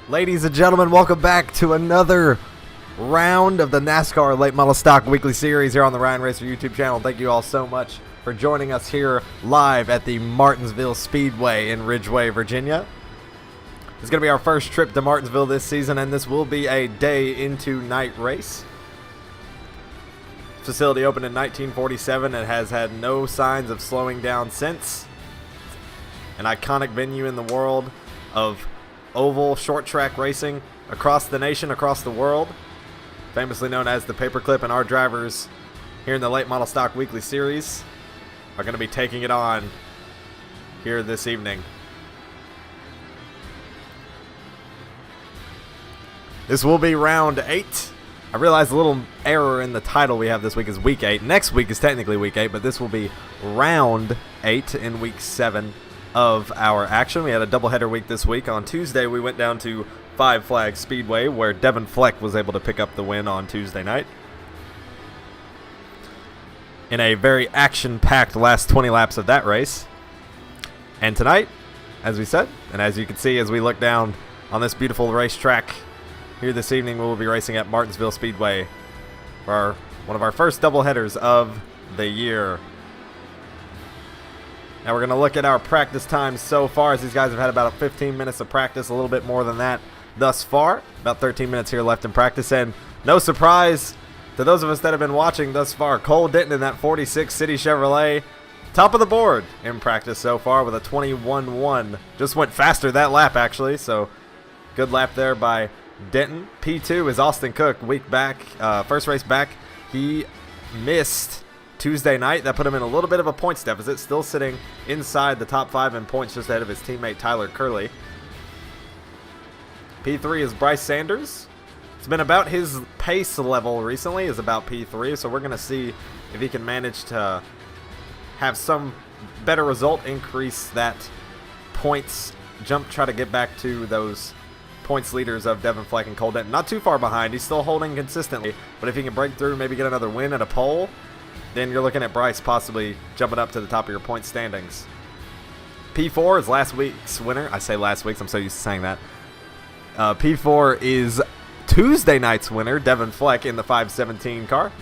Ladies and gentlemen, welcome back to another round of the NASCAR Late Model Stock Weekly Series here on the Ryan Racer YouTube channel. Thank you all so much for joining us here live at the Martinsville Speedway in Ridgeway, Virginia. It's going to be our first trip to Martinsville this season, and this will be a day into night race. Facility opened in 1947 and has had no signs of slowing down since. An iconic venue in the world of oval short track racing across the nation, across the world, famously known as the Paperclip, and our drivers here in the Late Model Stock Weekly Series are going to be taking it on here this evening. This will be round 8. I realized a little error in the title we have this week is week 8. Next week is technically week 8, but this will be round 8 in week 7 of our action. We had a doubleheader week this week. On Tuesday, we went down to Five Flags Speedway, where Devin Fleck was able to pick up the win on Tuesday night. in a very action-packed last 20 laps of that race. And tonight, as we said, and as you can see as we look down on this beautiful racetrack here this evening, we will be racing at Martinsville Speedway for one of our first doubleheaders of the year. Now we're going to look at our practice times so far, as these guys have had about 15 minutes of practice, a little bit more than that thus far. About 13 minutes here left in practice, and no surprise to those of us that have been watching thus far, Cole Denton in that 46 City Chevrolet, top of the board in practice so far with a 21.1. Just went faster that lap, actually, so good lap there by Denton. P2 is Austin Cook, week back, first race back. He missed Tuesday night. That put him in a little bit of a points deficit, still sitting inside the top 5 in points, just ahead of his teammate Tyler Curley. P3 is Bryce Sanders. It's been about his pace level recently, is about P3, so we're going to see if he can manage to have some better result, increase that points jump, try to get back to those points leaders of Devin Fleck and Cole Denton. Not too far behind. He's still holding consistently, but if he can break through, maybe get another win at a pole, then you're looking at Bryce possibly jumping up to the top of your point standings. P4 is last week's winner. I say last week's, I'm so used to saying that. P4 is Tuesday night's winner, Devin Fleck, in the 517 car.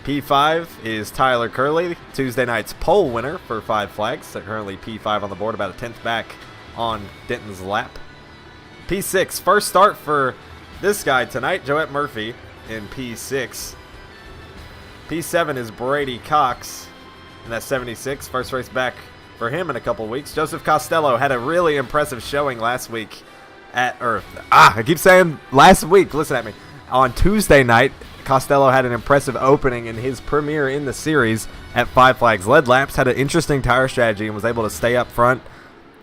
P5 is Tyler Curley, Tuesday night's pole winner for 5 flags. So currently P5 on the board, about a 10th back on Denton's lap. P6, first start for this guy tonight, Joette Murphy in P6. P7 is Brady Cox in that 76, first race back for him in a couple weeks. Joseph Costello had a really impressive showing last week I keep saying last week, listen at me. On Tuesday night, Costello had an impressive opening in his premiere in the series at 5 flags. Led laps, had an interesting tire strategy, and was able to stay up front,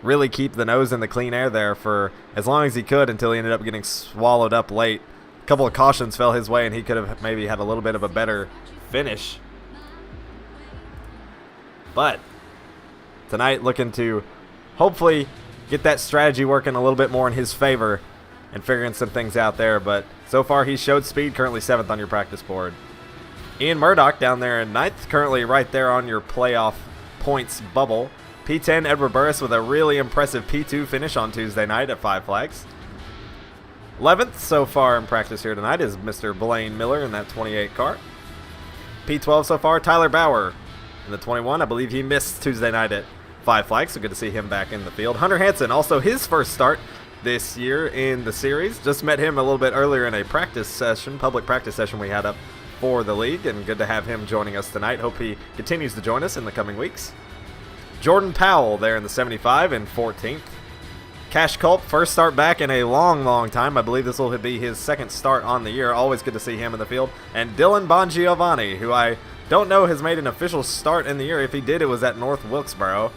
really keep the nose in the clean air there for as long as he could until he ended up getting swallowed up late. A couple of cautions fell his way, and he could have maybe had a little bit of a better finish. But tonight, looking to hopefully get that strategy working a little bit more in his favor and figuring some things out there. But so far, he showed speed, currently 7th on your practice board. Ian Murdoch down there in 9th, currently right there on your playoff points bubble. P10, Edward Burris with a really impressive P2 finish on Tuesday night at 5 flags. 11th so far in practice here tonight is Mr. Blaine Miller in that 28 car. P12 so far, Tyler Bauer in the 21. I believe he missed Tuesday night at 5 flags, so good to see him back in the field. Hunter Hansen, also his first start this year in the series. Just met him a little bit earlier in a practice session, public practice session we had up for the league, and good to have him joining us tonight. Hope he continues to join us in the coming weeks. Jordan Powell there in the 75 in 14th. Cash Culp, first start back in a long time. I believe this will be his second start on the year. Always good to see him in the field. And Dylan Bongiovanni, who I don't know has made an official start in the year. If he did, it was at North Wilkesboro.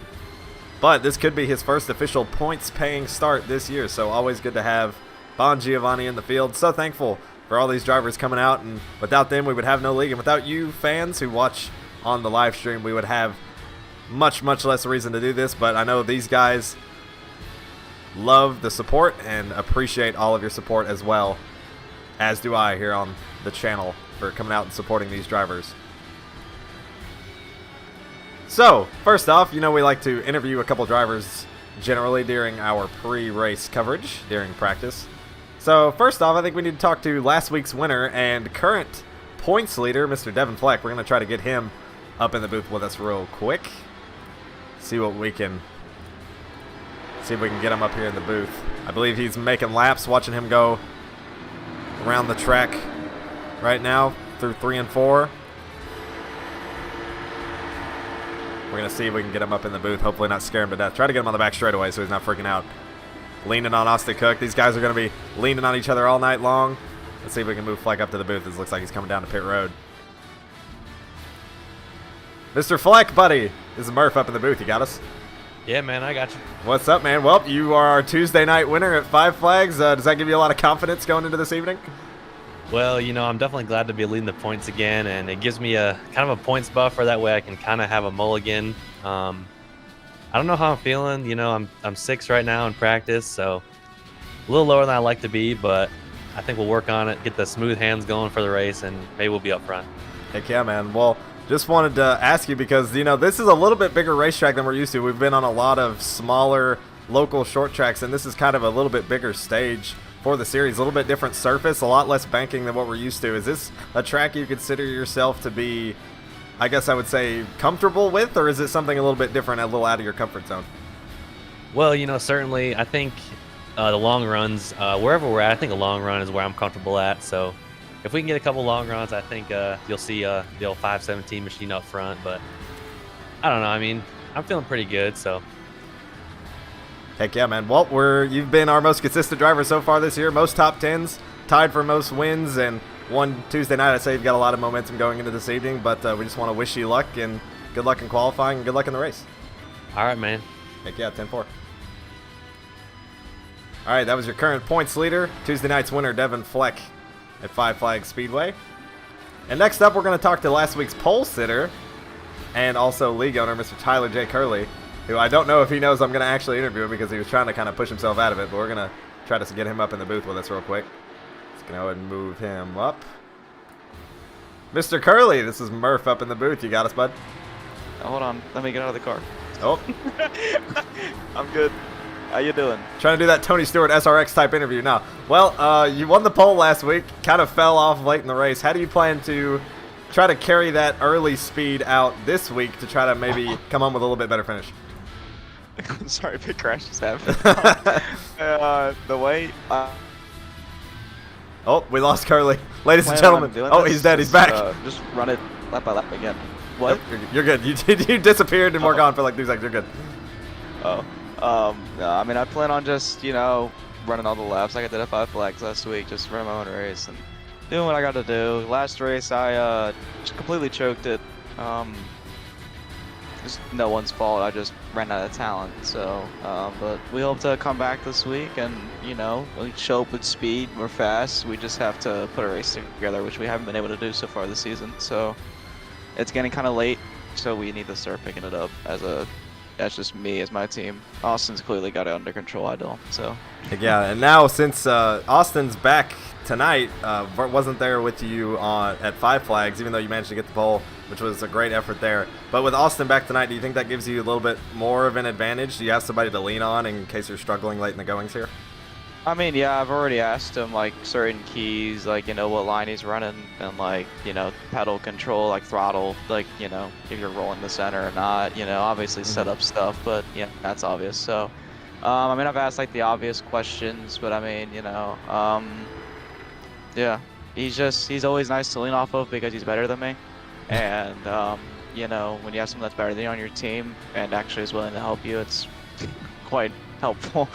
But this could be his first official points-paying start this year, so always good to have Bongiovanni in the field. So thankful for all these drivers coming out, and without them, we would have no league. And without you fans who watch on the live stream, we would have much less reason to do this. But I know these guys love the support and appreciate all of your support as well, as do I here on the channel, for coming out and supporting these drivers. So, first off, you know we like to interview a couple drivers generally during our pre-race coverage, during practice. So, first off, I think we need to talk to last week's winner and current points leader, Mr. Devin Fleck. We're going to try to get him up in the booth with us real quick. See if we can get him up here in the booth. I believe he's making laps, watching him go around the track right now through 3 and 4. We're going to see if we can get him up in the booth. Hopefully not scare him to death. Try to get him on the back straightaway so he's not freaking out. Leaning on Austin Cook. These guys are going to be leaning on each other all night long. Let's see if we can move Fleck up to the booth. It looks like he's coming down to pit road. Mr. Fleck, buddy. This is Murph up in the booth. You got us? Yeah, man, I got you. What's up, man? Well, you are our Tuesday night winner at 5 flags. Does that give you a lot of confidence going into this evening? Well, you know, I'm definitely glad to be leading the points again, and it gives me a kind of a points buffer. That way I can kind of have a mulligan. I don't know how I'm feeling. You know, I'm 6 right now in practice, so a little lower than I like to be, but I think we'll work on it, get the smooth hands going for the race, and maybe we'll be up front. Heck yeah, man. Well, Just wanted to ask you because, you know, this is a little bit bigger racetrack than we're used to. We've been on a lot of smaller local short tracks, and this is kind of a little bit bigger stage for the series. A little bit different surface, a lot less banking than what we're used to. Is this a track you consider yourself to be, I guess I would say, comfortable with, or is it something a little bit different, a little out of your comfort zone? Well, you know, certainly I think the long runs, wherever we're at, I think a long run is where I'm comfortable at. So if we can get a couple long runs, I think you'll see the old 517 machine up front. But I don't know. I mean, I'm feeling pretty good. So heck yeah, man. Well, you've been our most consistent driver so far this year. Most top tens, tied for most wins, and one Tuesday night. I'd say you've got a lot of momentum going into this evening. But we just want to wish you luck, and good luck in qualifying, and good luck in the race. All right, man. Heck yeah, 10-4. All right, that was your current points leader, Tuesday night's winner, Devin Fleck at Five Flags Speedway. And next up, we're going to talk to last week's pole sitter and also league owner, Mr. Tyler J. Curley, who I don't know if he knows I'm going to actually interview him because he was trying to kind of push himself out of it, but we're going to try to get him up in the booth with us real quick. Let's go ahead and move him up. Mr. Curley, this is Murph up in the booth. You got us, bud? Oh, hold on. Let me get out of the car. Oh. I'm good. How you doing? Trying to do that Tony Stewart SRX type interview now. Well, you won the pole last week, kind of fell off late in the race. How do you plan to try to carry that early speed out this week to try to maybe come home with a little bit better finish? Sorry, big crash just happened. The way... oh, we lost Curly. Ladies and gentlemen. Oh, he's dead. He's back. Just run it lap by lap again. What? Nope, you're good. You disappeared and we're gone for like 2 seconds. You're good. Oh. I mean, I plan on just, you know, running all the laps like I did at Five Flags last week, just running my own race and doing what I got to do. Last race, I just completely choked it. Just no one's fault. I just ran out of talent. So, but we hope to come back this week and, you know, we show up with speed. We're fast. We just have to put a race together, which we haven't been able to do so far this season. So it's getting kind of late, so we need to start picking it up that's just me as my team. Austin's clearly got it under control. I don't. So. Yeah, and now since Austin's back tonight, wasn't there with you at Five Flags, even though you managed to get the pole, which was a great effort there. But with Austin back tonight, do you think that gives you a little bit more of an advantage? Do you have somebody to lean on in case you're struggling late in the goings here? I mean, yeah, I've already asked him, like, certain keys, like, you know, what line he's running, and, like, you know, pedal control, like, throttle, like, you know, if you're rolling the center or not, you know, obviously set up stuff, but, yeah, that's obvious. So, I mean, I've asked, like, the obvious questions, but, I mean, you know, yeah, he's always nice to lean off of because he's better than me, and, you know, when you have someone that's better than you on your team and actually is willing to help you, it's quite helpful.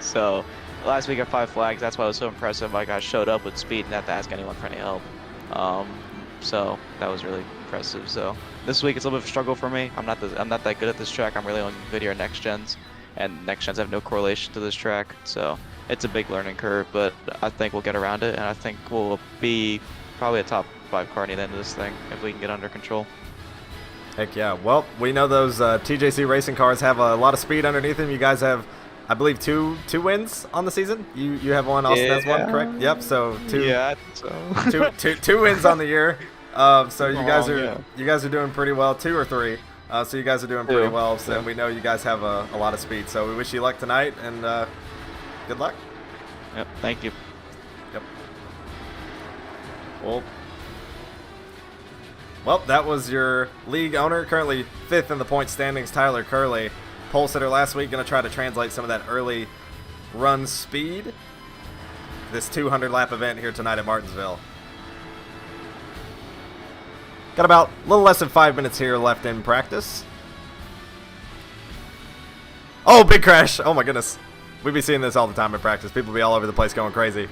So, last week at Five Flags, that's why it was so impressive. Like, I showed up with speed and not to ask anyone for any help. So that was really impressive. So this week it's a little bit of a struggle for me. I'm not that good at this track. I'm really only good here at next gens, and next gens have no correlation to this track. So it's a big learning curve, but I think we'll get around it, and I think we'll be probably a top 5 car near the end of this thing if we can get under control. Heck yeah. Well, we know those TJC racing cars have a lot of speed underneath them. You guys have, I believe, two wins on the season. You have one, Austin has one, correct? Yep. So two. Yeah. So. two wins on the year. So you guys are doing pretty well. 2 or 3. So you guys are doing pretty well. So we know you guys have a lot of speed. So we wish you luck tonight and good luck. Yep. Thank you. Yep. Well, that was your league owner, currently 5th in the point standings, Tyler Curley. Pole sitter last week, going to try to translate some of that early run speed. This 200-lap event here tonight at Martinsville. Got about a little less than 5 minutes here left in practice. Oh, big crash. Oh, my goodness. We be seeing this all the time in practice. People be all over the place going crazy.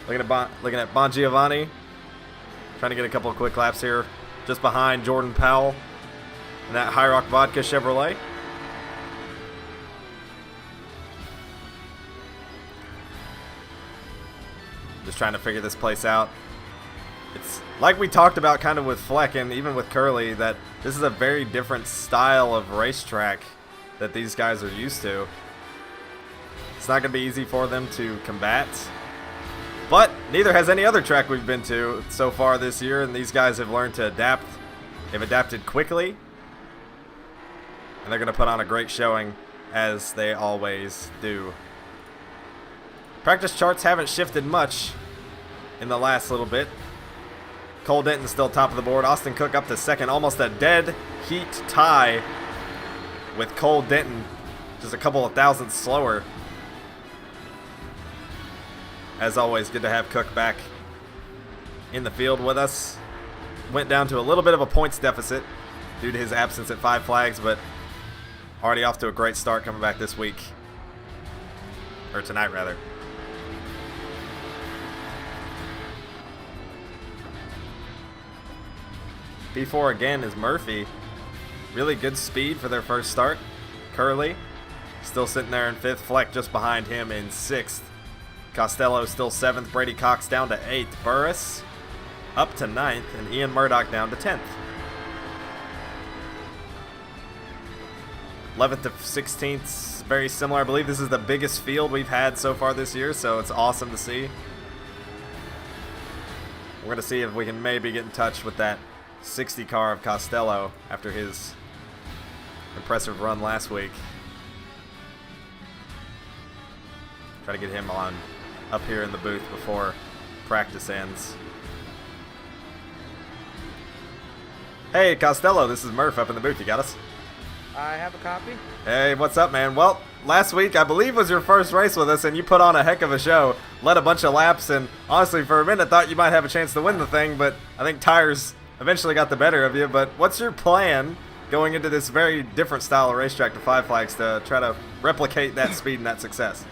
Looking at Bon Giovanni. Trying to get a couple of quick laps here. Just behind Jordan Powell and that High Rock Vodka Chevrolet. Just trying to figure this place out. It's like we talked about kind of with Fleck and even with Curley, that this is a very different style of racetrack that these guys are used to. It's not going to be easy for them to combat. But neither has any other track we've been to so far this year, and these guys have learned to adapt. They've adapted quickly, and they're going to put on a great showing, as they always do. Practice charts haven't shifted much in the last little bit. Cole Denton still top of the board. Austin Cook up to second. Almost a dead heat tie with Cole Denton, just a couple of thousandths slower. As always, good to have Cook back in the field with us. Went down to a little bit of a points deficit due to his absence at Five Flags, but already off to a great start coming back this week. Or tonight, rather. P4 again is Murphy. Really good speed for their first start. Curley still sitting there in 5th. Fleck just behind him in 6th. Costello still 7th. Brady Cox down to 8th. Burris up to 9th. And Ian Murdoch down to 10th. 11th to 16th, very similar. I believe this is the biggest field we've had so far this year, so it's awesome to see. We're going to see if we can maybe get in touch with that 60 car of Costello after his impressive run last week. Try to get him on up here in the booth before practice ends. Hey Costello, this is Murph up in the booth. You got us? I have a copy. Hey, what's up, man? Well, last week I believe was your first race with us, and you put on a heck of a show. Led a bunch of laps, and honestly, for a minute, thought you might have a chance to win the thing, but I think tires eventually got the better of you. But what's your plan going into this very different style of racetrack to Five Flags to try to replicate that speed and that success?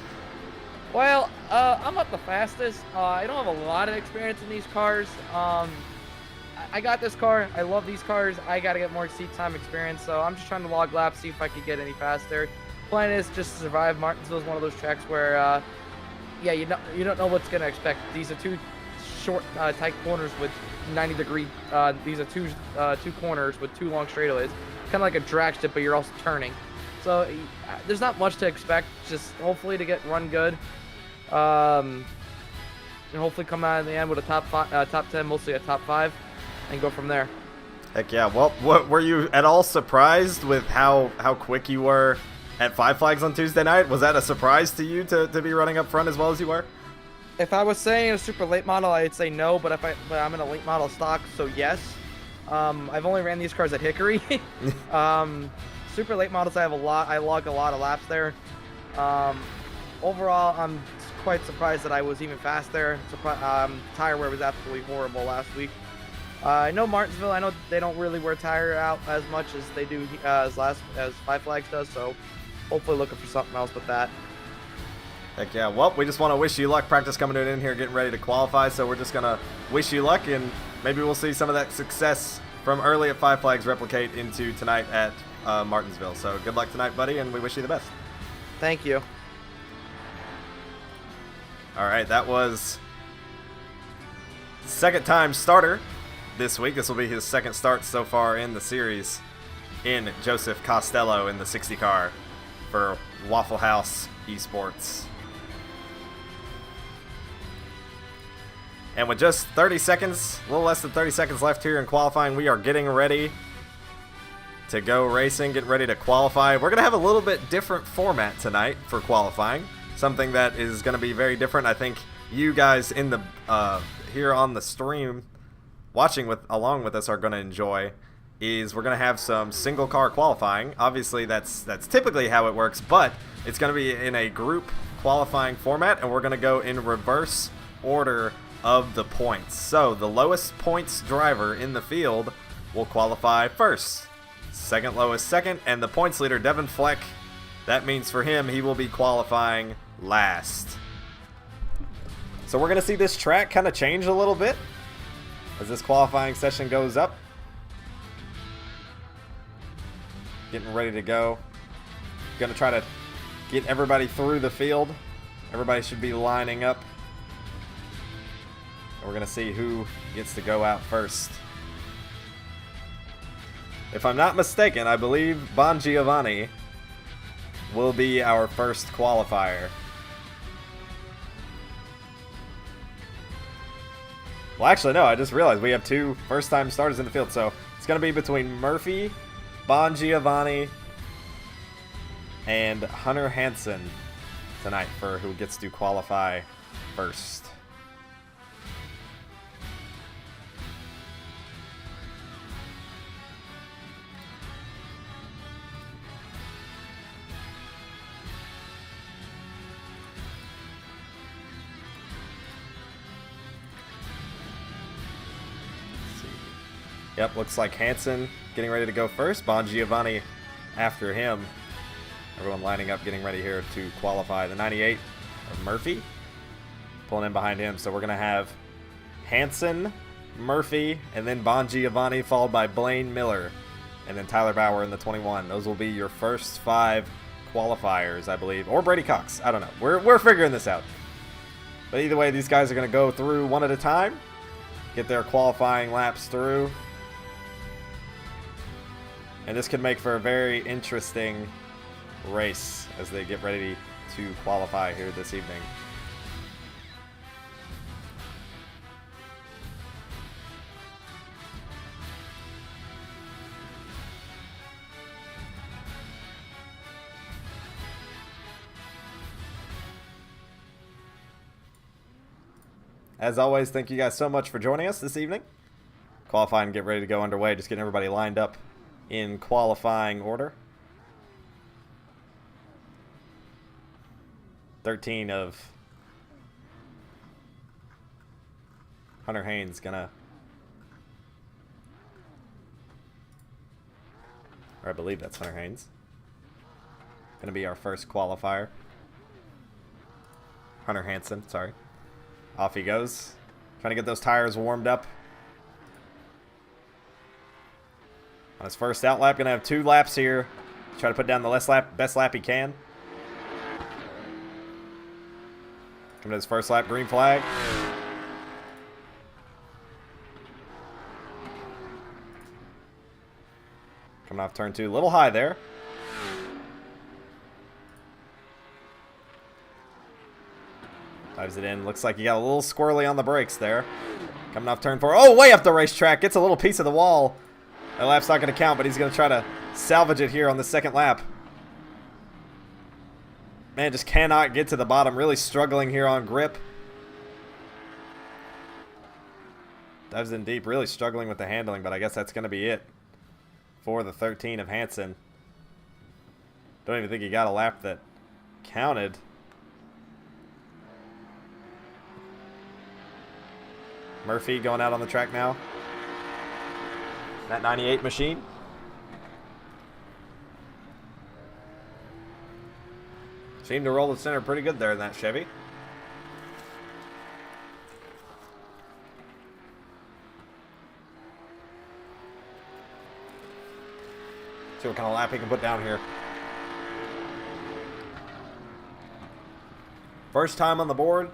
Well, I'm not the fastest. I don't have a lot of experience in these cars. I got this car. I love these cars. I got to get more seat time experience, so I'm just trying to log laps, see if I could get any faster. Plan is just to survive. Martinsville is one of those tracks where, yeah, you don't know what's going to expect. These are two short, tight corners with 90-degree. These are two corners with 2 long straightaways. Kind of like a drag strip, but you're also turning. So there's not much to expect. Just hopefully to run good. And hopefully come out in the end with a top 10, mostly a top 5. And go from there. Heck yeah. Well, were you at all surprised with how quick you were at Five Flags on Tuesday night? Was that a surprise to you to be running up front as well as you were? If I was saying a super late model, I'd say no, but I'm in a late model stock, so yes. I've only ran these cars at Hickory. Super late models, I log a lot of laps there. Overall, I'm quite surprised that I was even fast there. Tire wear was absolutely horrible last week. I know Martinsville. I know they don't really wear tire out as much as they do as Five Flags does. So hopefully looking for something else with that. Heck yeah. Well, we just want to wish you luck. Practice coming in here, getting ready to qualify. So we're just gonna wish you luck, and maybe we'll see some of that success from early at Five Flags replicate into tonight at Martinsville. So good luck tonight, buddy, and we wish you the best. Thank you. All right, that was second time starter this week. This will be his second start so far in the series in Joseph Costello in the 60 car for Waffle House Esports. And with just 30 seconds, a little less than 30 seconds left here in qualifying, we are getting ready to go racing, getting ready to qualify. We're going to have a little bit different format tonight for qualifying, something that is going to be very different. I think you guys in the here on the stream watching along with us are going to enjoy is we're going to have some single car qualifying. Obviously that's typically how it works, but it's going to be in a group qualifying format, and we're going to go in reverse order of the points. So the lowest points driver in the field will qualify first, second lowest second, and the points leader Devin Fleck, that means for him he will be qualifying last. So we're going to see this track kind of change a little bit as this qualifying session goes up. Getting ready to go. Going to try to get everybody through the field. Everybody should be lining up. And we're going to see who gets to go out first. If I'm not mistaken, I believe Bon Giovanni will be our first qualifier. Well, actually, no. I just realized we have 2 first-time starters in the field. So it's going to be between Murphy, Bon Giovanni, and Hunter Hansen tonight for who gets to qualify first. Yep, looks like Hansen getting ready to go first. Bon Giovanni after him. Everyone lining up, getting ready here to qualify. The 98 of Murphy pulling in behind him. So we're going to have Hansen, Murphy, and then Bon Giovanni, followed by Blaine Miller, and then Tyler Bauer in the 21. Those will be your first 5 qualifiers, I believe. Or Brady Cox. I don't know. We're figuring this out. But either way, these guys are going to go through one at a time, get their qualifying laps through. And this could make for a very interesting race as they get ready to qualify here this evening. As always, thank you guys so much for joining us this evening. Qualify and get ready to go underway. Just getting everybody lined up in qualifying order. 13 of Hunter Haynes gonna, or I believe that's Hunter Haynes, gonna be our first qualifier. Hunter Hansen, sorry. Off he goes, trying to get those tires warmed up. On his first out lap, gonna have 2 laps here. Try to put down the best lap he can. Coming to his first lap, green flag. Coming off turn 2, a little high there. Dives it in. Looks like he got a little squirrely on the brakes there. Coming off turn 4. Oh, way up the racetrack. Gets a little piece of the wall. That lap's not going to count, but he's going to try to salvage it here on the second lap. Man, just cannot get to the bottom. Really struggling here on grip. Dives in deep. Really struggling with the handling, but I guess that's going to be it for the 13 of Hansen. Don't even think he got a lap that counted. Murphy going out on the track now. That 98 machine. Seemed to roll the center pretty good there in that Chevy. See what kind of lap he can put down here. First time on the board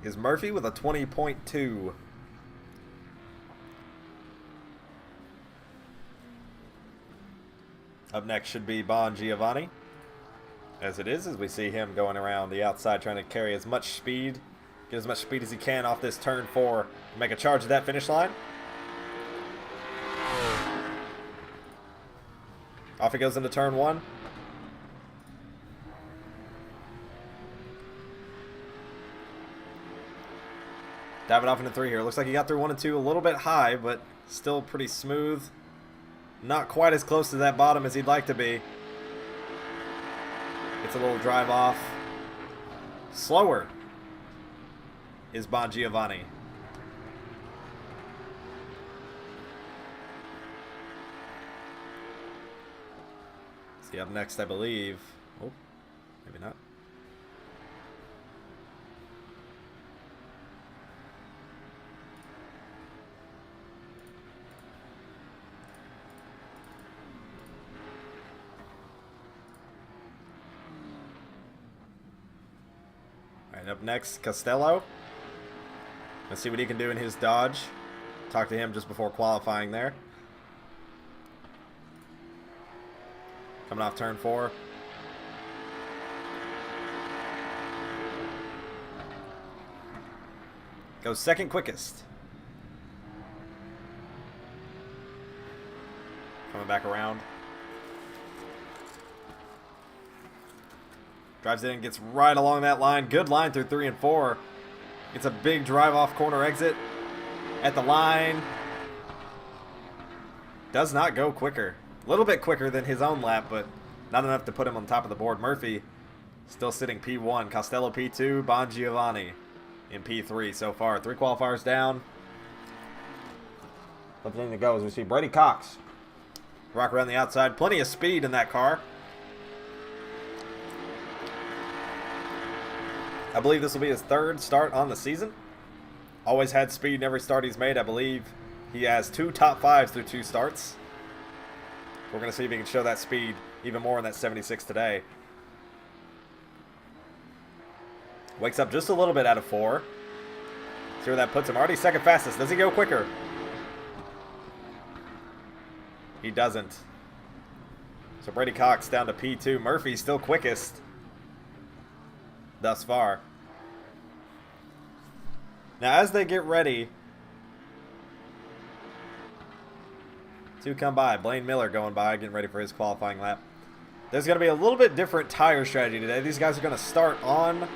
is Murphy with a 20.2. Up next should be Bon Giovanni. As it is, as we see him going around the outside trying to carry as much speed, get as much speed as he can off this turn 4 to make a charge at that finish line. Off he goes into turn 1. Diving off into 3 here. Looks like he got through 1 and 2 a little bit high, but still pretty smooth. Not quite as close to that bottom as he'd like to be. Gets a little drive off. Slower is Bon Giovanni. See up next, I believe. Oh, maybe not. Up next, Costello. Let's see what he can do in his Dodge. Talked to him just before qualifying there. Coming off turn 4. Goes second quickest coming back around. Drives in and gets right along that line. Good line through 3 and 4. It's a big drive off corner exit at the line. Does not go quicker. A little bit quicker than his own lap, but not enough to put him on top of the board. Murphy still sitting P1. Costello P2. Bongiovanni in P3 so far. 3 qualifiers down. Left thing to go as we see Brady Cox rock around the outside. Plenty of speed in that car. I believe this will be his 3rd start on the season. Always had speed in every start he's made. I believe he has 2 top 5s through 2 starts. We're going to see if he can show that speed even more in that 76 today. Wakes up just a little bit out of 4. See where that puts him. Already 2nd fastest. Does he go quicker? He doesn't. So Brady Cox down to P2. Murphy still quickest thus far. Now as they get ready to come by, Blaine Miller going by, getting ready for his qualifying lap. There's going to be a little bit different tire strategy today. These guys are going to start on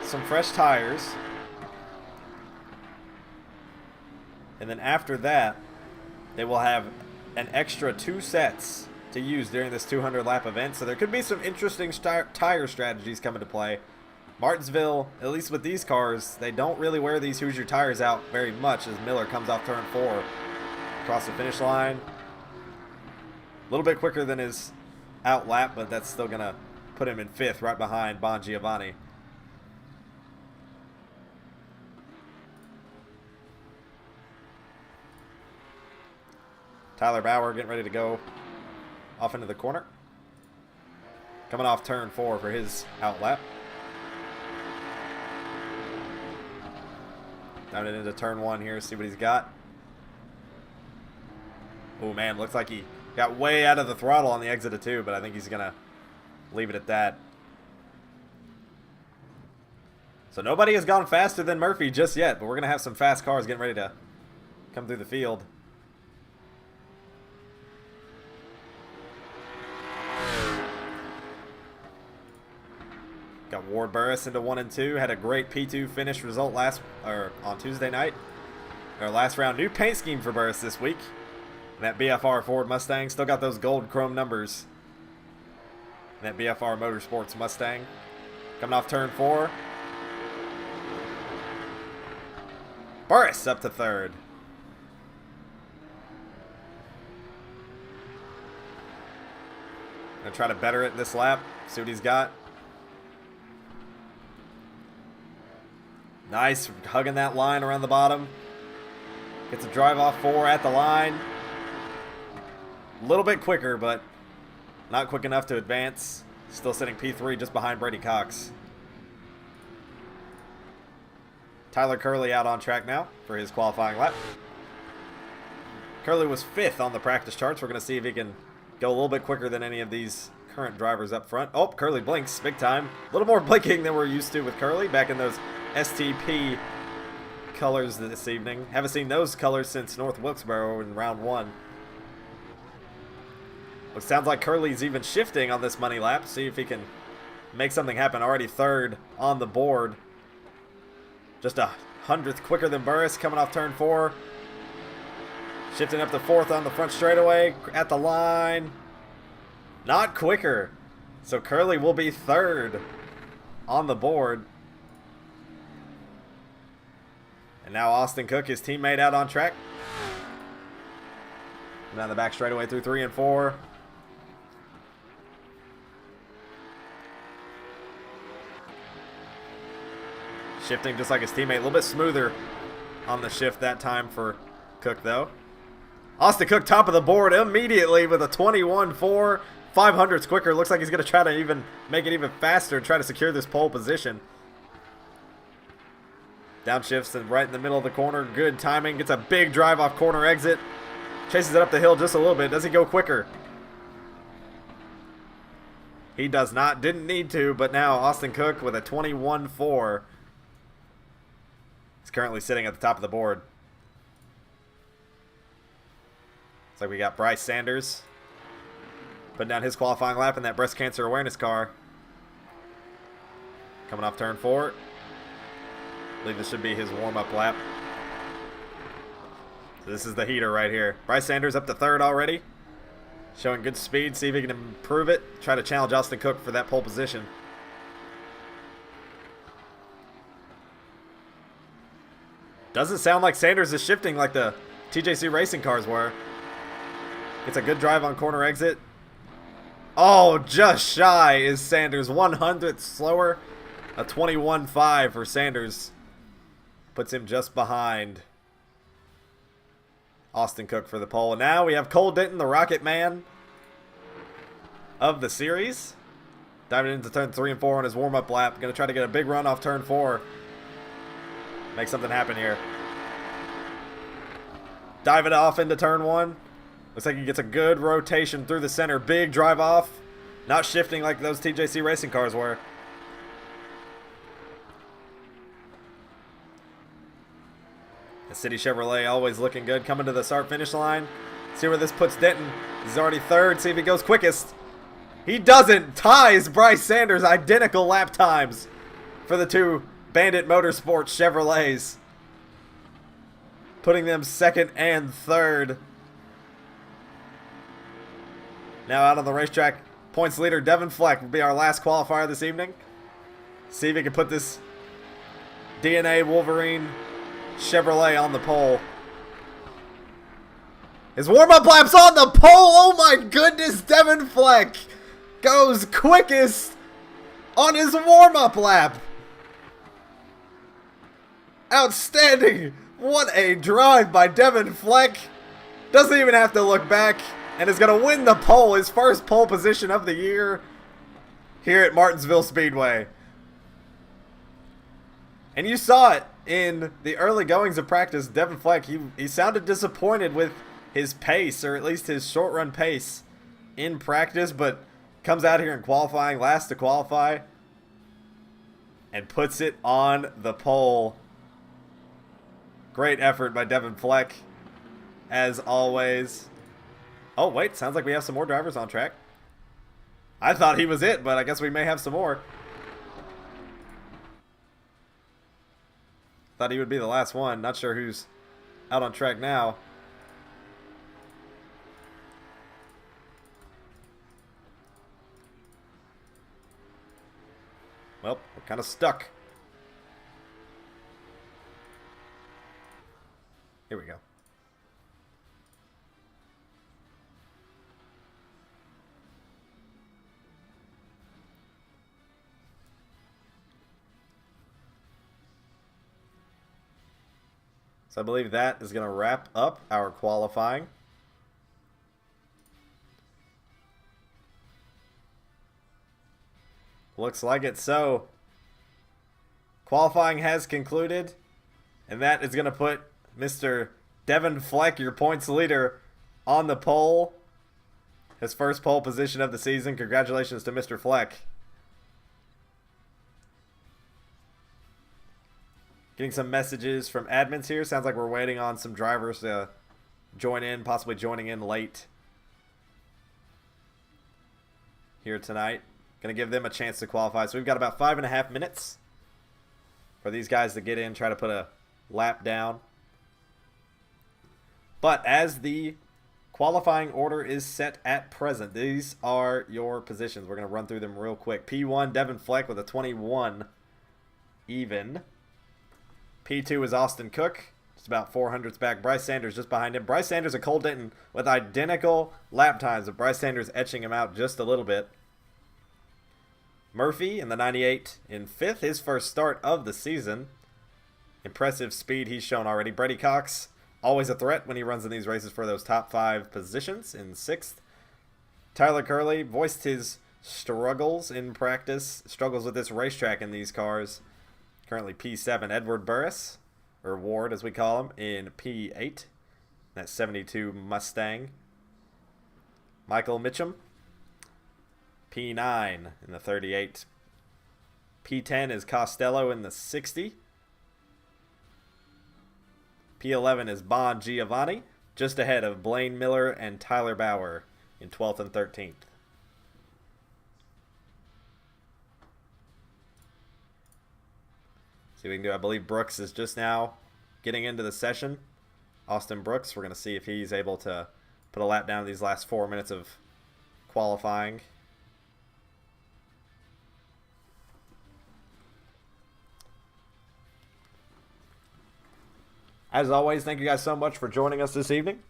some fresh tires. And then after that, they will have an extra 2 sets to use during this 200 lap event. So there could be some interesting tire strategies come into play. Martinsville, at least with these cars, they don't really wear these Hoosier tires out very much as Miller comes off turn 4 across the finish line. A little bit quicker than his out lap, but that's still going to put him in 5th right behind Bongiovanni. Tyler Bauer getting ready to go off into the corner. Coming off turn 4 for his out lap. Down into turn 1 here, see what he's got. Oh man, looks like he got way out of the throttle on the exit of 2, but I think he's going to leave it at that. So nobody has gone faster than Murphy just yet, but we're going to have some fast cars getting ready to come through the field. Got Ward Burris into 1 and 2. Had a great P2 finish result on Tuesday night. Our last round. New paint scheme for Burris this week. And that BFR Ford Mustang. Still got those gold chrome numbers. And that BFR Motorsports Mustang. Coming off turn 4. Burris up to 3rd. Gonna try to better it this lap. See what he's got. Nice, hugging that line around the bottom. Gets a drive off 4 at the line. A little bit quicker, but not quick enough to advance. Still sitting P3 just behind Brady Cox. Tyler Curley out on track now for his qualifying lap. Curley was 5th on the practice charts. We're going to see if he can go a little bit quicker than any of these current drivers up front. Oh, Curley blinks big time. A little more blinking than we're used to with Curley back in those STP colors this evening. Haven't seen those colors since North Wilkesboro in round 1. It sounds like Curley's even shifting on this money lap. See if he can make something happen. Already 3rd on the board. Just a 100th quicker than Burris coming off turn 4. Shifting up to 4th on the front straightaway at the line. Not quicker. So Curley will be 3rd on the board. And now Austin Cook, his teammate, out on track. Down the back straightaway through 3 and 4. Shifting just like his teammate. A little bit smoother on the shift that time for Cook, though. Austin Cook top of the board immediately with a 21.4. 500ths quicker. Looks like he's going to try to even make it even faster and try to secure this pole position. Downshifts and right in the middle of the corner. Good timing. Gets a big drive off corner exit. Chases it up the hill just a little bit. Does he go quicker? He does not. Didn't need to, but now Austin Cook with a 21.4 is currently sitting at the top of the board. Looks like we got Bryce Sanders Putting down his qualifying lap in that breast cancer awareness car. Coming off turn 4. I believe this should be his warm-up lap. So this is the heater right here. Bryce Sanders up to 3rd already. Showing good speed. See if he can improve it. Try to challenge Austin Cook for that pole position. Doesn't sound like Sanders is shifting like the TJC Racing cars were. It's a good drive on corner exit. Oh, just shy is Sanders. 100th slower. A 21.5 for Sanders. Puts him just behind Austin Cook for the pole. And now we have Cole Denton, the Rocket Man of the series. Diving into turn 3 and 4 on his warm-up lap. Going to try to get a big run off turn 4. Make something happen here. Dive it off into turn 1. Looks like he gets a good rotation through the center. Big drive off. Not shifting like those TJC Racing cars were. The City Chevrolet always looking good. Coming to the start-finish line. See where this puts Denton. He's already 3rd. See if he goes quickest. He doesn't. Ties Bryce Sanders. Identical lap times for the two Bandit Motorsports Chevrolets. Putting them 2nd and 3rd. Now out on the racetrack, points leader Devin Fleck will be our last qualifier this evening. See if he can put this DNA Wolverine Chevrolet on the pole. His warm-up lap's on the pole. Oh my goodness, Devin Fleck goes quickest on his warm-up lap. Outstanding. What a drive by Devin Fleck. Doesn't even have to look back and is going to win the pole. His first pole position of the year here at Martinsville Speedway. And you saw it in the early goings of practice. Devin Fleck, he sounded disappointed with his pace, or at least his short run pace in practice, but comes out here in qualifying, last to qualify, and puts it on the pole. Great effort by Devin Fleck, as always. Oh, wait, sounds like we have some more drivers on track. I thought he was it, but I guess we may have some more. Thought he would be the last one. Not sure who's out on track now. Well, we're kind of stuck. Here we go. So I believe that is going to wrap up our qualifying. Looks like it. So qualifying has concluded, and that is going to put Mr. Devin Fleck, your points leader, on the pole. His first pole position of the season. Congratulations to Mr. Fleck. Getting some messages from admins here. Sounds like we're waiting on some drivers to join in, possibly joining in late here tonight. Going to give them a chance to qualify. So we've got about 5.5 minutes for these guys to get in, try to put a lap down. But as the qualifying order is set at present, these are your positions. We're going to run through them real quick. P1, Devin Fleck with a 21 even. P2 is Austin Cook, just about 400ths back. Bryce Sanders just behind him. Bryce Sanders and Cole Denton with identical lap times, with Bryce Sanders etching him out just a little bit. Murphy in the 98 in 5th, his first start of the season. Impressive speed he's shown already. Brady Cox, always a threat when he runs in these races for those top 5 positions in 6th. Tyler Curley voiced his struggles in practice, struggles with this racetrack in these cars. Currently P7, Edward Burris, or Ward as we call him, in P8. That 72 Mustang. Michael Mitchum, P9 in the 38. P10 is Costello in the 60. P11 is Bon Giovanni, just ahead of Blaine Miller and Tyler Bauer in 12th and 13th. See what we can do. I believe Brooks is just now getting into the session. Austin Brooks, we're going to see if he's able to put a lap down in these last 4 minutes of qualifying. As always, thank you guys so much for joining us this evening.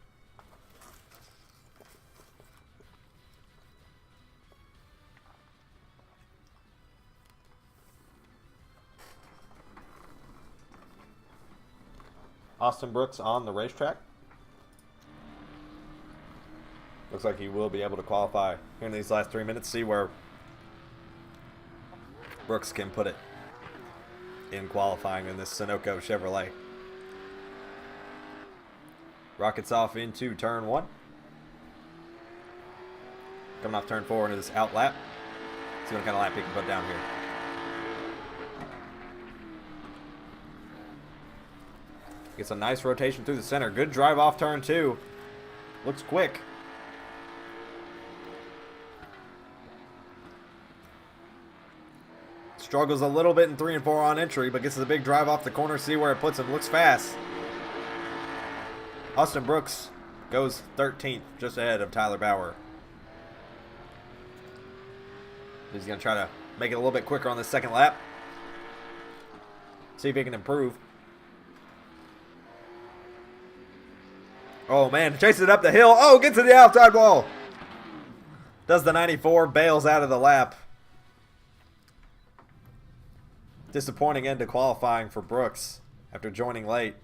Austin Brooks on the racetrack. Looks like he will be able to qualify here in these last 3 minutes. See where Brooks can put it in qualifying in this Sunoco Chevrolet. Rockets off into turn 1. Coming off turn 4 into this out lap. See what kind of lap he can put down here. Gets a nice rotation through the center. Good drive off turn 2. Looks quick. Struggles a little bit in 3 and 4 on entry, but gets a big drive off the corner. See where it puts him. Looks fast. Austin Brooks goes 13th, just ahead of Tyler Bauer. He's going to try to make it a little bit quicker on the second lap. See if he can improve. Oh, man, chasing it up the hill. Oh, gets to the outside wall. Does the 94, bails out of the lap. Disappointing end to qualifying for Brooks after joining late.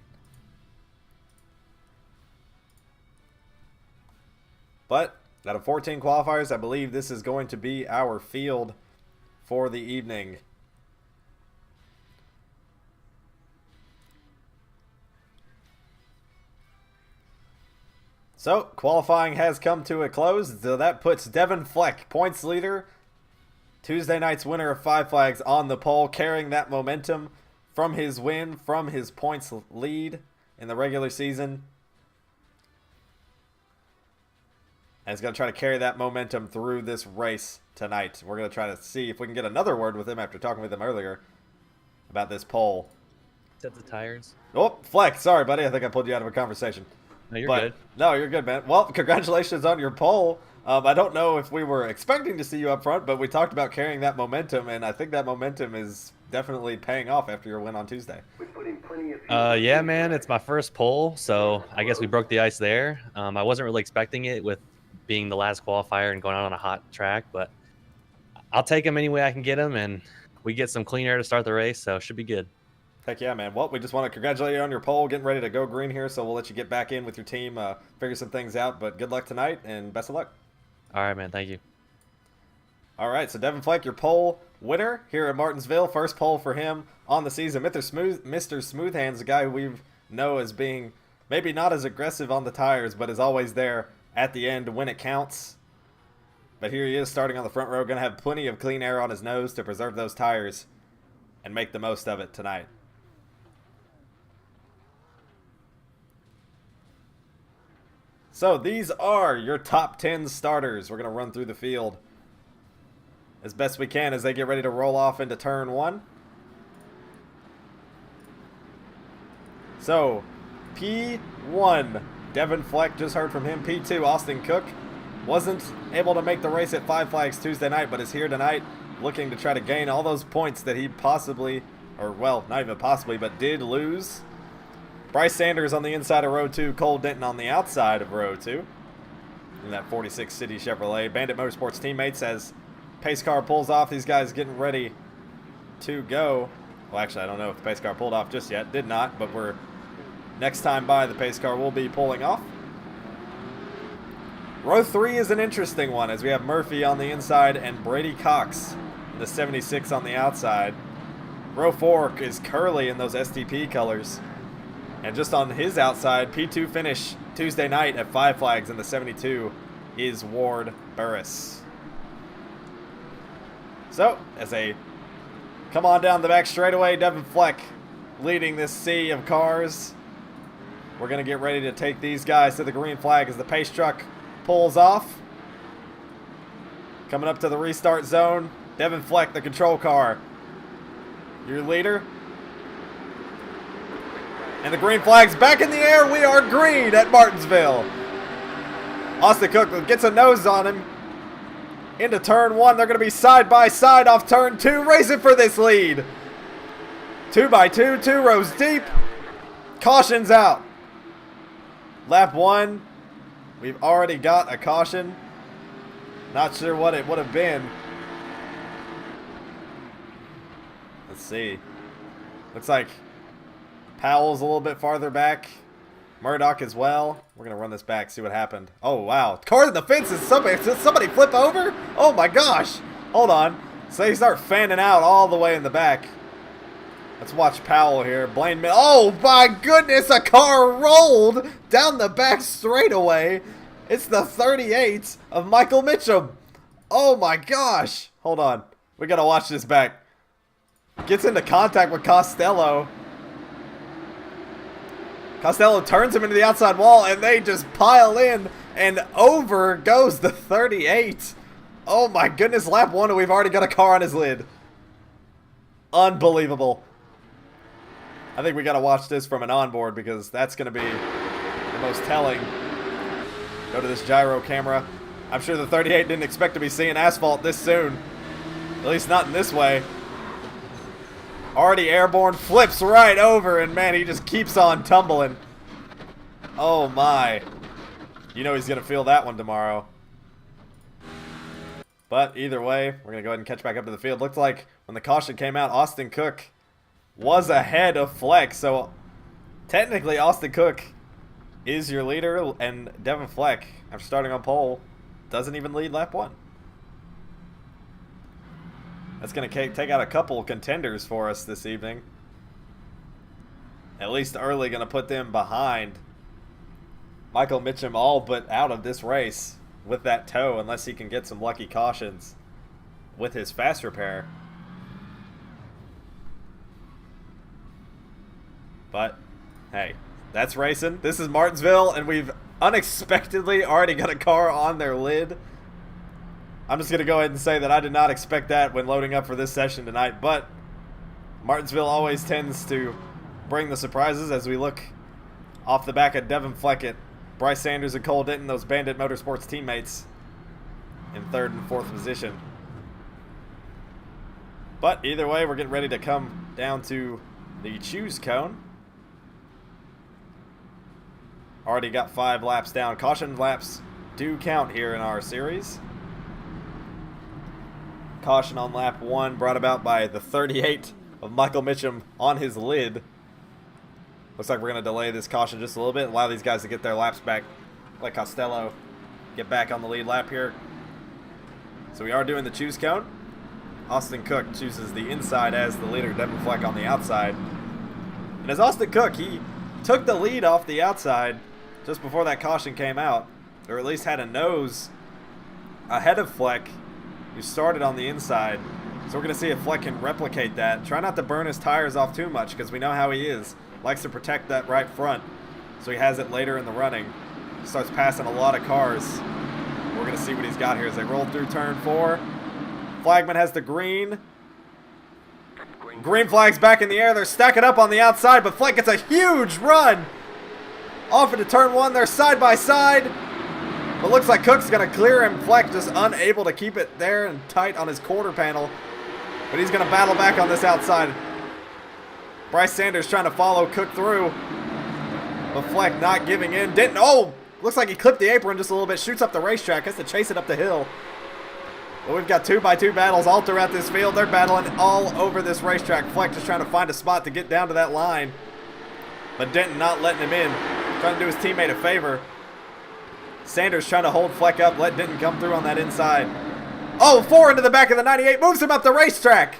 But out of 14 qualifiers, I believe this is going to be our field for the evening. So, qualifying has come to a close. So that puts Devin Fleck, points leader, Tuesday night's winner of Five Flags, on the pole, carrying that momentum from his win, from his points lead in the regular season. And he's going to try to carry that momentum through this race tonight. We're going to try to see if we can get another word with him after talking with him earlier about this pole. Set the tires. Oh, Fleck, sorry, buddy. I think I pulled you out of a conversation. No, you're good. No, you're good, man. Well, congratulations on your pole. I don't know if we were expecting to see you up front, but we talked about carrying that momentum, and I think that momentum is definitely paying off after your win on Tuesday. Yeah, man, it's my first pole, so I guess we broke the ice there. I wasn't really expecting it with being the last qualifier and going out on a hot track, but I'll take them any way I can get them, and we get some clean air to start the race, so it should be good. Heck yeah, man. Well, we just want to congratulate you on your pole, getting ready to go green here, so we'll let you get back in with your team, figure some things out, but good luck tonight, and best of luck. All right, man. Thank you. All right, so Devin Fleck, your pole winner here at Martinsville. First pole for him on the season. Mr. Smoothhands, a guy who we know as being maybe not as aggressive on the tires, but is always there at the end when it counts. But here he is starting on the front row, going to have plenty of clean air on his nose to preserve those tires and make the most of it tonight. So these are your top 10 starters. We're going to run through the field as best we can as they get ready to roll off into turn 1. So, P1, Devin Fleck, just heard from him. P2, Austin Cook, wasn't able to make the race at Five Flags Tuesday night, but is here tonight looking to try to gain all those points that he possibly, or well, not even possibly, but did lose. Bryce Sanders on the inside of row 2, Cole Denton on the outside of row 2 in that 46 City Chevrolet. Bandit Motorsports teammates as pace car pulls off. These guys getting ready to go. Well, actually, I don't know if the pace car pulled off just yet. Did not, but we're next time by, the pace car will be pulling off. Row 3 is an interesting one as we have Murphy on the inside and Brady Cox in the 76 on the outside. Row 4 is Curly in those STP colors. And just on his outside, P2 finish Tuesday night at Five Flags in the 72 is Ward Burris. So, as they come on down the back straightaway, Devin Fleck leading this sea of cars. We're going to get ready to take these guys to the green flag as the pace truck pulls off. Coming up to the restart zone, Devin Fleck, the control car. Your leader. And the green flag's back in the air. We are green at Martinsville. Austin Cook gets a nose on him. Into turn 1. They're going to be side by side off turn 2. Racing for this lead. 2 by 2. 2 rows deep. Caution's out. Lap 1. We've already got a caution. Not sure what it would have been. Let's see. Looks like Powell's a little bit farther back. Murdoch as well. We're going to run this back, see what happened. Oh, wow. Car in the fence. Did somebody flip over? Oh, my gosh. Hold on. So they start fanning out all the way in the back. Let's watch Powell here. Blaine Mill. Oh, my goodness. A car rolled down the back straightaway. It's the 38 of Michael Mitchum. Oh, my gosh. Hold on. We got to watch this back. Gets into contact with Costello. Costello turns him into the outside wall, and they just pile in, and over goes the 38. Oh my goodness, lap 1, and we've already got a car on his lid. Unbelievable. I think we got to watch this from an onboard because that's going to be the most telling. Go to this gyro camera. I'm sure the 38 didn't expect to be seeing asphalt this soon. At least not in this way. Already airborne, flips right over, and man, he just keeps on tumbling. Oh my. You know he's going to feel that one tomorrow. But either way, we're going to go ahead and catch back up to the field. Looked like when the caution came out, Austin Cook was ahead of Fleck. So technically, Austin Cook is your leader, and Devin Fleck, after starting on pole, doesn't even lead lap 1. That's going to take out a couple contenders for us this evening. At least early, going to put them behind Michael Mitchum, all but out of this race with that toe, unless he can get some lucky cautions with his fast repair. But, hey, that's racing. This is Martinsville, and we've unexpectedly already got a car on their lid. I'm just going to go ahead and say that I did not expect that when loading up for this session tonight, but Martinsville always tends to bring the surprises as we look off the back of Devin Fleck, Bryce Sanders and Cole Denton, those Bandit Motorsports teammates, in 3rd and 4th position. But either way, we're getting ready to come down to the choose cone. Already got 5 laps down. Caution laps do count here in our series. Caution on lap 1 brought about by the 38 of Michael Mitchum on his lid. Looks like we're going to delay this caution just a little bit and allow these guys to get their laps back. Let Costello get back on the lead lap here. So we are doing the choose cone. Austin Cook chooses the inside as the leader, Devin Fleck on the outside. And as Austin Cook, he took the lead off the outside just before that caution came out, or at least had a nose ahead of Fleck, who started on the inside. So we're going to see if Fleck can replicate that. Try not to burn his tires off too much because we know how he is. Likes to protect that right front. So he has it later in the running. Starts passing a lot of cars. We're going to see what he's got here as they roll through turn 4. Flagman has the green. Green flag's back in the air. They're stacking up on the outside, but Fleck gets a huge run. Off into turn 1. They're side by side. But looks like Cook's going to clear him. Fleck just unable to keep it there and tight on his quarter panel. But he's going to battle back on this outside. Bryce Sanders trying to follow Cook through. But Fleck not giving in. Didn't. Oh! Looks like he clipped the apron just a little bit. Shoots up the racetrack. Has to chase it up the hill. But we've got 2x2 battles all throughout this field. They're battling all over this racetrack. Fleck just trying to find a spot to get down to that line. But Denton not letting him in. Trying to do his teammate a favor. Sanders trying to hold Fleck up, let Denton come through on that inside. Oh, 4 into the back of the 98, moves him up the racetrack.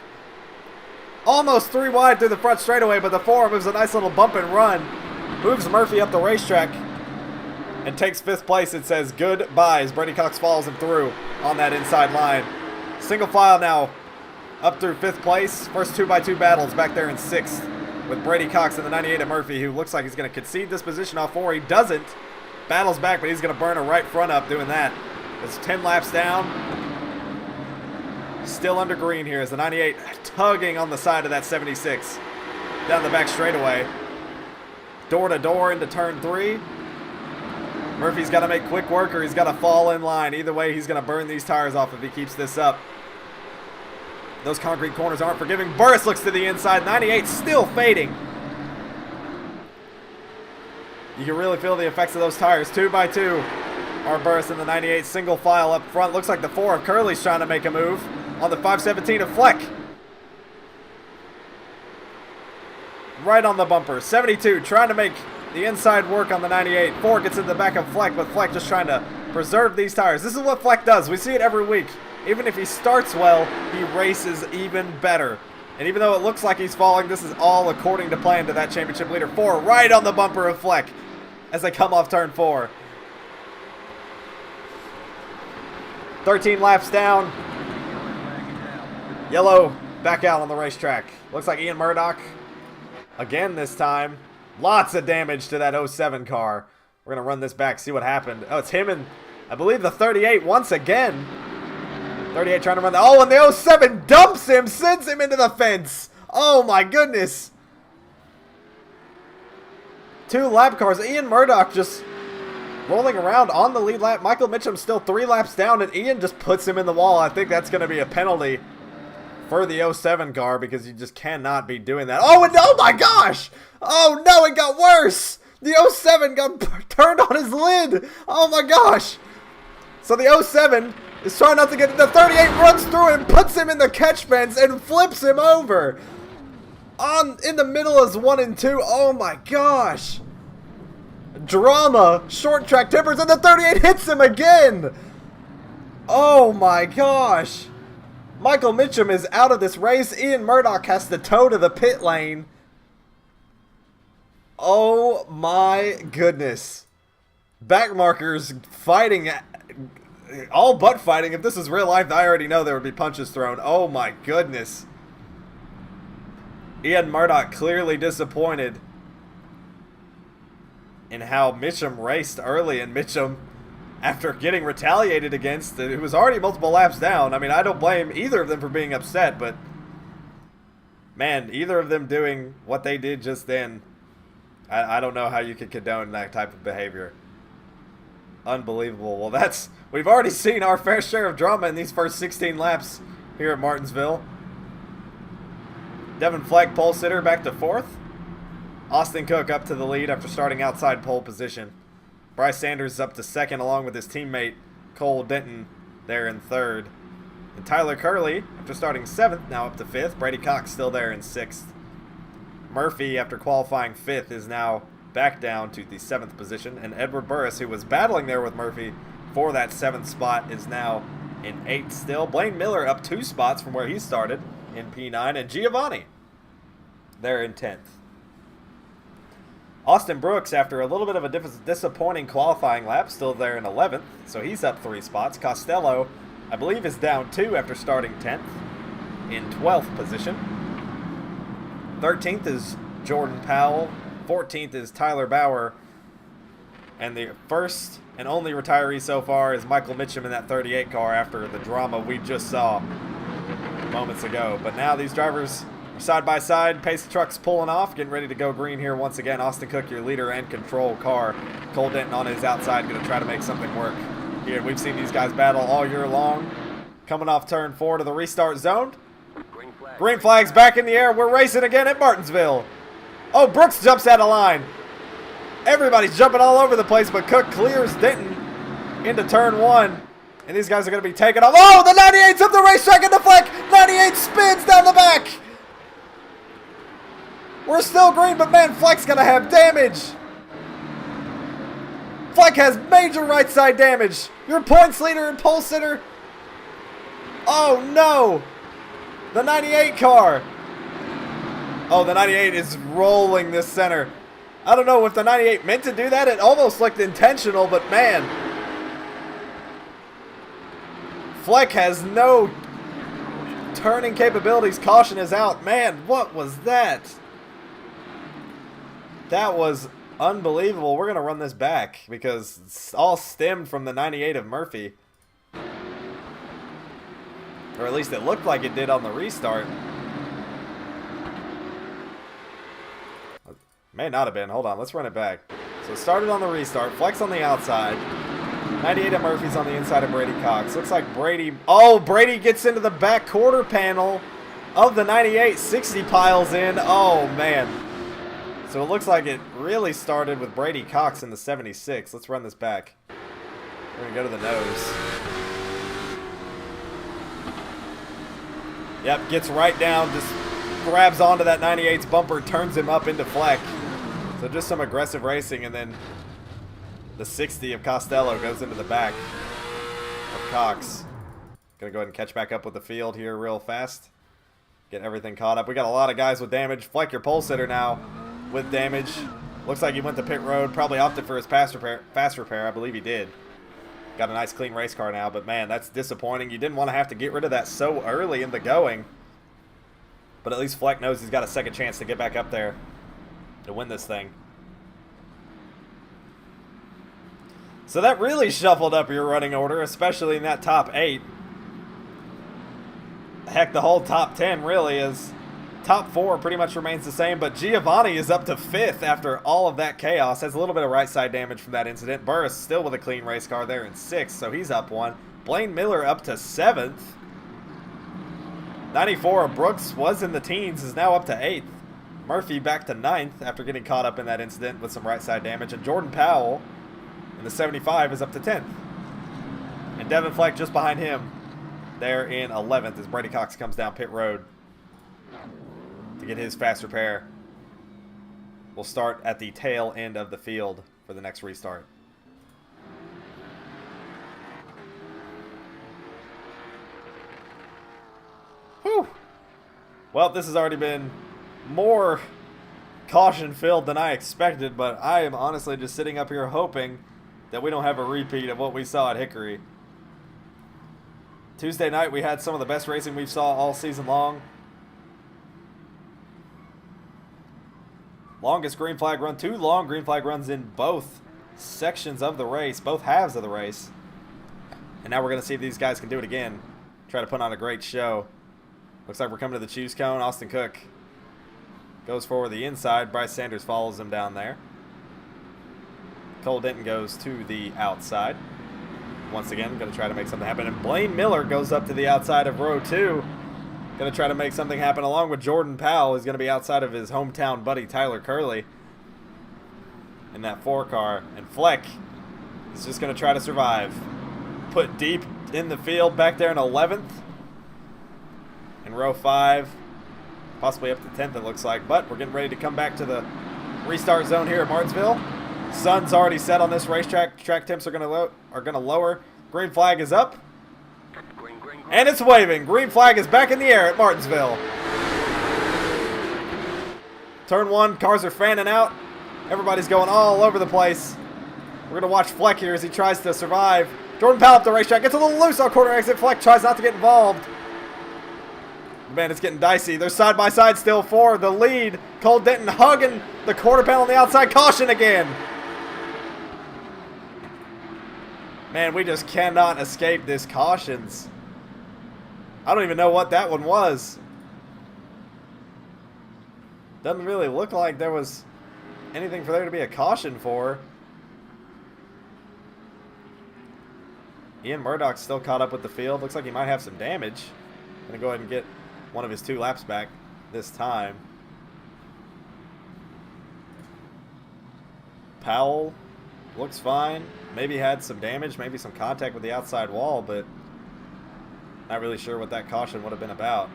Almost 3 wide through the front straightaway, but the 4 moves a nice little bump and run. Moves Murphy up the racetrack and takes 5th place. It says goodbye as Brady Cox follows him through on that inside line. Single file now up through 5th place. First 2x2 battles back there in 6th with Brady Cox in the 98 at Murphy, who looks like he's going to concede this position off 4. He doesn't. Battles back, but he's going to burn a right front up doing that. It's 10 laps down. Still under green here as the 98 tugging on the side of that 76 down the back straightaway. door to door into turn 3. Murphy's got to make quick work or he's got to fall in line. Either way, he's going to burn these tires off if he keeps this up. Those concrete corners aren't forgiving. Burris looks to the inside. 98 still fading. You can really feel the effects of those tires. 2 by 2 are Burris in the 98. Single file up front. Looks like the 4 of Curley's trying to make a move on the 517 of Fleck. Right on the bumper. 72 trying to make the inside work on the 98. 4 gets in the back of Fleck, but Fleck just trying to preserve these tires. This is what Fleck does. We see it every week. Even if he starts well, he races even better. And even though it looks like he's falling, this is all according to plan to that championship leader. 4 right on the bumper of Fleck as they come off turn 4. 13 laps down. Yellow back out on the racetrack. Looks like Ian Murdoch again this time. Lots of damage to that 07 car. We're going to run this back, see what happened. Oh, it's him and I believe the 38 once again. 38 trying to run the... Oh, and the 07 dumps him, sends him into the fence. Oh, my goodness. 2 lap cars. Ian Murdoch just rolling around on the lead lap. Michael Mitchum still 3 laps down, and Ian just puts him in the wall. I think that's going to be a penalty for the 07 car because you just cannot be doing that. Oh, and oh my gosh! Oh, no, it got worse. The 07 got turned on his lid. Oh, my gosh. So the 07... is trying not to get it. The 38 runs through and puts him in the catch fence and flips him over. In the middle is 1 and 2. Oh my gosh. Drama. Short track tippers and the 38 hits him again. Oh my gosh. Michael Mitchum is out of this race. Ian Murdoch has to tow to the pit lane. Oh my goodness. Backmarkers fighting all but fighting. If this is real life, I already know there would be punches thrown. Oh my goodness. Ian Murdoch clearly disappointed in how Mitchum raced early, and Mitchum, after getting retaliated against, it was already multiple laps down. I mean, I don't blame either of them for being upset, but man, either of them doing what they did just then, I don't know how you could condone that type of behavior. Unbelievable. Well, we've already seen our fair share of drama in these first 16 laps here at Martinsville. Devin Fleck, pole sitter, back to 4th. Austin Cook up to the lead after starting outside pole position. Bryce Sanders is up to 2nd along with his teammate Cole Denton there in 3rd. And Tyler Curley, after starting 7th, now up to 5th. Brady Cox still there in 6th. Murphy, after qualifying 5th, is now back down to the 7th position. And Edward Burris, who was battling there with Murphy for that 7th spot, is now in 8th still. Blaine Miller up 2 spots from where he started in P9. And Giovanni there in 10th. Austin Brooks, after a little bit of a disappointing qualifying lap, still there in 11th. So he's up 3 spots. Costello, I believe, is down 2 after starting 10th in 12th position. 13th is Jordan Powell. 14th is Tyler Bauer. And the first and only retiree so far is Michael Mitchum in that 38 car after the drama we just saw moments ago. But now these drivers are side by side. Pace trucks pulling off, getting ready to go green here once again. Austin Cook, your leader and control car. Cole Denton on his outside, going to try to make something work here. We've seen these guys battle all year long. Coming off turn 4 to the restart zone. Green flag's back in the air. We're racing again at Martinsville. Oh, Brooks jumps out of line. Everybody's jumping all over the place, but Cook clears Denton into turn 1. And these guys are going to be taken off. Oh, the 98's up the racetrack in the fleck. 98 spins down the back. We're still green, but man, Fleck's going to have damage. Fleck has major right side damage. Your points leader and pole sitter. Oh, no. The 98 car. Oh, the 98 is rolling this center. I don't know if the 98 meant to do that. It almost looked intentional, but man. Fleck has no turning capabilities. Caution is out. Man, what was that? That was unbelievable. We're going to run this back because it's all stemmed from the 98 of Murphy. Or at least it looked like it did on the restart. May not have been. Hold on, let's run it back. So it started on the restart. Flex on the outside. 98 at Murphy's on the inside of Brady Cox. Looks like Brady... Oh, Brady gets into the back quarter panel of the 98. 60 piles in. Oh, man. So it looks like it really started with Brady Cox in the 76. Let's run this back. We're going to go to the nose. Yep, gets right down, just grabs onto that 98's bumper, turns him up into Fleck. So just some aggressive racing, and then the 60 of Costello goes into the back of Cox. Gonna go ahead and catch back up with the field here real fast. Get everything caught up. We got a lot of guys with damage. Fleck, your pole sitter now with damage. Looks like he went to pit road, probably opted for his fast repair. I believe he did. Got a nice clean race car now, but man, that's disappointing. You didn't want to have to get rid of that so early in the going. But at least Fleck knows he's got a second chance to get back up there to win this thing. So that really shuffled up your running order, especially in that top 8. Heck, the whole top 10 really is. Top 4 pretty much remains the same, but Giovanni is up to 5th after all of that chaos. Has a little bit of right side damage from that incident. Burris still with a clean race car there in 6th, so he's up 1. Blaine Miller up to 7th. 94 of Brooks was in the teens, is now up to 8th. Murphy back to 9th after getting caught up in that incident with some right side damage. And Jordan Powell in the 75 is up to 10th. And Devin Fleck just behind him there in 11th as Brady Cox comes down pit road to get his fast repair. We'll start at the tail end of the field for the next restart. Whew. Well, this has already been more caution-filled than I expected, but I am honestly just sitting up here hoping that we don't have a repeat of what we saw at Hickory. Tuesday night, we had some of the best racing we saw all season long. Longest green flag run, 2 long green flag runs in both sections of the race, both halves of the race. And now we're going to see if these guys can do it again. Try to put on a great show. Looks like we're coming to the choose cone. Austin Cook goes for the inside. Bryce Sanders follows him down there. Cole Denton goes to the outside. Once again, going to try to make something happen. And Blaine Miller goes up to the outside of row 2. Going to try to make something happen along with Jordan Powell, who's going to be outside of his hometown buddy Tyler Curley in that 4 car. And Fleck is just going to try to survive. Put deep in the field back there in 11th. In row 5. Possibly up to 10th it looks like. But we're getting ready to come back to the restart zone here at Martinsville. Sun's already set on this racetrack. Track temps are going to lower. Green flag is up. And it's waving. Green flag is back in the air at Martinsville. Turn 1, cars are fanning out. Everybody's going all over the place. We're going to watch Fleck here as he tries to survive. Jordan Powell up the racetrack. Gets a little loose on corner exit. Fleck tries not to get involved. Man, it's getting dicey. They're side by side still for the lead. Cole Denton hugging the quarter panel on the outside. Caution again. Man, we just cannot escape this cautions. I don't even know what that one was. Doesn't really look like there was anything for there to be a caution for. Ian Murdoch's still caught up with the field. Looks like he might have some damage. Gonna go ahead and get one of his 2 laps back this time. Powell looks fine. Maybe had some damage, maybe some contact with the outside wall, but not really sure what that caution would have been about.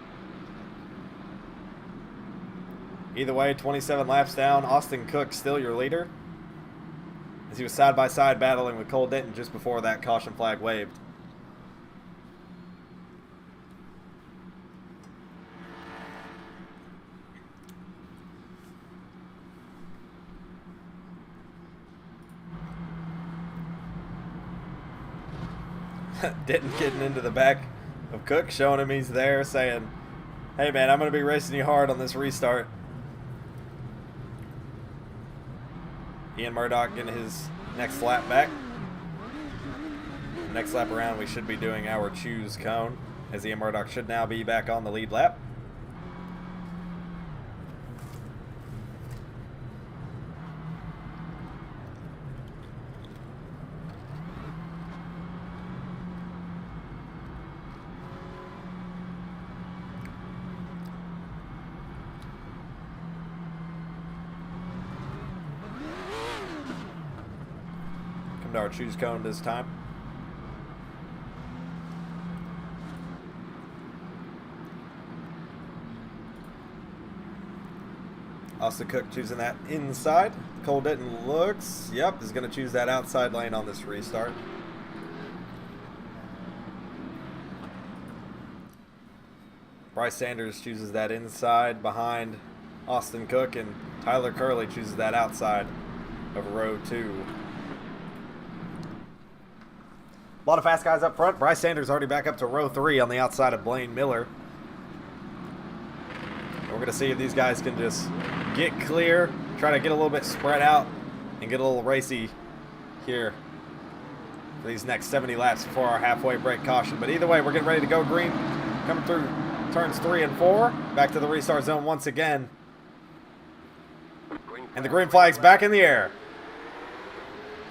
Either way, 27 laps down. Austin Cook still your leader, as he was side by side battling with Cole Denton just before that caution flag waved. Denton getting into the back of Cook, showing him he's there, saying, hey man, I'm going to be racing you hard on this restart. Ian Murdoch getting his next lap back. Next lap around, we should be doing our choose cone, as Ian Murdoch should now be back on the lead lap. to our choose cone this time. Austin Cook choosing that inside. Cole Denton looks, yep, is going to choose that outside lane on this restart. Bryce Sanders chooses that inside behind Austin Cook, and Tyler Curley chooses that outside of row 2. A lot of fast guys up front. Bryce Sanders already back up to row 3 on the outside of Blaine Miller. We're going to see if these guys can just get clear, try to get a little bit spread out, and get a little racy here for these next 70 laps before our halfway break caution. But either way, we're getting ready to go green, coming through turns 3 and 4. Back to the restart zone once again. And the green flag's back in the air.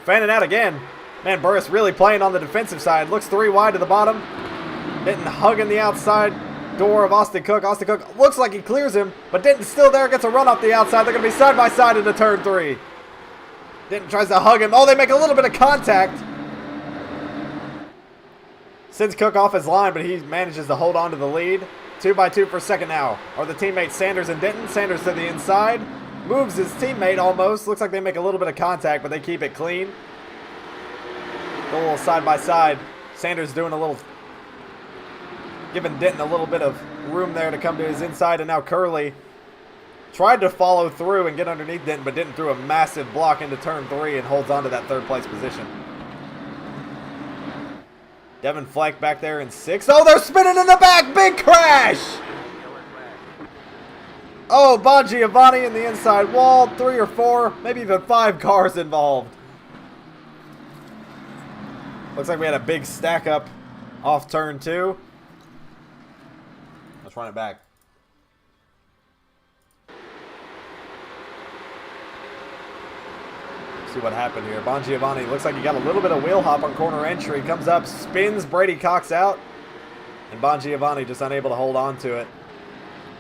Fanning out again. Man, Burris really playing on the defensive side. Looks 3 wide to the bottom. Denton hugging the outside door of Austin Cook. Austin Cook looks like he clears him, but Denton's still there, gets a run off the outside. They're going to be side by side into turn 3. Denton tries to hug him. Oh, they make a little bit of contact. Sends Cook off his line, but he manages to hold on to the lead. 2 by 2 for second now are the teammates Sanders and Denton. Sanders to the inside. Moves his teammate almost. Looks like they make a little bit of contact, but they keep it clean. Go a little side by side. Sanders doing a little, giving Denton a little bit of room there to come to his inside, and now Curley tried to follow through and get underneath Denton, but Denton threw a massive block into turn 3 and holds on to that 3rd place position. Devin Fleck back there in 6th. Oh, they're spinning in the back. Big crash. Oh, Bon Giovanni in the inside wall. 3 or 4, maybe even 5 cars involved. Looks like we had a big stack up off turn 2. Let's run it back. See what happened here. Bon Giovanni looks like he got a little bit of wheel hop on corner entry. Comes up, spins Brady Cox out. And Bon Giovanni just unable to hold on to it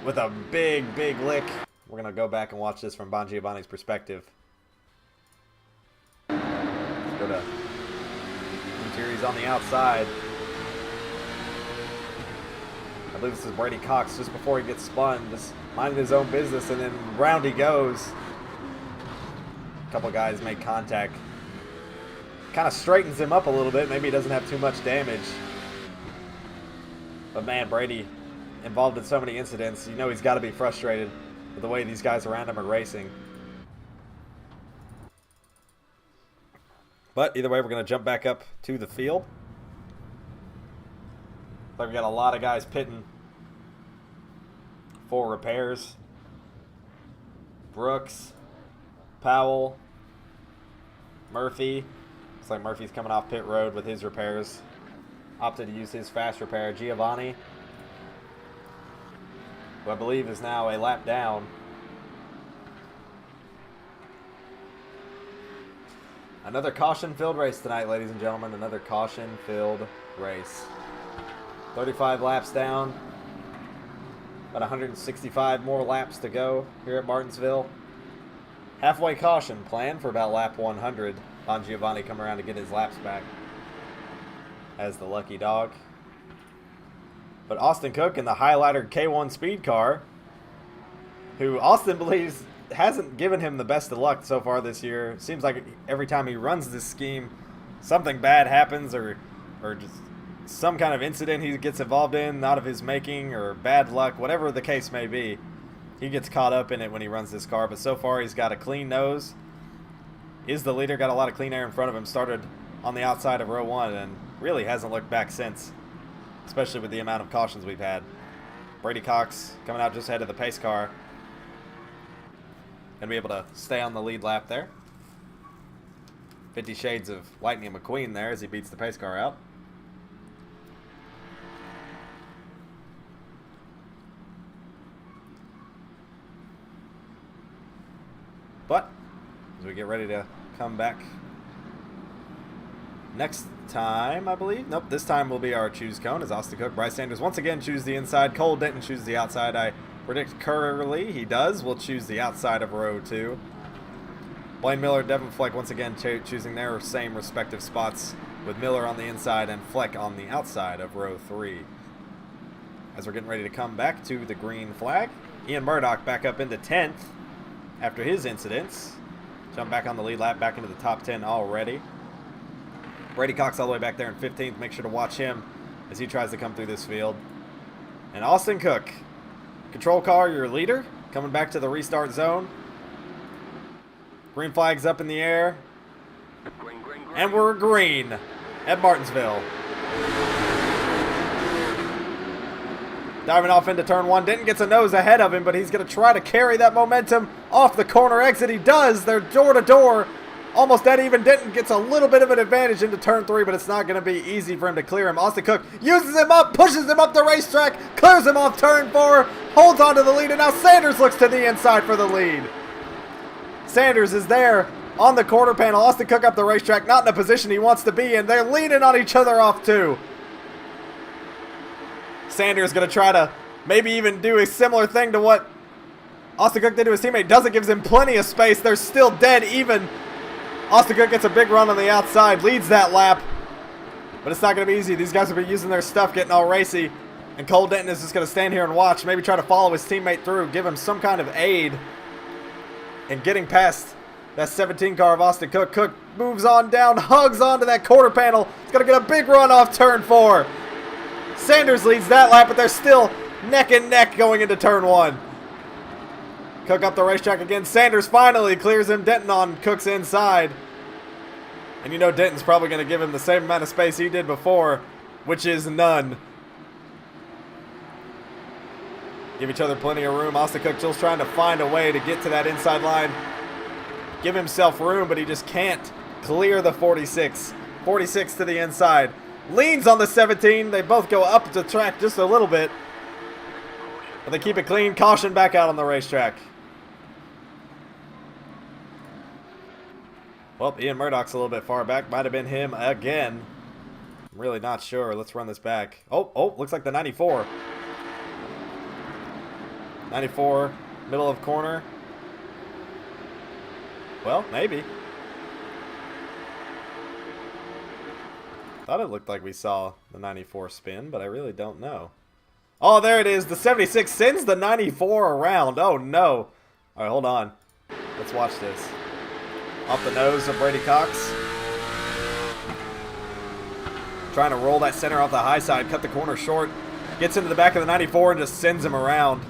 with a big, big lick. We're going to go back and watch this from Bon Giovanni's perspective. Let's go to Interior's on the outside. I believe this is Brady Cox just before he gets spun. Just minding his own business, and then round he goes. A couple guys make contact. Kind of straightens him up a little bit. Maybe he doesn't have too much damage. But man, Brady, involved in so many incidents, you know he's got to be frustrated with the way these guys around him are racing. But either way, we're going to jump back up to the field. Like we got a lot of guys pitting for repairs. Brooks, Powell, Murphy. Looks like Murphy's coming off pit road with his repairs. Opted to use his fast repair. Giovanni, who I believe is now a lap down. Another caution-filled race tonight, ladies and gentlemen. Another caution-filled race. 35 laps down. About 165 more laps to go here at Martinsville. Halfway caution planned for about lap 100. Bon Giovanni come around to get his laps back as the lucky dog. But Austin Cook in the highlighter K1 speed car, who Austin believes hasn't given him the best of luck so far this year. Seems like every time he runs this scheme, something bad happens, or just some kind of incident he gets involved in, not of his making, or bad luck, whatever the case may be. He gets caught up in it when he runs this car, but so far he's got a clean nose. Is the leader, got a lot of clean air in front of him, started on the outside of row 1 and really hasn't looked back since, especially with the amount of cautions we've had. Brady Cox coming out just ahead of the pace car. Going to be able to stay on the lead lap there. 50 Shades of Lightning McQueen there as he beats the pace car out. But as we get ready to come back next time, I believe. Nope, this time will be our choose cone as Austin Cook, Bryce Sanders once again choose the inside. Cole Denton choose the outside. I predict Curley, he does, will choose the outside of row 2. Blaine Miller, Devin Fleck once again choosing their same respective spots, with Miller on the inside and Fleck on the outside of row 3. As we're getting ready to come back to the green flag, Ian Murdoch back up into 10th after his incidents. Jump back on the lead lap, back into the top 10 already. Brady Cox all the way back there in 15th. Make sure to watch him as he tries to come through this field. And Austin Cook, control car, your leader, coming back to the restart zone. Green flag's up in the air. Green, green, green. And we're green at Martinsville. Diving off into turn 1. Denton gets a nose ahead of him, but he's going to try to carry that momentum off the corner exit. He does. They're door to door. Almost dead even. Denton gets a little bit of an advantage into turn 3, but it's not going to be easy for him to clear him. Austin Cook uses him up, pushes him up the racetrack, clears him off turn 4, holds on to the lead, and now Sanders looks to the inside for the lead. Sanders is there on the quarter panel. Austin Cook up the racetrack, not in a position he wants to be in. They're leaning on each other off too. Sanders going to try to maybe even do a similar thing to what Austin Cook did to his teammate. Doesn't, gives him plenty of space. They're still dead even. Austin Cook gets a big run on the outside, leads that lap. But it's not going to be easy. These guys will be using their stuff, getting all racy. And Cole Denton is just going to stand here and watch, maybe try to follow his teammate through, give him some kind of aid in getting past that 17 car of Austin Cook. Cook moves on down, hugs onto that quarter panel. He's going to get a big run off turn 4. Sanders leads that lap, but they're still neck and neck going into turn 1. Cook up the racetrack again. Sanders finally clears him. Denton on Cook's inside. And you know Denton's probably going to give him the same amount of space he did before, which is none. Give each other plenty of room. Austin Cook still trying to find a way to get to that inside line. Give himself room, but he just can't clear the 46. 46 to the inside. Leans on the 17. They both go up the track just a little bit. But they keep it clean. Caution back out on the racetrack. Well, Ian Murdoch's a little bit far back. Might have been him again. I'm really not sure. Let's run this back. Oh, looks like the 94. 94, middle of corner. Well, maybe. Thought it looked like we saw the 94 spin, but I really don't know. Oh, there it is. The 76 sends the 94 around. Oh, no. All right, hold on. Let's watch this. Off the nose of Brady Cox. Trying to roll that center off the high side, cut the corner short. Gets into the back of the 94 and just sends him around.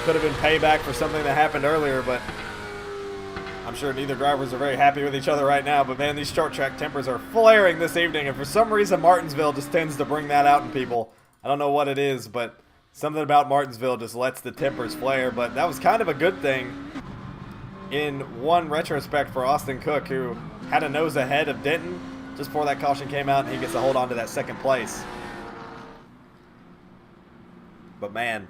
Could have been payback for something that happened earlier, but I'm sure neither drivers are very happy with each other right now. But man, these short track tempers are flaring this evening, and for some reason Martinsville just tends to bring that out in people. I don't know what it is, but something about Martinsville just lets the tempers flare. But that was kind of a good thing in one retrospect for Austin Cook, who had a nose ahead of Denton just before that caution came out, and he gets a hold on to that second place. But man,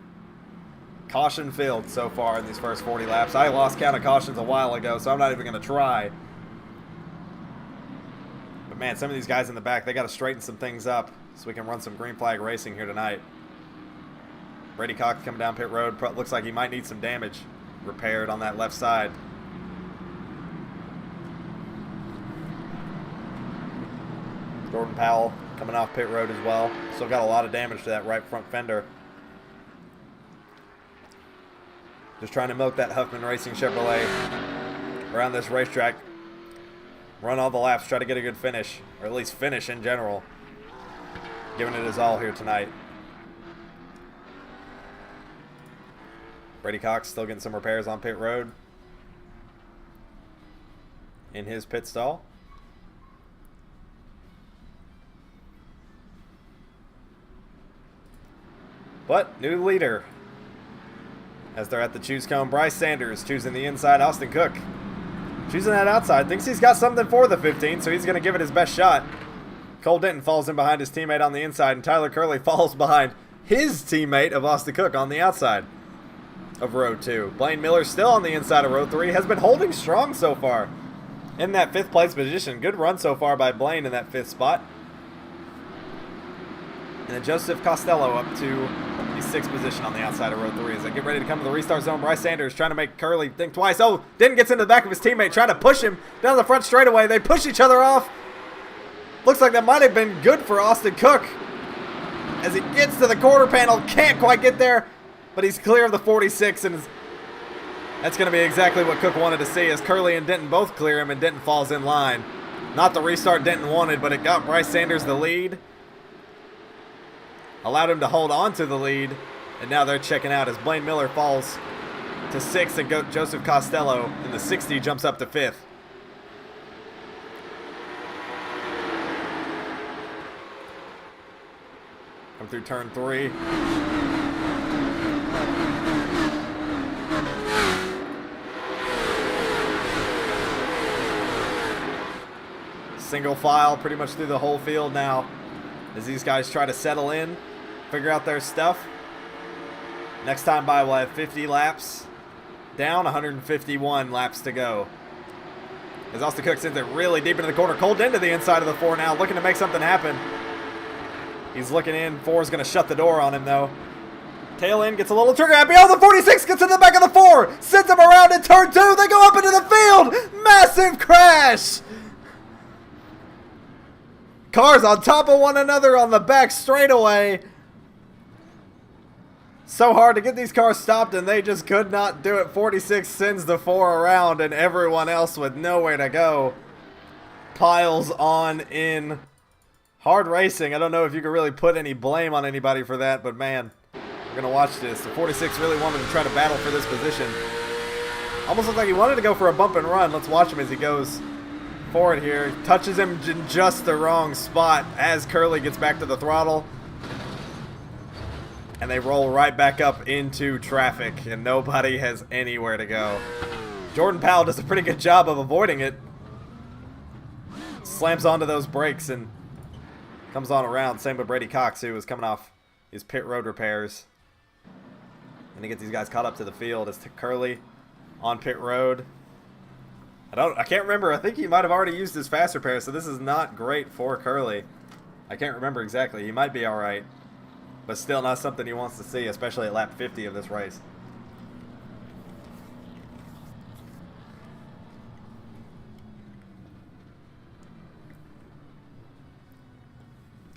caution filled so far in these first 40 laps. I lost count of cautions a while ago, so I'm not even going to try. But man, some of these guys in the back, they got to straighten some things up so we can run some green flag racing here tonight. Brady Cox coming down pit road. Looks like he might need some damage repaired on that left side. Jordan Powell coming off pit road as well. Still got a lot of damage to that right front fender. Just trying to milk that Huffman Racing Chevrolet around this racetrack. Run all the laps, try to get a good finish, or at least finish in general. Giving it his all here tonight. Brady Cox still getting some repairs on pit road in his pit stall. But new leader as they're at the choose cone. Bryce Sanders choosing the inside. Austin Cook choosing that outside. Thinks he's got something for the 15, so he's going to give it his best shot. Cole Denton falls in behind his teammate on the inside, and Tyler Curley falls behind his teammate of Austin Cook on the outside of row 2. Blaine Miller still on the inside of row 3. Has been holding strong so far in that 5th place position. Good run so far by Blaine in that 5th spot. And then Joseph Costello up to the 46th position on the outside of row 3 as they get ready to come to the restart zone. Bryce Sanders trying to make Curley think twice. Oh, Denton gets into the back of his teammate, trying to push him down the front straightaway. They push each other off. Looks like that might have been good for Austin Cook as he gets to the quarter panel. Can't quite get there, but he's clear of the 46, and that's going to be exactly what Cook wanted to see as Curley and Denton both clear him, and Denton falls in line. Not the restart Denton wanted, but it got Bryce Sanders the lead. Allowed him to hold on to the lead, and now they're checking out as Blaine Miller falls to 6th and Joseph Costello in the 60 jumps up to 5th. Come through turn 3. Single file pretty much through the whole field now as these guys try to settle in, figure out their stuff. Next time by, we'll have 50 laps down, 151 laps to go. As Austin Cook sends it really deep into the corner, cold into the inside of the 4 now, looking to make something happen. He's looking in. 4 is going to shut the door on him, though. Tail end gets a little trigger happy. Oh, the 46 gets in the back of the 4. Sends him around in turn 2. They go up into the field. Massive crash. Cars on top of one another on the back straightaway. So hard to get these cars stopped, and they just could not do it. 46 sends the 4 around, and everyone else with nowhere to go piles on in. Hard racing. I don't know if you could really put any blame on anybody for that, but man, we're going to watch this. The 46 really wanted to try to battle for this position. Almost looked like he wanted to go for a bump and run. Let's watch him as he goes forward here. Touches him in just the wrong spot as Curley gets back to the throttle. And they roll right back up into traffic, and nobody has anywhere to go. Jordan Powell does a pretty good job of avoiding it. Slams onto those brakes and comes on around. Same with Brady Cox, who was coming off his pit road repairs. And he gets these guys caught up to the field as Curley on pit road. I can't remember. I think he might have already used his fast repair, so this is not great for Curley. I can't remember exactly. He might be all right, but still not something he wants to see, especially at lap 50 of this race.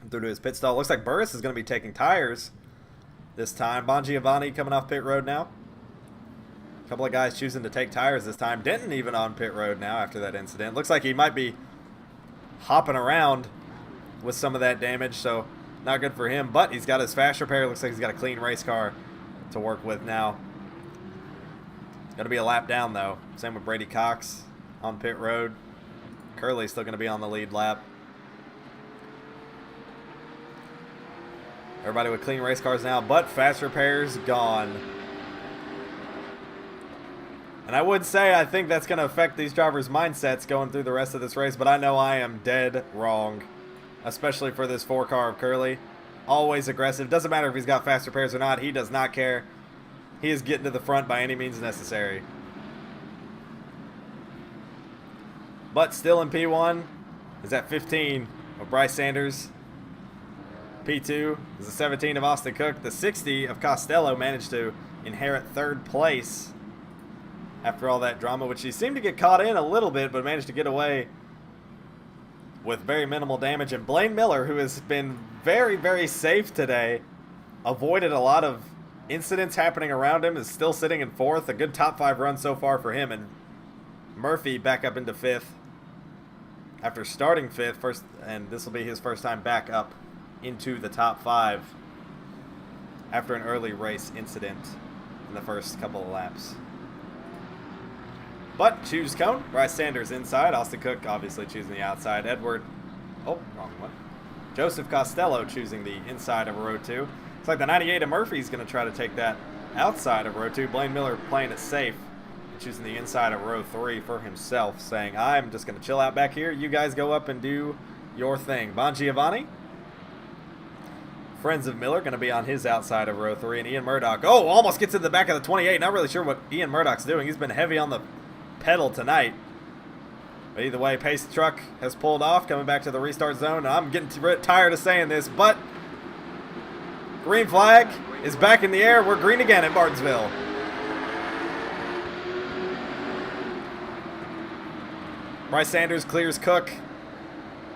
Through to his pit stall. Looks like Burris is going to be taking tires this time. Bon Giovanni coming off pit road now. A couple of guys choosing to take tires this time. Denton even on pit road now after that incident. Looks like he might be hopping around with some of that damage, so not good for him. But he's got his fast repair. Looks like he's got a clean race car to work with now. Going to be a lap down, though. Same with Brady Cox on pit road. Curley's still going to be on the lead lap. Everybody with clean race cars now, but fast repairs gone. And I would say I think that's going to affect these drivers' mindsets going through the rest of this race, but I know I am dead wrong, especially for this 4 car of Curley. Always aggressive. Doesn't matter if he's got fast repairs or not. He does not care. He is getting to the front by any means necessary. But still in P1 is at 15 of Bryce Sanders. P2 is the 17 of Austin Cook. The 60 of Costello managed to inherit 3rd place after all that drama, which he seemed to get caught in a little bit, but managed to get away with very minimal damage. And Blaine Miller, who has been very, very safe today, avoided a lot of incidents happening around him, is still sitting in 4th. A good top 5 run so far for him. And Murphy back up into 5th after starting 5th, and this will be his first time back up into the top 5 after an early race incident in the first couple of laps. But choose cone. Bryce Sanders inside. Austin Cook obviously choosing the outside. Wrong one. Joseph Costello choosing the inside of row 2. It's like the 98 of Murphy's going to try to take that outside of row 2. Blaine Miller playing it safe, choosing the inside of row 3 for himself, saying, I'm just going to chill out back here. You guys go up and do your thing. Bon Giovanni, friends of Miller, going to be on his outside of row 3. And Ian Murdoch, almost gets in the back of the 28. Not really sure what Ian Murdoch's doing. He's been heavy on the pedal tonight. But either way, Pace Truck has pulled off, coming back to the restart zone. And I'm getting tired of saying this, but green flag is back in the air. We're green again at Martinsville. Bryce Sanders clears Cook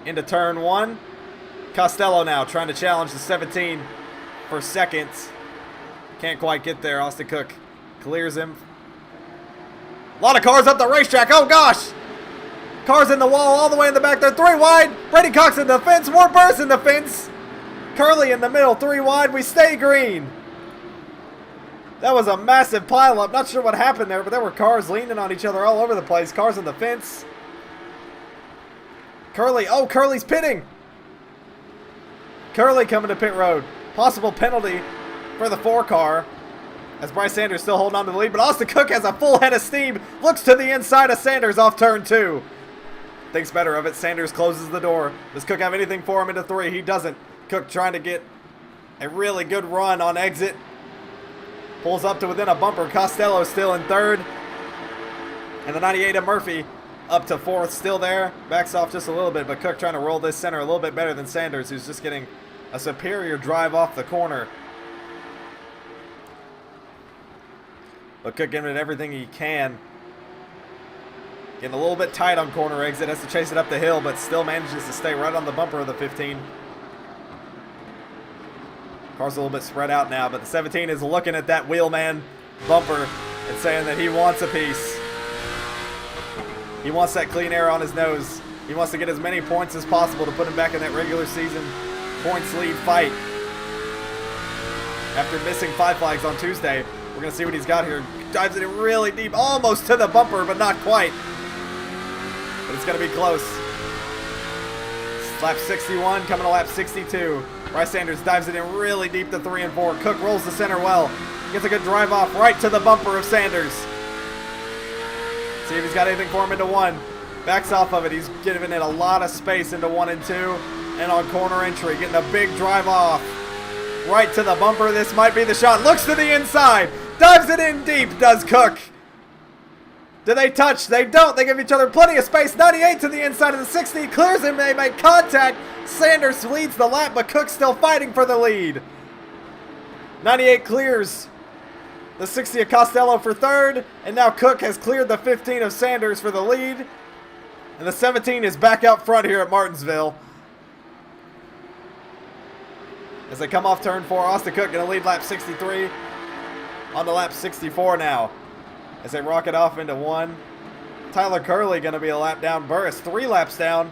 into turn 1. Costello now trying to challenge the 17 for seconds. Can't quite get there. Austin Cook clears him. A lot of cars up the racetrack. Oh, gosh. Cars in the wall all the way in the back there. 3 wide. Brady Cox in the fence. More bursts in the fence. Curley in the middle. 3 wide. We stay green. That was a massive pileup. Not sure what happened there, but there were cars leaning on each other all over the place. Cars in the fence. Curley. Oh, Curley's pitting. Curley coming to pit road. Possible penalty for the 4 car. As Bryce Sanders still holding on to the lead. But Austin Cook has a full head of steam. Looks to the inside of Sanders off turn 2. Thinks better of it. Sanders closes the door. Does Cook have anything for him into 3? He doesn't. Cook trying to get a really good run on exit. Pulls up to within a bumper. Costello still in 3rd. And the 98 of Murphy up to 4th, still there. Backs off just a little bit, but Cook trying to roll this center a little bit better than Sanders, who's just getting a superior drive off the corner. But Cook giving it everything he can. Getting a little bit tight on corner exit, has to chase it up the hill, but still manages to stay right on the bumper of the 15. Car's a little bit spread out now, but the 17 is looking at that wheelman bumper and saying that he wants a piece. He wants that clean air on his nose. He wants to get as many points as possible to put him back in that regular season points lead fight. After missing 5 flags on Tuesday, we're going to see what he's got here. Dives it in really deep, almost to the bumper, but not quite. But it's going to be close. Lap 61 coming to lap 62. Bryce Sanders dives it in really deep to 3 and 4. Cook rolls the center well. Gets a good drive off right to the bumper of Sanders. See if he's got anything for him into 1. Backs off of it. He's giving it a lot of space into 1 and 2. And on corner entry, getting a big drive off. Right to the bumper. This might be the shot. Looks to the inside. Dives it in deep, does Cook. Do they touch? They don't. They give each other plenty of space. 98 to the inside of the 60. Clears him. They make contact. Sanders leads the lap, but Cook's still fighting for the lead. 98 clears the 60 of Costello for 3rd. And now Cook has cleared the 15 of Sanders for the lead. And the 17 is back out front here at Martinsville. As they come off turn 4, Austin Cook going to lead lap 63. On to lap 64 now. As they rocket off into 1. Tyler Curley going to be a lap down. Burris 3 laps down.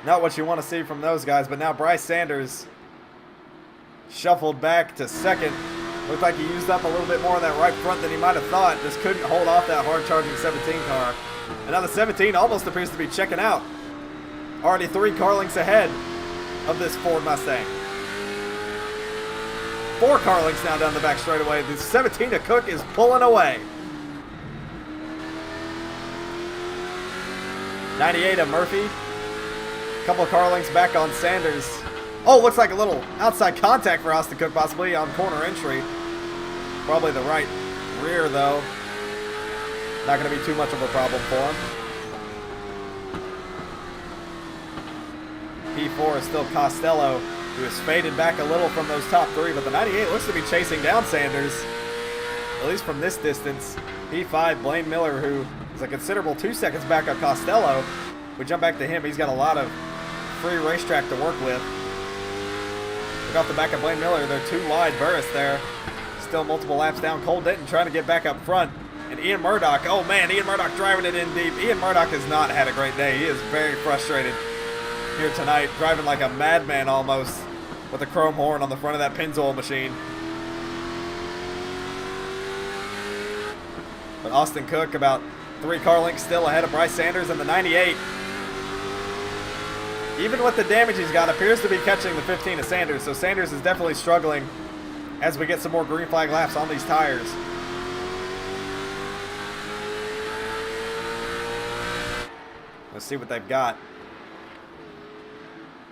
Not what you want to see from those guys, but now Bryce Sanders shuffled back to 2nd. Looked like he used up a little bit more of that right front than he might have thought. Just couldn't hold off that hard-charging 17 car. And now the 17 almost appears to be checking out. Already 3 car lengths ahead of this Ford Mustang. 4 car lengths now down the back straightaway. The 17 of Cook is pulling away. 98 of Murphy. Couple of car lengths back on Sanders. Oh, looks like a little outside contact for Austin Cook possibly on corner entry. Probably the right rear though. Not going to be too much of a problem for him. P4 is still Costello, who has faded back a little from those top 3, but the 98 looks to be chasing down Sanders, at least from this distance. P5, Blaine Miller, who is a considerable 2 seconds back on Costello. We jump back to him. He's got a lot of free racetrack to work with. Look off the back of Blaine Miller. They're 2 wide. Burris there. Still multiple laps down. Cole Denton trying to get back up front. And Ian Murdoch. Oh, man. Ian Murdoch driving it in deep. Ian Murdoch has not had a great day. He is very frustrated here tonight. Driving like a madman almost with a chrome horn on the front of that Pennzoil machine. But Austin Cook about 3 car lengths still ahead of Bryce Sanders and the 98. Even with the damage he's got, appears to be catching the 15 of Sanders. So Sanders is definitely struggling as we get some more green flag laps on these tires. Let's see what they've got. A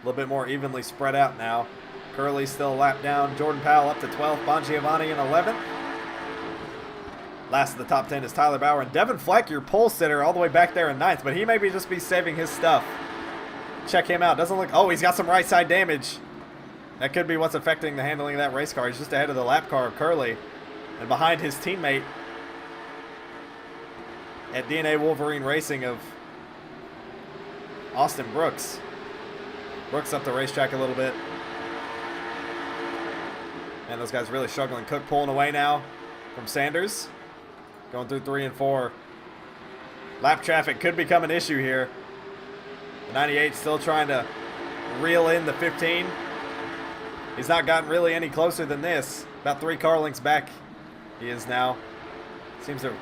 little bit more evenly spread out now. Curley still a lap down. Jordan Powell up to 12th. Bon Giovanni in 11th. Last of the top 10 is Tyler Bauer. And Devin Fleck, your pole sitter, all the way back there in 9th. But he may just be saving his stuff. Check him out. Doesn't look... Oh, he's got some right side damage. That could be what's affecting the handling of that race car. He's just ahead of the lap car of Curly and behind his teammate at DNA Wolverine Racing of Austin Brooks. Brooks up the racetrack a little bit. And those guys really struggling. Cook pulling away now from Sanders. Going through 3 and 4. Lap traffic could become an issue here. The 98 still trying to reel in the 15. He's not gotten really any closer than this. About 3 car lengths back he is now. Seems to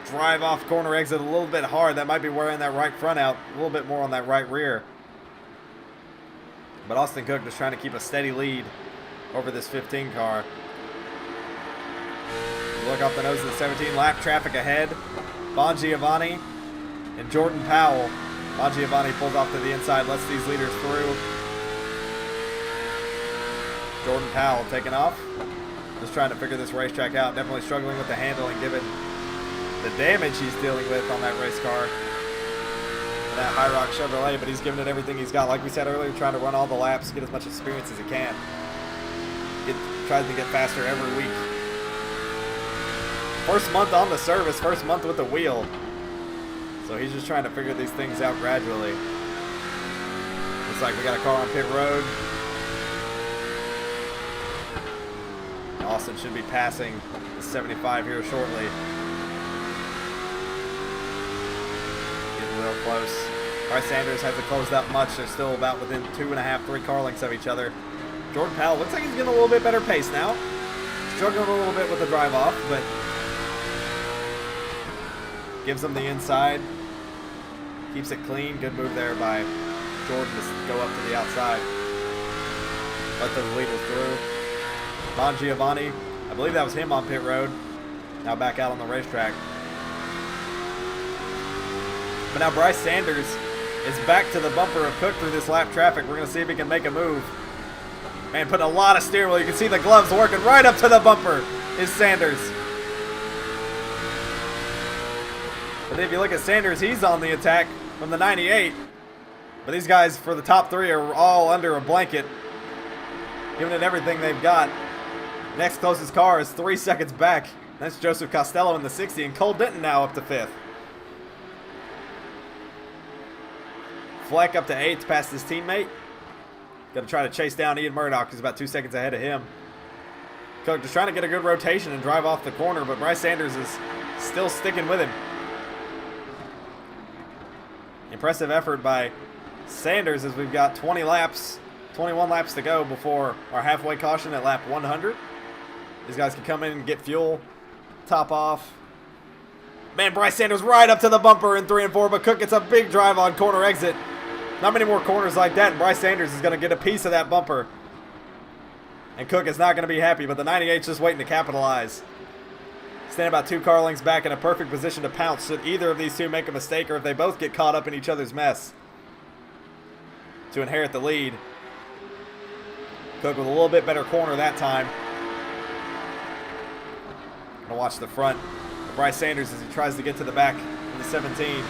drive off corner exit a little bit hard. That might be wearing that right front out. A little bit more on that right rear. But Austin Cook just trying to keep a steady lead over this 15 car. Look off the nose of the 17. Lap traffic ahead. Bon Giovanni and Jordan Powell. Bon Giovanni pulls off to the inside, lets these leaders through. Jordan Powell taking off. Just trying to figure this racetrack out. Definitely struggling with the handling given the damage he's dealing with on that race car. That High Rock Chevrolet, but he's giving it everything he's got. Like we said earlier, trying to run all the laps, get as much experience as he can. Tries to get faster every week. First month on the service, first month with the wheel. So he's just trying to figure these things out gradually. Looks like we got a car on pit road. Austin should be passing the 75 here shortly. Getting real close. Bryce Sanders hasn't closed up much. They're still about within 2.5, 3 car lengths of each other. Jordan Powell looks like he's getting a little bit better pace now. Struggling a little bit with the drive off, but gives him the inside. Keeps it clean. Good move there by Jordan to go up to the outside. Let those leaders through. Bon Giovanni, I believe that was him on pit road. Now back out on the racetrack. But now Bryce Sanders is back to the bumper of Cook through this lap traffic. We're going to see if he can make a move. Man, putting a lot of steering wheel. You can see the gloves working right up to the bumper is Sanders. But if you look at Sanders, he's on the attack from the 98. But these guys for the top 3 are all under a blanket, giving it everything they've got. Next closest car is 3 seconds back. That's Joseph Costello in the 60, and Cole Denton now up to 5th. Fleck up to 8th past his teammate. Going to try to chase down Ian Murdoch, who's about 2 seconds ahead of him. Cook just trying to get a good rotation and drive off the corner, but Bryce Sanders is still sticking with him. Impressive effort by Sanders as we've got 21 laps to go before our halfway caution at lap 100. These guys can come in and get fuel, top off. Man, Bryce Sanders right up to the bumper in 3 and 4, but Cook gets a big drive on corner exit. Not many more corners like that, and Bryce Sanders is going to get a piece of that bumper. And Cook is not going to be happy, but the 98's just waiting to capitalize. Stand about 2 car lengths back in a perfect position to pounce should either of these two make a mistake or if they both get caught up in each other's mess to inherit the lead. Cook with a little bit better corner that time. Gonna watch the front of Bryce Sanders as he tries to get to the back of the 17.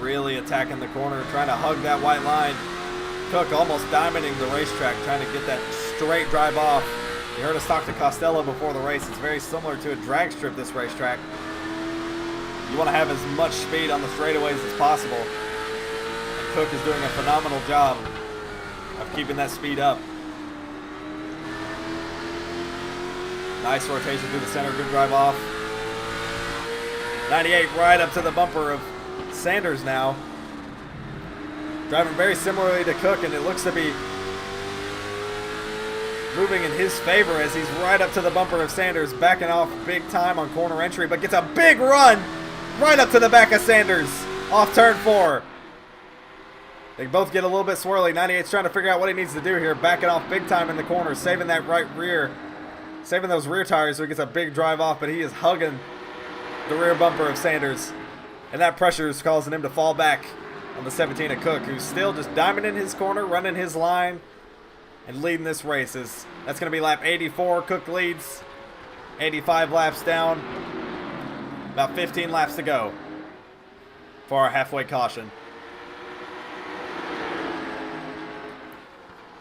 Really attacking the corner, trying to hug that white line. Cook almost diamonding the racetrack, trying to get that straight drive off. You heard us talk to Costello before the race. It's very similar to a drag strip, this racetrack. You want to have as much speed on the straightaways as possible. And Cook is doing a phenomenal job of keeping that speed up. Nice rotation through the center, good drive off. 98 right up to the bumper of Sanders now. Driving very similarly to Cook, and it looks to be moving in his favor as he's right up to the bumper of Sanders, backing off big time on corner entry, but gets a big run right up to the back of Sanders off turn 4. They both get a little bit swirly. 98's trying to figure out what he needs to do here, backing off big time in the corner, saving that right rear, saving those rear tires so he gets a big drive off, but he is hugging the rear bumper of Sanders, and that pressure is causing him to fall back on the 17 of Cook, who's still just diamonding his corner, running his line, and leading this race. That's going to be lap 84. Cook leads. 85 laps down. About 15 laps to go. for our halfway caution.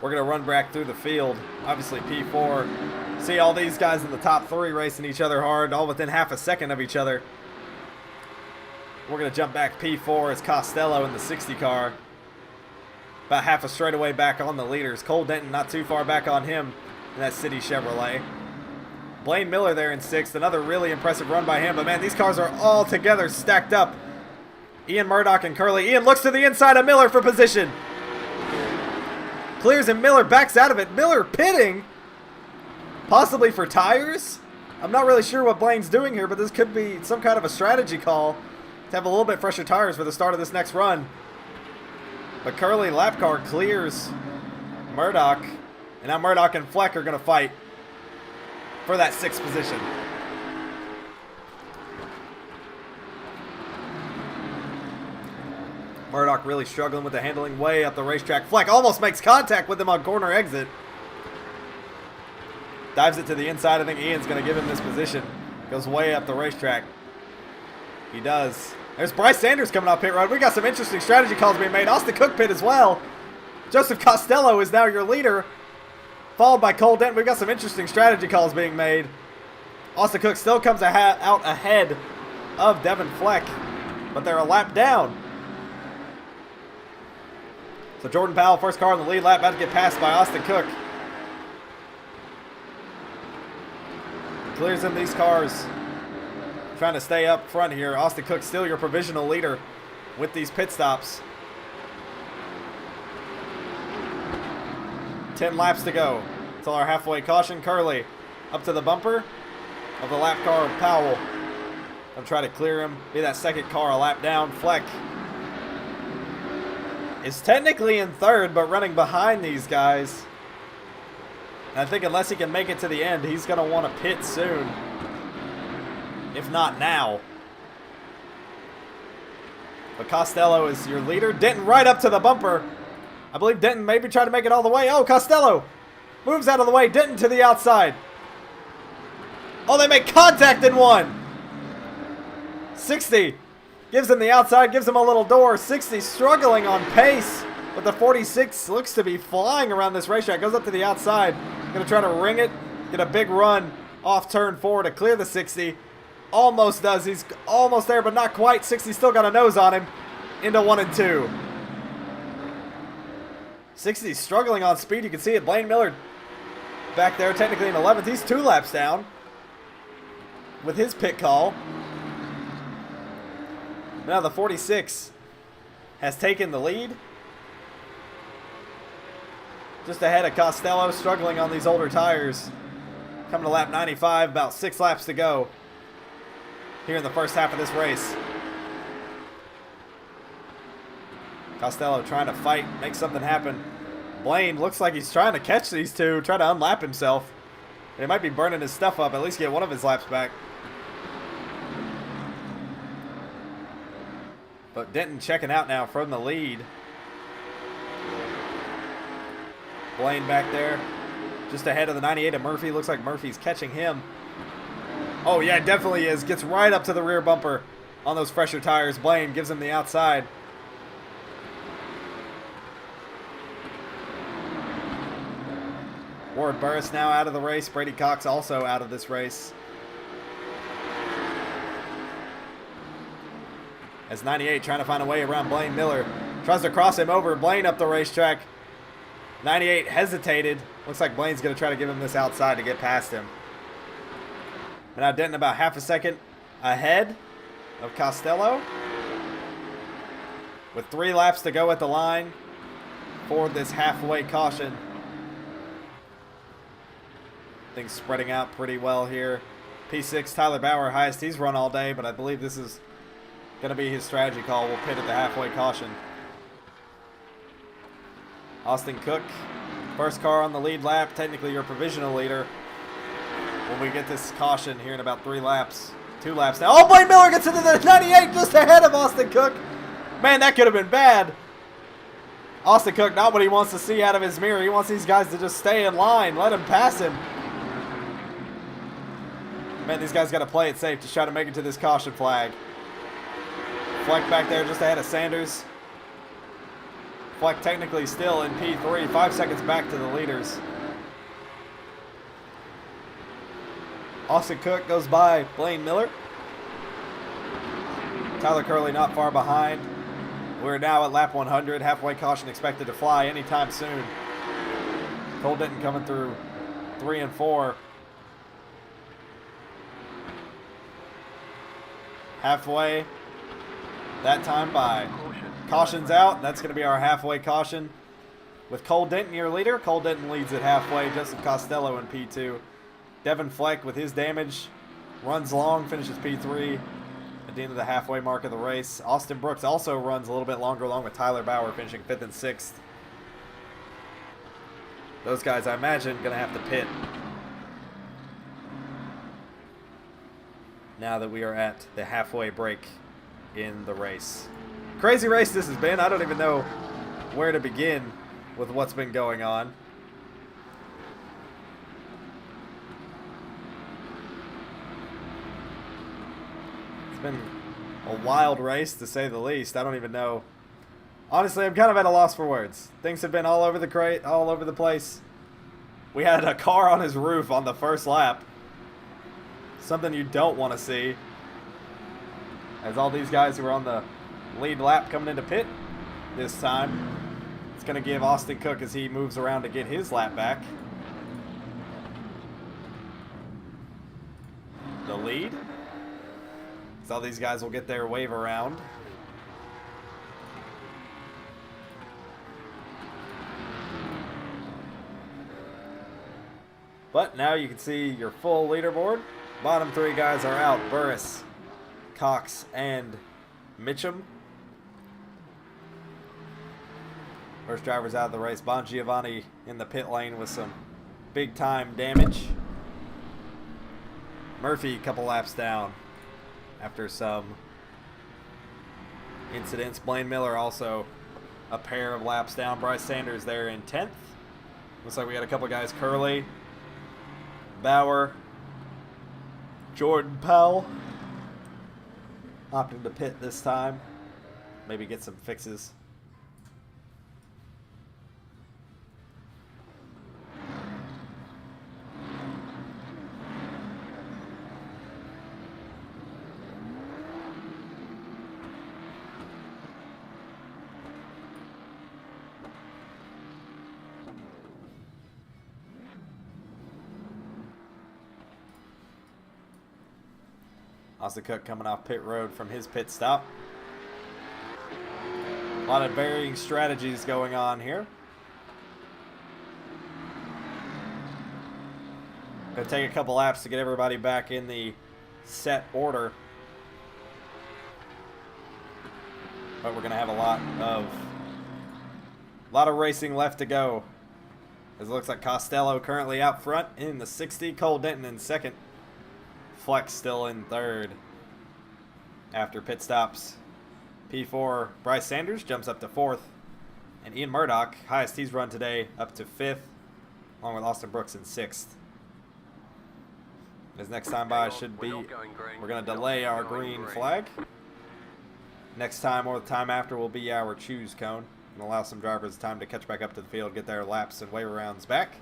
We're going to run back through the field. Obviously, P4. See all these guys in the top 3 racing each other hard, all within half a second of each other. We're going to jump back P4 as Costello in the 60 car. About half a straightaway back on the leaders. Cole Denton not too far back on him in that City Chevrolet. Blaine Miller there in 6th. Another really impressive run by him. But, man, these cars are all together stacked up. Ian Murdoch and Curly. Ian looks to the inside of Miller for position. Clears and Miller backs out of it. Miller pitting. Possibly for tires. I'm not really sure what Blaine's doing here, but this could be some kind of a strategy call to have a little bit fresher tires for the start of this next run. But Curly lap car clears Murdoch. And now Murdoch and Fleck are going to fight for that 6th position. Murdoch really struggling with the handling way up the racetrack. Fleck almost makes contact with him on corner exit. Dives it to the inside. I think Ian's going to give him this position. Goes way up the racetrack. He does. There's Bryce Sanders coming off pit road. We got some interesting strategy calls being made. Austin Cook pit as well. Joseph Costello is now your leader, followed by Cole Denton. We've got some interesting strategy calls being made. Austin Cook still comes out ahead of Devin Fleck, but they're a lap down. So Jordan Powell, first car in the lead lap, about to get passed by Austin Cook. Clears in these cars. Trying to stay up front here. Austin Cook still your provisional leader with these pit stops. 10 laps to go until our halfway caution. Curly up to the bumper of the lap car of Powell. I'll try to clear him. Be that second car a lap down. Fleck is technically in 3rd, but running behind these guys. And I think unless he can make it to the end, he's going to want to pit soon. If not now. But Costello is your leader. Denton right up to the bumper. I believe Denton maybe tried to make it all the way. Oh, Costello moves out of the way. Denton to the outside. Oh, they make contact in one. 60 gives him the outside, gives him a little door. 60 struggling on pace, but the 46 looks to be flying around this racetrack. Goes up to the outside. Going to try to ring it. Get a big run off turn 4 to clear the 60. Almost does. He's almost there, but not quite. 60 still got a nose on him into 1 and 2. 60 struggling on speed. You can see it. Blaine Miller back there, technically in 11th. He's 2 laps down with his pit call. Now the 46 has taken the lead. Just ahead of Costello, struggling on these older tires. Coming to lap 95, about 6 laps to go here in the first half of this race. Costello trying to fight, make something happen. Blaine looks like he's trying to catch these two, try to unlap himself. And he might be burning his stuff up, at least get one of his laps back. But Denton checking out now from the lead. Blaine back there, just ahead of the 98 of Murphy. Looks like Murphy's catching him. Oh yeah, definitely is. Gets right up to the rear bumper on those fresher tires. Blaine gives him the outside. Ward Burris now out of the race. Brady Cox also out of this race. As 98 trying to find a way around Blaine Miller. Tries to cross him over. Blaine up the racetrack. 98 hesitated. Looks like Blaine's going to try to give him this outside to get past him. And now Denton about half a second ahead of Costello. With 3 laps to go at the line for this halfway caution. Things spreading out pretty well here. P6, Tyler Bauer, highest he's run all day, but I believe this is going to be his strategy call. We'll pit at the halfway caution. Austin Cook, first car on the lead lap, technically your provisional leader. When we get this caution here in about 3 laps. 2 laps now. Oh, Blaine Miller gets into the 98 just ahead of Austin Cook. Man, that could have been bad. Austin Cook, not what he wants to see out of his mirror. He wants these guys to just stay in line. Let him pass him. Man, these guys got to play it safe to try to make it to this caution flag. Fleck back there just ahead of Sanders. Fleck technically still in P3, 5 seconds back to the leaders. Austin Cook goes by Blaine Miller. Tyler Curley not far behind. We're now at lap 100. Halfway caution expected to fly anytime soon. Cole Denton coming through 3 and 4. Halfway. That time by. Caution's out. That's going to be our halfway caution. With Cole Denton your leader. Cole Denton leads at halfway. Joseph Costello in P2. Devin Fleck with his damage. Runs long. Finishes P3 at the end of the halfway mark of the race. Austin Brooks also runs a little bit longer along with Tyler Bauer finishing 5th and 6th. Those guys, I imagine, going to have to pit now that we are at the halfway break in the race. Crazy race this has been. I don't even know where to begin with what's been going on. It's been a wild race, to say the least. I don't even know. Honestly, I'm kind of at a loss for words. Things have been all over the place. We had a car on his roof on the first lap. Something you don't want to see. As all these guys who are on the lead lap coming into pit this time. It's going to give Austin Cook as he moves around to get his lap back the lead. So all these guys will get their wave around. But now you can see your full leaderboard. Bottom 3 guys are out. Burris, Cox, and Mitchum. First driver's out of the race. Bon Giovanni in the pit lane with some big time damage. Murphy a couple laps down after some incidents. Blaine Miller also a pair of laps down. Bryce Sanders there in 10th. Looks like we got a couple guys. Curley, Bauer, Jordan Powell opting to pit this time. Maybe get some fixes. Austin Cook coming off pit road from his pit stop. A lot of varying strategies going on here. Gonna take a couple laps to get everybody back in the set order. But we're gonna have a lot of racing left to go. As it looks like Costello currently out front in the 60. Cole Denton in 2nd. Fleck still in 3rd after pit stops. P4, Bryce Sanders jumps up to 4th. And Ian Murdoch, highest he's run today, up to 5th, along with Austin Brooks in 6th. His next time by should be, we're going to delay our green flag. Next time or the time after will be our choose cone. And allow some drivers time to catch back up to the field, get their laps and wave rounds back.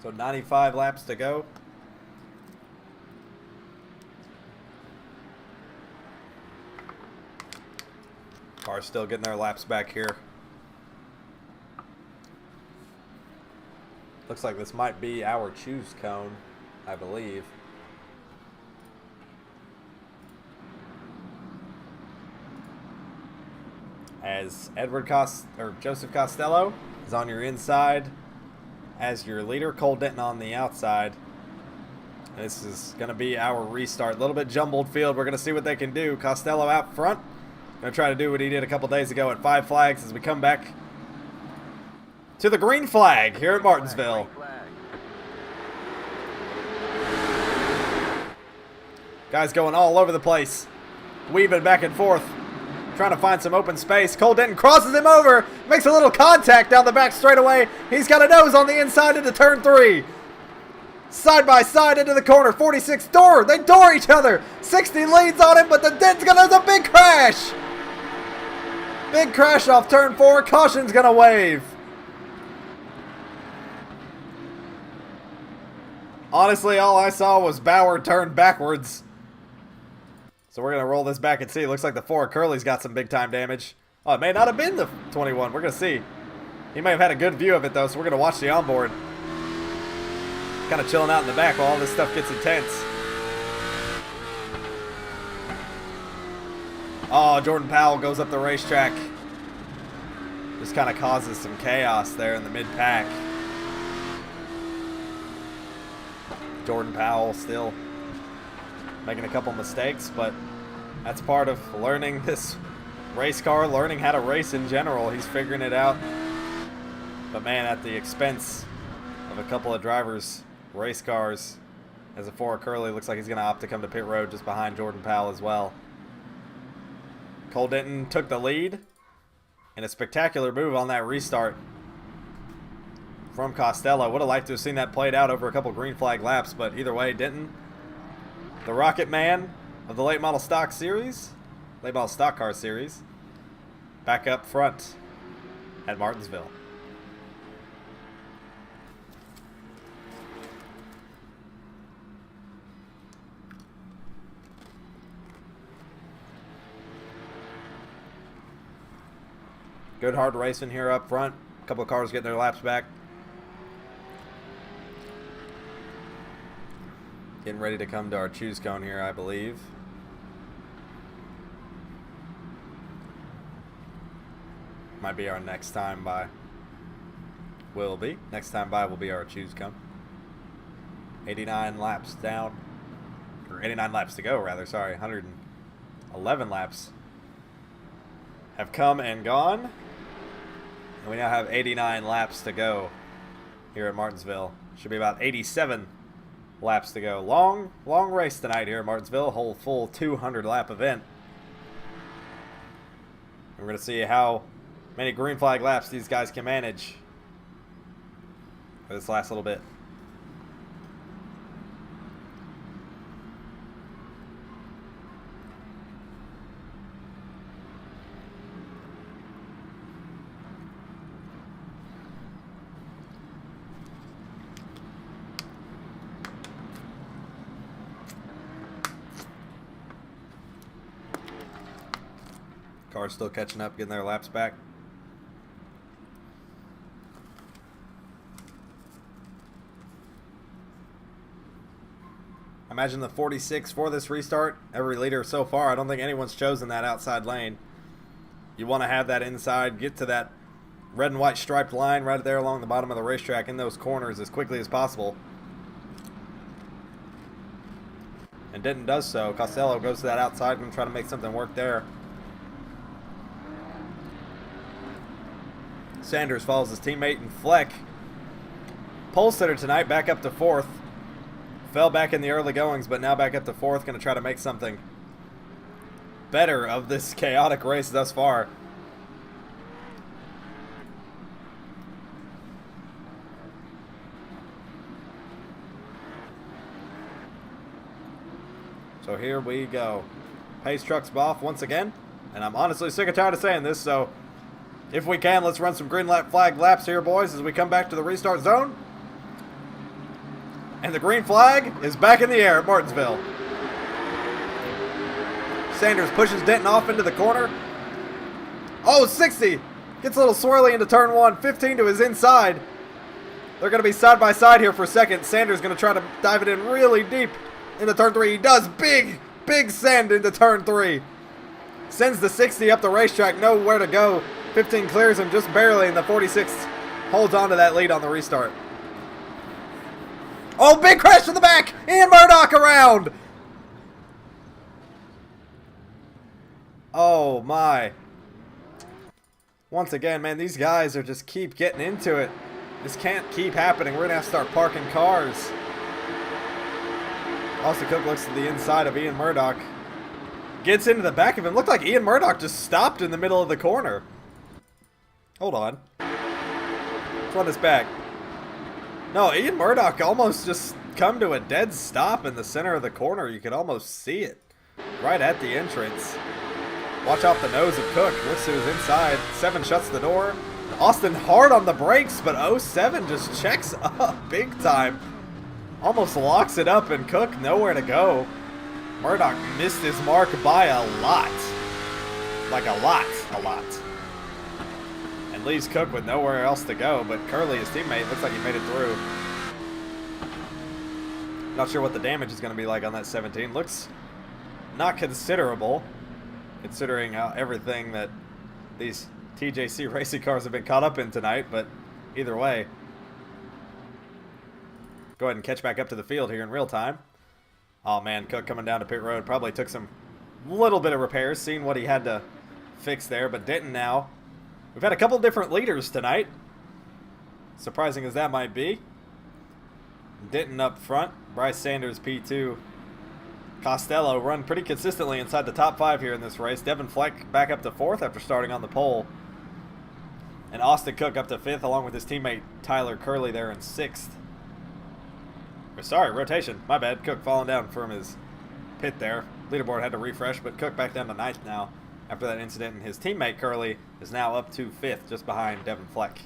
So 95 laps to go. Cars still getting their laps back here. Looks like this might be our choose cone, I believe. As Joseph Costello is on your inside as your leader, Cole Denton on the outside. And this is going to be our restart. A little bit jumbled field. We're going to see what they can do. Costello out front. Going to try to do what he did a couple days ago at 5 flags as we come back to the green flag here at Martinsville. Guys going all over the place, weaving back and forth, trying to find some open space. Cole Denton crosses him over, makes a little contact down the back straightaway. He's got a nose on the inside into turn 3. Side by side into the corner. 46 door. They door each other. 60 leads on him, but the Denton's gonna have a big crash. Big crash off turn 4. Caution's gonna wave. Honestly, all I saw was Bauer turn backwards. So we're going to roll this back and see. Looks like the 4 Curly's got some big time damage. Oh, it may not have been the 21. We're going to see. He may have had a good view of it, though, so we're going to watch the onboard. Kind of chilling out in the back while all this stuff gets intense. Oh, Jordan Powell goes up the racetrack. Just kind of causes some chaos there in the mid-pack. Jordan Powell still making a couple mistakes, but that's part of learning this race car, learning how to race in general. He's figuring it out. But man, at the expense of a couple of drivers' race cars, as a 4 Curly looks like he's going to opt to come to pit road just behind Jordan Powell as well. Cole Denton took the lead in a spectacular move on that restart from Costello. Would have liked to have seen that played out over a couple green flag laps, but either way, Denton, the Rocket Man of the late model stock car series, back up front at Martinsville. Good hard racing here up front. A couple of cars getting their laps back. Getting ready to come to our choose cone here, I believe. Might be our next time by. Will be. Next time by will be our choose cone. 89 laps down. Or 89 laps to go, rather. Sorry. 111 laps have come and gone. And we now have 89 laps to go here at Martinsville. Should be about 87 laps to go. Long race tonight here at Martinsville. Whole full 200 lap event. We're going to see how many green flag laps these guys can manage for this last little bit. Cars still catching up, getting their laps back. Imagine the 46 for this restart. Every leader so far, I don't think anyone's chosen that outside lane. You want to have that inside, get to that red and white striped line right there along the bottom of the racetrack in those corners as quickly as possible. And Denton does so. Costello goes to that outside and try to make something work there. Sanders follows his teammate, and Fleck, pole sitter tonight, back up to 4th. Fell back in the early goings, but now back up to 4th. Going to try to make something better of this chaotic race thus far. So here we go. Pace trucks off once again. And I'm honestly sick and tired of saying this, so if we can, let's run some green flag laps here, boys, as we come back to the restart zone. And the green flag is back in the air at Martinsville. Sanders pushes Denton off into the corner. Oh, 60. Gets a little swirly into turn 1. 15 to his inside. They're going to be side by side here for a second. Sanders going to try to dive it in really deep into turn 3. He does. Big send into turn 3. Sends the 60 up the racetrack. Nowhere to go. 15 clears him just barely, and the 46 holds on to that lead on the restart. Oh, big crash to the back! Ian Murdoch around! Oh, my. Once again, man, these guys are just keep getting into it. This can't keep happening. We're going to have to start parking cars. Austin Cook looks to the inside of Ian Murdoch. Gets into the back of him. Looked like Ian Murdoch just stopped in the middle of the corner. Hold on. Let's run this back. No, Ian Murdoch almost just come to a dead stop in the center of the corner. You could almost see it right at the entrance. Watch out the nose of Cook. Looks to his inside. 7 shuts the door. Austin hard on the brakes, but 07 just checks up big time. Almost locks it up, and Cook nowhere to go. Murdoch missed his mark by a lot. Like a lot. And leaves Cook with nowhere else to go, but Curley, his teammate, looks like he made it through. Not sure what the damage is going to be like on that 17. Looks not considerable, considering everything that these TJC racing cars have been caught up in tonight, but either way. Go ahead and catch back up to the field here in real time. Oh man, Cook coming down to pit road. Probably took some little bit of repairs, seeing what he had to fix there, but Denton now. We've had a couple different leaders tonight. Surprising as that might be. Denton up front. Bryce Sanders, P2. Costello run pretty consistently inside the top 5 here in this race. Devin Fleck back up to 4th after starting on the pole. And Austin Cook up to 5th along with his teammate Tyler Curley there in 6th. Sorry, rotation. My bad. Cook falling down from his pit there. Leaderboard had to refresh, but Cook back down to 9th now after that incident. And his teammate Curley is now up to 5th just behind Devin Fleck.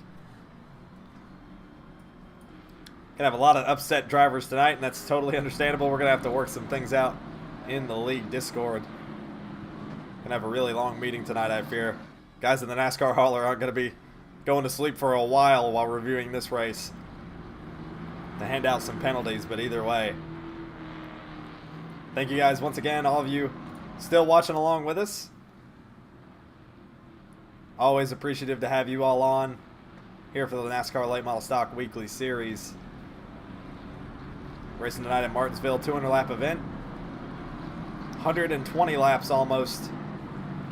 Gonna have a lot of upset drivers tonight, and that's totally understandable. We're gonna have to work some things out in the league Discord. Gonna have a really long meeting tonight, I fear. Guys in the NASCAR hauler aren't gonna be going to sleep for a while reviewing this race to hand out some penalties, but either way. Thank you guys once again, all of you still watching along with us. Always appreciative to have you all on here for the NASCAR Late Model Stock Weekly Series. Racing tonight at Martinsville, 200 lap event. 120 laps almost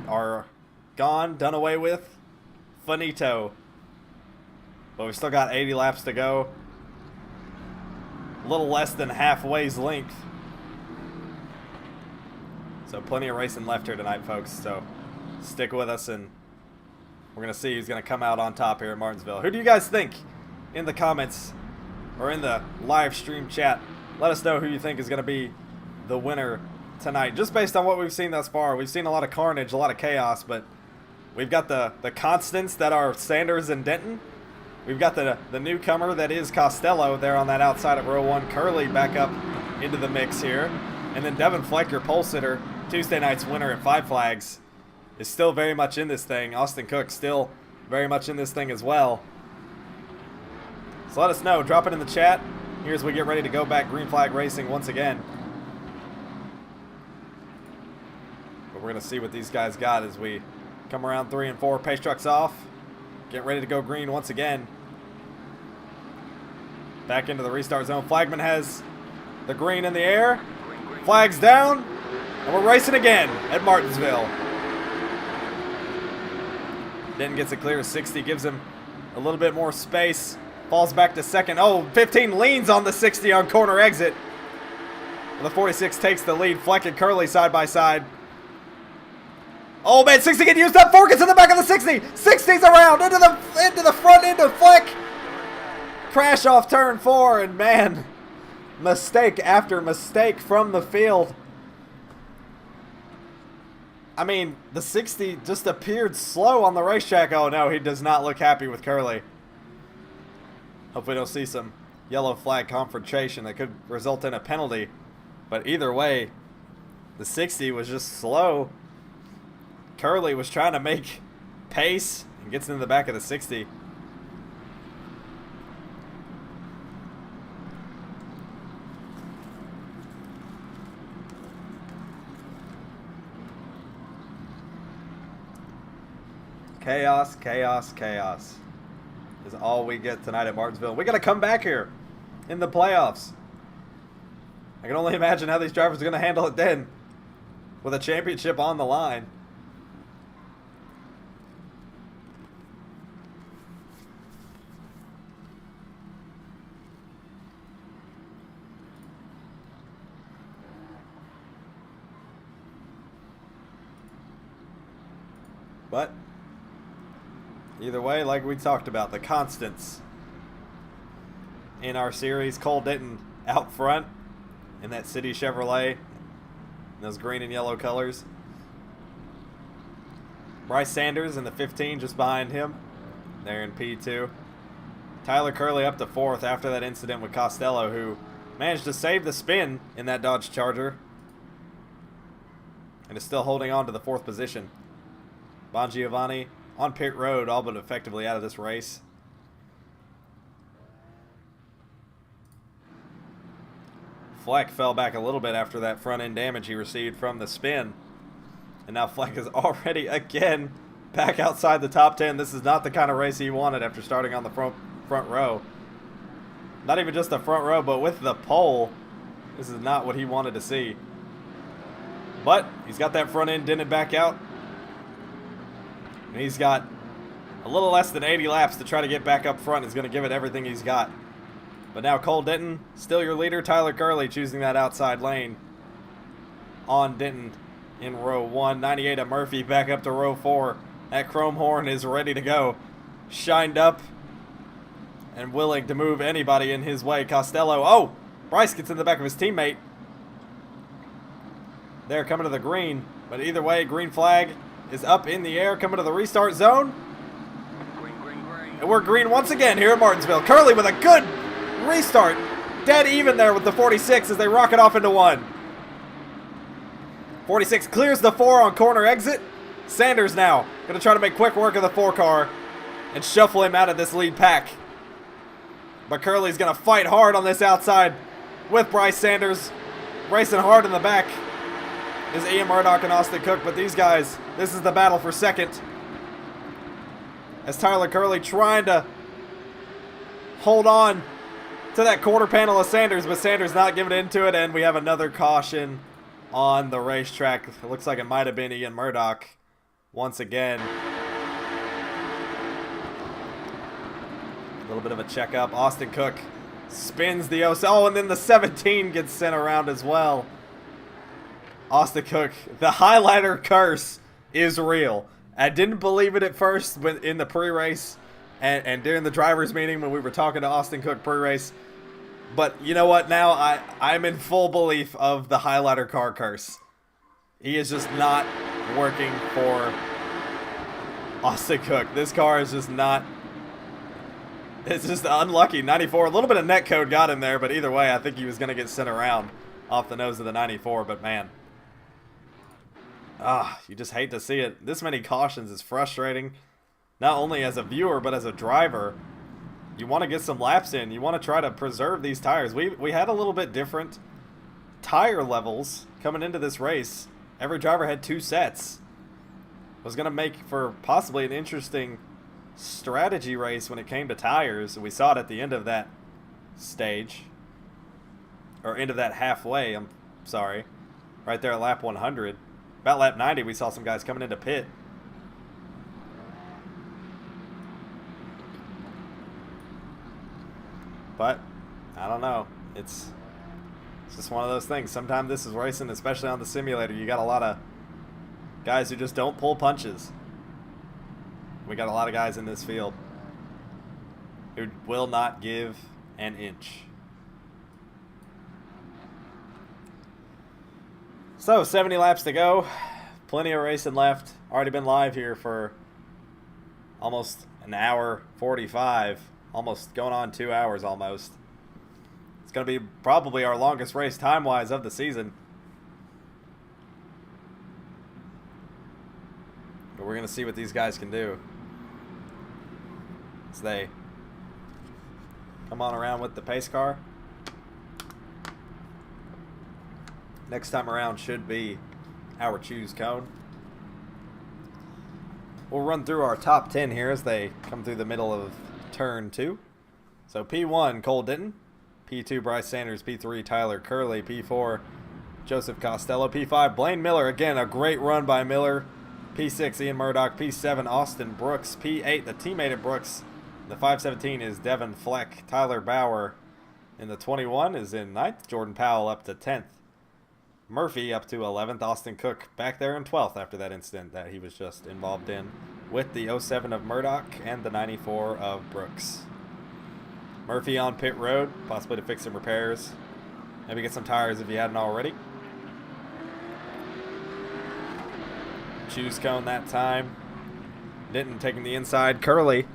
are gone, done away with. Finito. But we've still got 80 laps to go. A little less than halfway's length. So plenty of racing left here tonight, folks. So stick with us, and we're going to see who's going to come out on top here at Martinsville. Who do you guys think in the comments or in the live stream chat? Let us know who you think is going to be the winner tonight. Just based on what we've seen thus far. We've seen a lot of carnage, a lot of chaos, but we've got the constants that are Sanders and Denton. We've got the newcomer that is Costello there on that outside of row 1. Curley back up into the mix here. And then Devin Fleck, your pole sitter, Tuesday night's winner at 5 Flags, is still very much in this thing. Austin Cook still very much in this thing as well. So let us know. Drop it in the chat here as we get ready to go back green flag racing once again. But we're going to see what these guys got as we come around 3 and 4. Pace trucks off. Get ready to go green once again. Back into the restart zone. Flagman has the green in the air. Flags down. And we're racing again at Martinsville. Denton gets a clear 60. Gives him a little bit more space. Falls back to 2nd. Oh, 15 leans on the 60 on corner exit. The 46 takes the lead. Fleck and Curley side by side. Oh man, 60 getting used up. 4 gets in the back of the 60. 60's around into the front end of Fleck. Crash off turn 4, and man, mistake after mistake from the field. I mean, the 60 just appeared slow on the racetrack. Oh no, he does not look happy with Curley. Hope we don't see some yellow flag confrontation that could result in a penalty. But either way, the 60 was just slow. Curley was trying to make pace and gets into the back of the 60. Chaos, chaos, chaos is all we get tonight at Martinsville. We got to come back here in the playoffs. I can only imagine how these drivers are going to handle it then with a championship on the line. But either way, like we talked about, the constants in our series, Cole Denton out front in that City Chevrolet, those green and yellow colors. Bryce Sanders in the 15 just behind him, there in P2. Tyler Curley up to 4th after that incident with Costello, who managed to save the spin in that Dodge Charger and is still holding on to the 4th position. Bon Giovanni on pit road, all but effectively out of this race. Fleck fell back a little bit after that front end damage he received from the spin. And now Fleck is already again back outside the top 10. This is not the kind of race he wanted after starting on the front row. Not even just the front row, but with the pole. This is not what he wanted to see. But he's got that front end dented back out. And he's got a little less than 80 laps to try to get back up front. He's going to give it everything he's got. But now Cole Denton, still your leader. Tyler Curley choosing that outside lane on Denton in row 1. 98 of Murphy back up to row 4. That chrome horn is ready to go. Shined up and willing to move anybody in his way. Costello. Oh! Bryce gets in the back of his teammate. They're coming to the green. But either way, green flag is up in the air, coming to the restart zone. Green, green, green. And we're green once again here at Martinsville. Curley with a good restart. Dead even there with the 46 as they rocket off into 1. 46 clears the 4 on corner exit. Sanders now going to try to make quick work of the 4 car and shuffle him out of this lead pack. But Curley's going to fight hard on this outside with Bryce Sanders. Racing hard in the back is Ian Murdoch and Austin Cook. But these guys, this is the battle for second. As Tyler Curley trying to hold on to that quarter panel of Sanders, but Sanders not giving into it, and we have another caution on the racetrack. It looks like it might have been Ian Murdoch once again. A little bit of a checkup. Austin Cook spins the oh, and then the 17 gets sent around as well. Austin Cook, the highlighter curse is real. I didn't believe it at first when in the pre-race and during the driver's meeting when we were talking to Austin Cook pre-race. But you know what? Now I'm in full belief of the highlighter car curse. He is just not working for Austin Cook. This car is just not... It's just unlucky. 94, a little bit of net code got him there, but either way, I think he was going to get sent around off the nose of the 94. But man, you just hate to see it. This many cautions is frustrating, not only as a viewer, but as a driver. You want to get some laps in. You want to try to preserve these tires. We had a little bit different tire levels coming into this race. Every driver had 2 sets. It was going to make for possibly an interesting strategy race when it came to tires. We saw it at the end of that stage. Or end of that halfway, I'm sorry. Right there at lap 100. About lap 90, we saw some guys coming into pit. But, I don't know. It's just one of those things. Sometimes this is racing, especially on the simulator. You got a lot of guys who just don't pull punches. We got a lot of guys in this field who will not give an inch. So, 70 laps to go. Plenty of racing left. Already been live here for almost an hour 45. Almost going on 2 hours almost. It's going to be probably our longest race time-wise of the season. But we're going to see what these guys can do as they come on around with the pace car. Next time around should be our choose cone. We'll run through our top 10 here as they come through the middle of turn 2. So P1, Cole Denton. P2, Bryce Sanders. P3, Tyler Curley. P4, Joseph Costello. P5, Blaine Miller. Again, a great run by Miller. P6, Ian Murdoch. P7, Austin Brooks. P8, the teammate of Brooks. The 517 is Devin Fleck. Tyler Bauer in the 21 is in 9th. Jordan Powell up to 10th. Murphy up to 11th. Austin Cook back there in 12th after that incident that he was just involved in with the 07 of Murdoch and the 94 of Brooks. Murphy on pit road, possibly to fix some repairs. Maybe get some tires if you hadn't already. Choose cone that time. Denton taking the inside. Curley,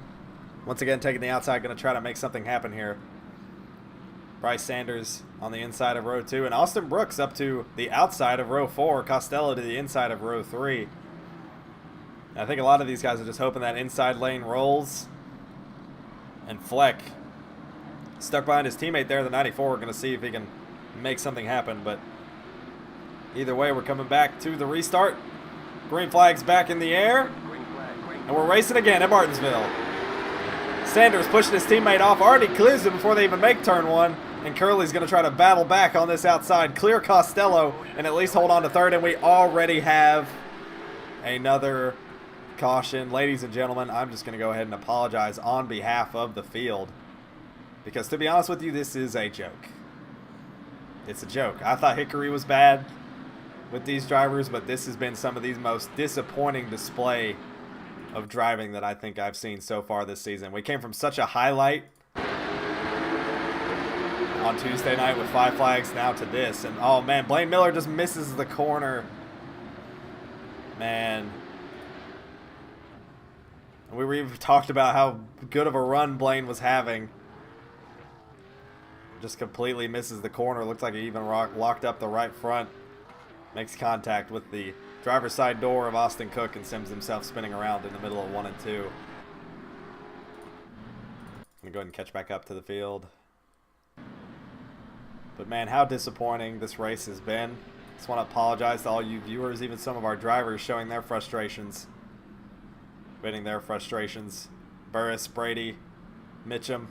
once again, taking the outside. Going to try to make something happen here. Bryce Sanders on the inside of row 2. And Austin Brooks up to the outside of row 4. Costello to the inside of row 3. And I think a lot of these guys are just hoping that inside lane rolls. And Fleck, stuck behind his teammate there, the 94. We're going to see if he can make something happen. But either way, we're coming back to the restart. Green flag's back in the air. And we're racing again at Martinsville. Sanders pushing his teammate off. Already clears him before they even make turn 1. And Curley's going to try to battle back on this outside. Clear Costello and at least hold on to third. And we already have another caution. Ladies and gentlemen, I'm just going to go ahead and apologize on behalf of the field. Because to be honest with you, this is a joke. It's a joke. I thought Hickory was bad with these drivers, but this has been some of the most disappointing display of driving that I think I've seen so far this season. We came from such a highlight on Tuesday night with 5 flags now to this. And oh man, Blaine Miller just misses the corner. Man. We've talked about how good of a run Blaine was having. Just completely misses the corner. Looks like he even locked up the right front. Makes contact with the driver's side door of Austin Cook and sends himself spinning around in the middle of 1 and 2. I'm going to go ahead and catch back up to the field. But man, how disappointing this race has been. Just want to apologize to all you viewers, even some of our drivers showing their frustrations. Venting their frustrations. Burris, Brady, Mitchum.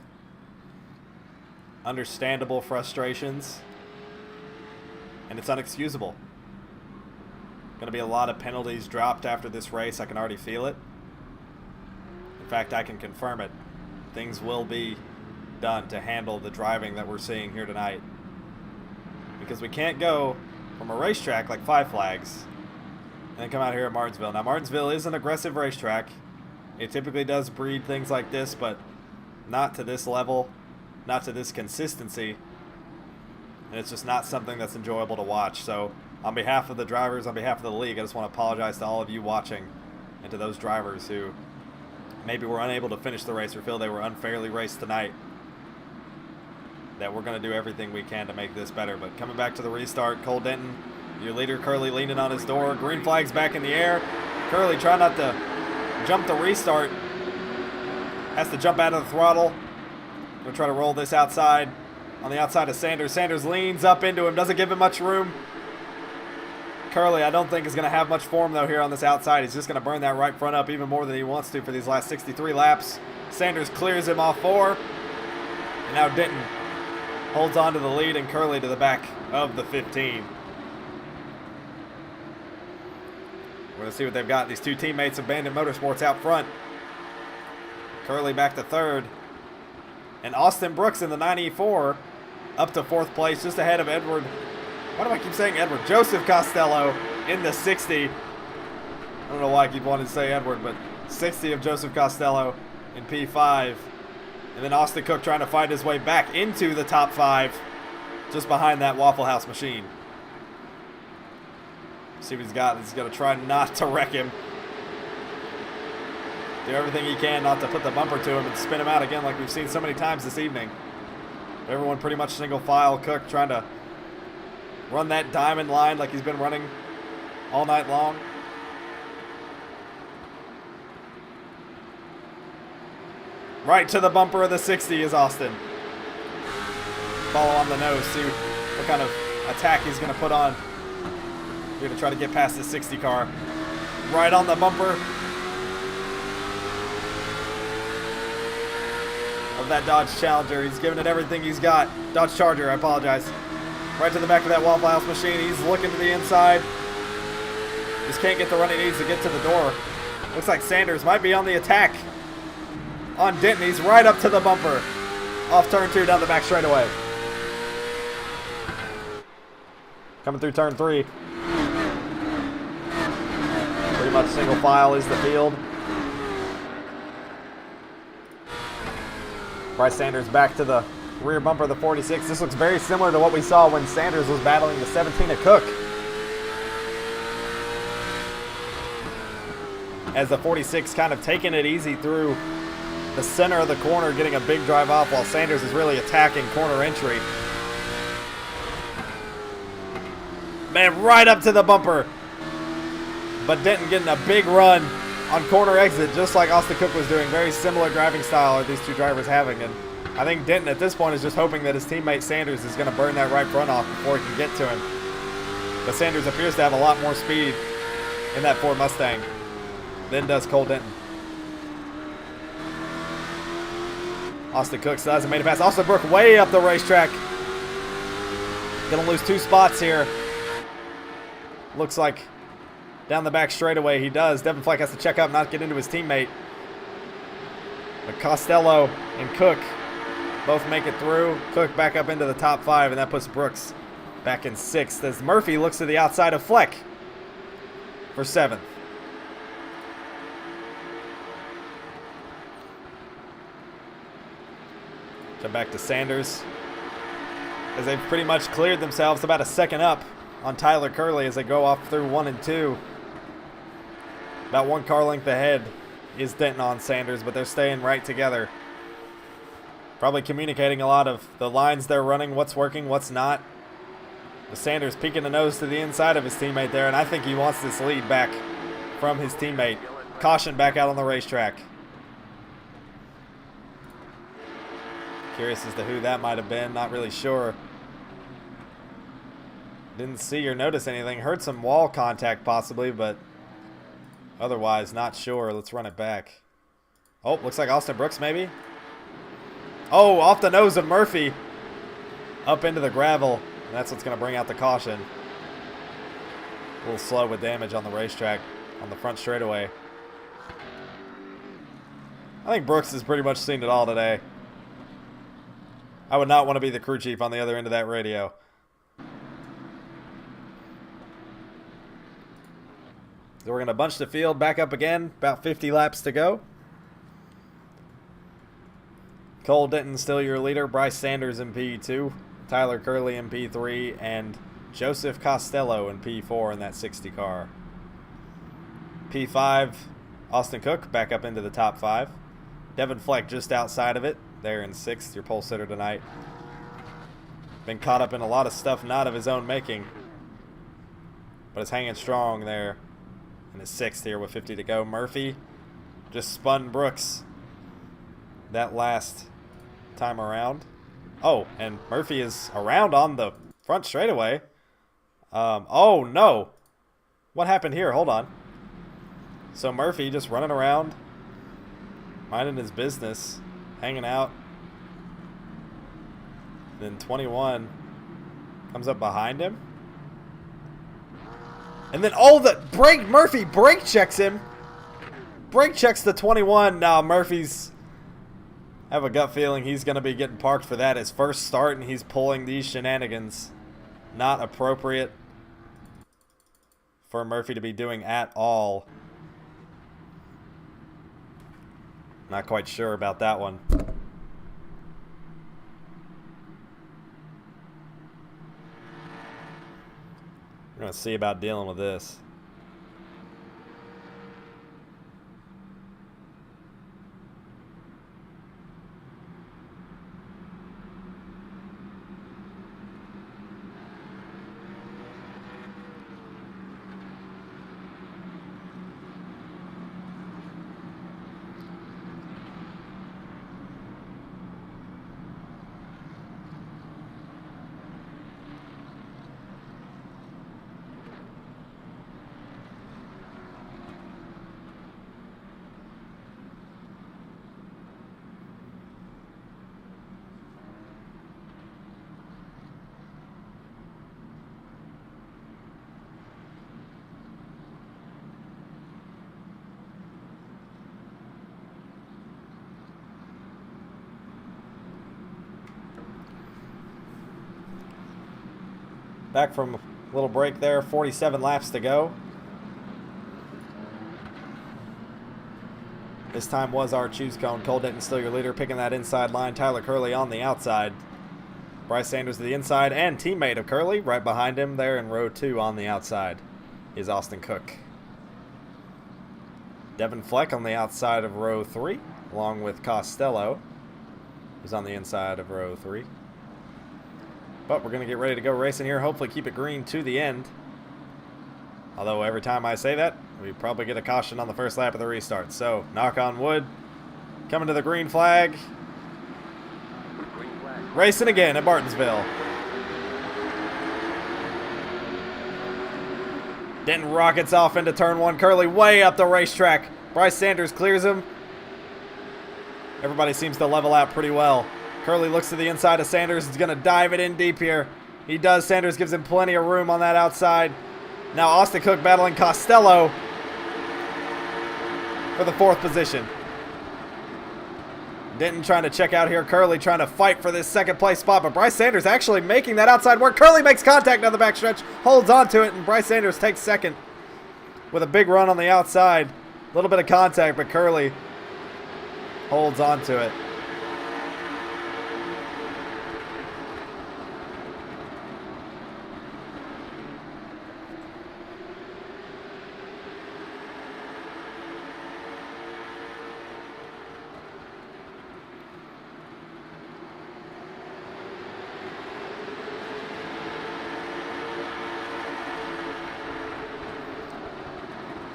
Understandable frustrations. And it's unexcusable. Going to be a lot of penalties dropped after this race. I can already feel it. In fact, I can confirm it. Things will be done to handle the driving that we're seeing here tonight. Because we can't go from a racetrack like 5 flags and then come out here at Martinsville. Now, Martinsville is an aggressive racetrack. It typically does breed things like this, but not to this level, not to this consistency. And it's just not something that's enjoyable to watch. So on behalf of the drivers, on behalf of the league, I just want to apologize to all of you watching and to those drivers who maybe were unable to finish the race or feel they were unfairly raced tonight. That we're going to do everything we can to make this better. But coming back to the restart, Cole Denton, your leader, Curley leaning on his door. Green flag's back in the air. Curley trying not to jump the restart. Has to jump out of the throttle. Going to try to roll this outside. On the outside of Sanders. Sanders leans up into him. Doesn't give him much room. Curley, I don't think is going to have much form, though, here on this outside. He's just going to burn that right front up even more than he wants to for these last 63 laps. Sanders clears him off 4. And now Denton holds on to the lead and Curley to the back of the 15. We're going to see what they've got. These two teammates of Bandit Motorsports out front. Curley back to 3rd. And Austin Brooks in the 94 up to 4th place, just ahead of Edward. Why do I keep saying Edward? Joseph Costello in the 60. I don't know why I keep wanting to say Edward, but 60 of Joseph Costello in P5. And then Austin Cook trying to find his way back into the top 5, just behind that Waffle House machine. See what he's got. He's going to try not to wreck him. Do everything he can not to put the bumper to him and spin him out again like we've seen so many times this evening. Everyone pretty much single file. Cook trying to run that diamond line like he's been running all night long. Right to the bumper of the 60 is Austin. Follow on the nose. See what kind of attack he's going to put on. We're going to try to get past the 60 car. Right on the bumper of that Dodge Challenger. He's giving it everything he's got. Dodge Charger, I apologize. Right to the back of that Waffle House machine. He's looking to the inside. Just can't get the run he needs to get to the door. Looks like Sanders might be on the attack on Denton. He's right up to the bumper. Off turn 2 down the back straightaway. Coming through turn 3. Pretty much single file is the field. Bryce Sanders back to the rear bumper of the 46. This looks very similar to what we saw when Sanders was battling the 17 at Cook. As the 46 kind of taking it easy through the center of the corner, getting a big drive off while Sanders is really attacking corner entry. Man, right up to the bumper. But Denton getting a big run on corner exit, just like Austin Cook was doing. Very similar driving style are these two drivers having. And I think Denton at this point is just hoping that his teammate Sanders is going to burn that right front off before he can get to him. But Sanders appears to have a lot more speed in that Ford Mustang than does Cole Denton. Austin Cook still hasn't made it past. Austin Brook way up the racetrack. Gonna lose 2 spots here. Looks like down the back straightaway he does. Devin Fleck has to check up, not get into his teammate. But Costello and Cook both make it through. Cook back up into the top 5, and that puts Brooks back in 6th as Murphy looks to the outside of Fleck for 7th. Come back to Sanders as they've pretty much cleared themselves, about a second up on Tyler Curley as they go off through 1 and 2. About 1 car length ahead is Denton on Sanders, but they're staying right together. Probably communicating a lot of the lines they're running, what's working, what's not. With Sanders peeking the nose to the inside of his teammate there, and I think he wants this lead back from his teammate. Caution back out on the racetrack. Curious as to who that might have been, not really sure. Didn't see or notice anything. Heard some wall contact possibly, but otherwise not sure. Let's run it back. Oh, looks like Austin Brooks maybe. Oh, off the nose of Murphy. Up into the gravel. And that's what's going to bring out the caution. A little slow with damage on the racetrack on the front straightaway. I think Brooks has pretty much seen it all today. I would not want to be the crew chief on the other end of that radio. So we're going to bunch the field back up again. About 50 laps to go. Cole Denton still your leader. Bryce Sanders in P2. Tyler Curley in P3. And Joseph Costello in P4 in that 60 car. P5, Austin Cook back up into the top 5. Devin Fleck just outside of it. There in 6th, your pole sitter tonight. Been caught up in a lot of stuff not of his own making. But is hanging strong there in his 6th here with 50 to go. Murphy just spun Brooks that last time around. Oh, and Murphy is around on the front straightaway. Oh, no. What happened here? Hold on. So Murphy just running around, minding his business, hanging out. Then 21 comes up behind him. And then, oh, the brake, Murphy brake checks him. Brake checks the 21. Now Murphy's, I have a gut feeling he's going to be getting parked for that. His first start, and he's pulling these shenanigans. Not appropriate for Murphy to be doing at all. Not quite sure about that one. We're going to see about dealing with this. Back from Little break there, 47 laps to go. This time was our choose cone. Cole Denton still your leader, picking that inside line. Tyler Curley on the outside. Bryce Sanders to the inside, and teammate of Curley right behind him there in row 2 on the outside is Austin Cook. Devin Fleck on the outside of row 3, along with Costello, who's on the inside of row 3. But we're going to get ready to go racing here. Hopefully keep it green to the end. Although every time I say that, we probably get a caution on the first lap of the restart. So, knock on wood. Coming to the green flag. Green flag. Racing again at Martinsville. Denton rockets off into turn 1. Curley way up the racetrack. Bryce Sanders clears him. Everybody seems to level out pretty well. Curley looks to the inside of Sanders. He's going to dive it in deep here. He does. Sanders gives him plenty of room on that outside. Now Austin Cook battling Costello for the 4th position. Denton trying to check out here. Curley trying to fight for this 2nd place spot, but Bryce Sanders actually making that outside work. Curley makes contact down the backstretch, holds on to it, and Bryce Sanders takes 2nd with a big run on the outside. A little bit of contact, but Curley holds on to it.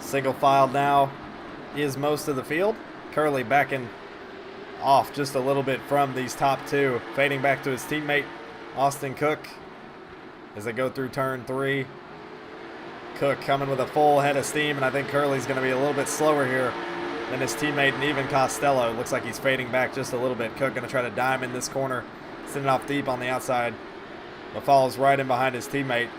Single file now is most of the field. Curley backing off just a little bit from these top 2. Fading back to his teammate, Austin Cook, as they go through turn 3. Cook coming with a full head of steam, and I think Curley's going to be a little bit slower here than his teammate and even Costello. Looks like he's fading back just a little bit. Cook going to try to dime in this corner, sending off deep on the outside, but follows right in behind his teammate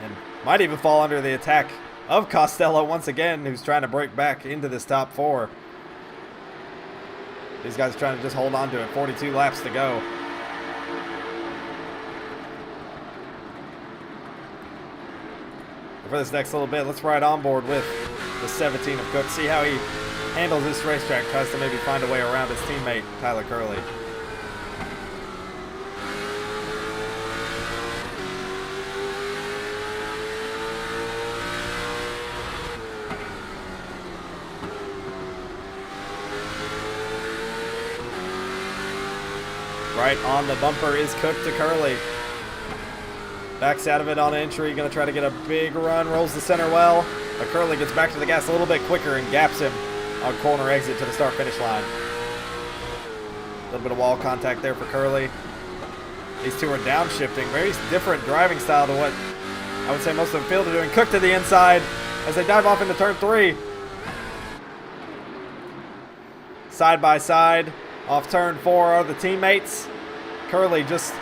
and might even fall under the attack of Costello once again, who's trying to break back into this top 4. These guys are trying to just hold on to it. 42 laps to go. For this next little bit, let's ride on board with the 17 of Cook. See how he handles this racetrack. Tries to maybe find a way around his teammate, Tyler Curley. Right on the bumper is Cook to Curley. Backs out of it on entry. Going to try to get a big run. Rolls the center well. But Curley gets back to the gas a little bit quicker and gaps him on corner exit to the start-finish line. A little bit of wall contact there for Curley. These two are downshifting. Very different driving style to what I would say most of the field are doing. Cook to the inside as they dive off into turn 3. Side by side. Off turn 4 are the teammates. Curley just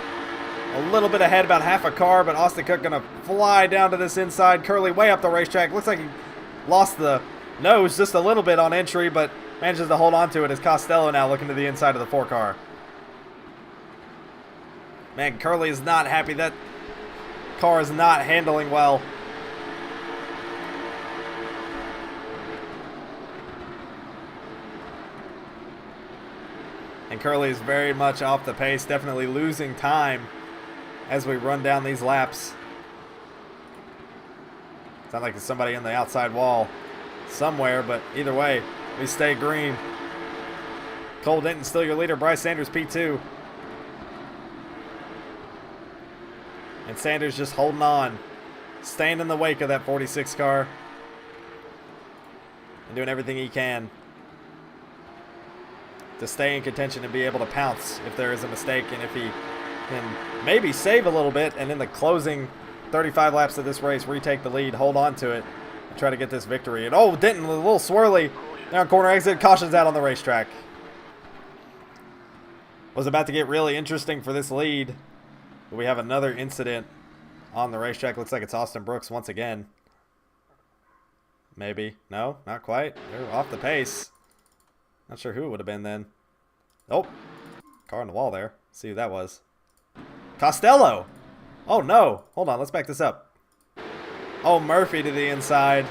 a little bit ahead, about half a car, but Austin Cook going to fly down to this inside. Curley way up the racetrack. Looks like he lost the nose just a little bit on entry, but manages to hold on to it as Costello now looking to the inside of the 4 car. Man, Curley is not happy. That car is not handling well. And Curley is very much off the pace, definitely losing time as we run down these laps. Sounds like there's somebody on the outside wall somewhere, but either way, we stay green. Cole Denton still your leader. Bryce Sanders P2. And Sanders just holding on, staying in the wake of that 46 car and doing everything he can to stay in contention and be able to pounce if there is a mistake, and if he can maybe save a little bit and in the closing 35 laps of this race retake the lead, hold on to it, and try to get this victory. And oh, Denton a little swirly down corner exit, cautions out on the racetrack. Was about to get really interesting for this lead, but we have another incident on the racetrack. Looks like it's Austin Brooks once again. Maybe. No, not quite. They're off the pace. Not sure who it would have been then. Oh, car on the wall there. See who that was. Costello. Oh no. Hold on. Let's back this up. Oh, Murphy to the inside.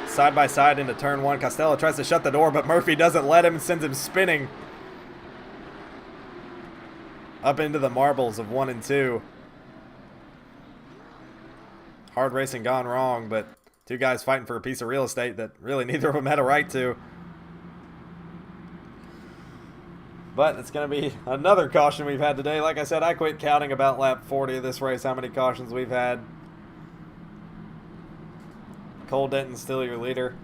Side by side into turn 1. Costello tries to shut the door, but Murphy doesn't let him and sends him spinning up into the marbles of 1 and 2. Hard racing gone wrong, but two guys fighting for a piece of real estate that really neither of them had a right to. But it's going to be another caution we've had today. Like I said, I quit counting about lap 40 of this race how many cautions we've had. Cole Denton's still your leader.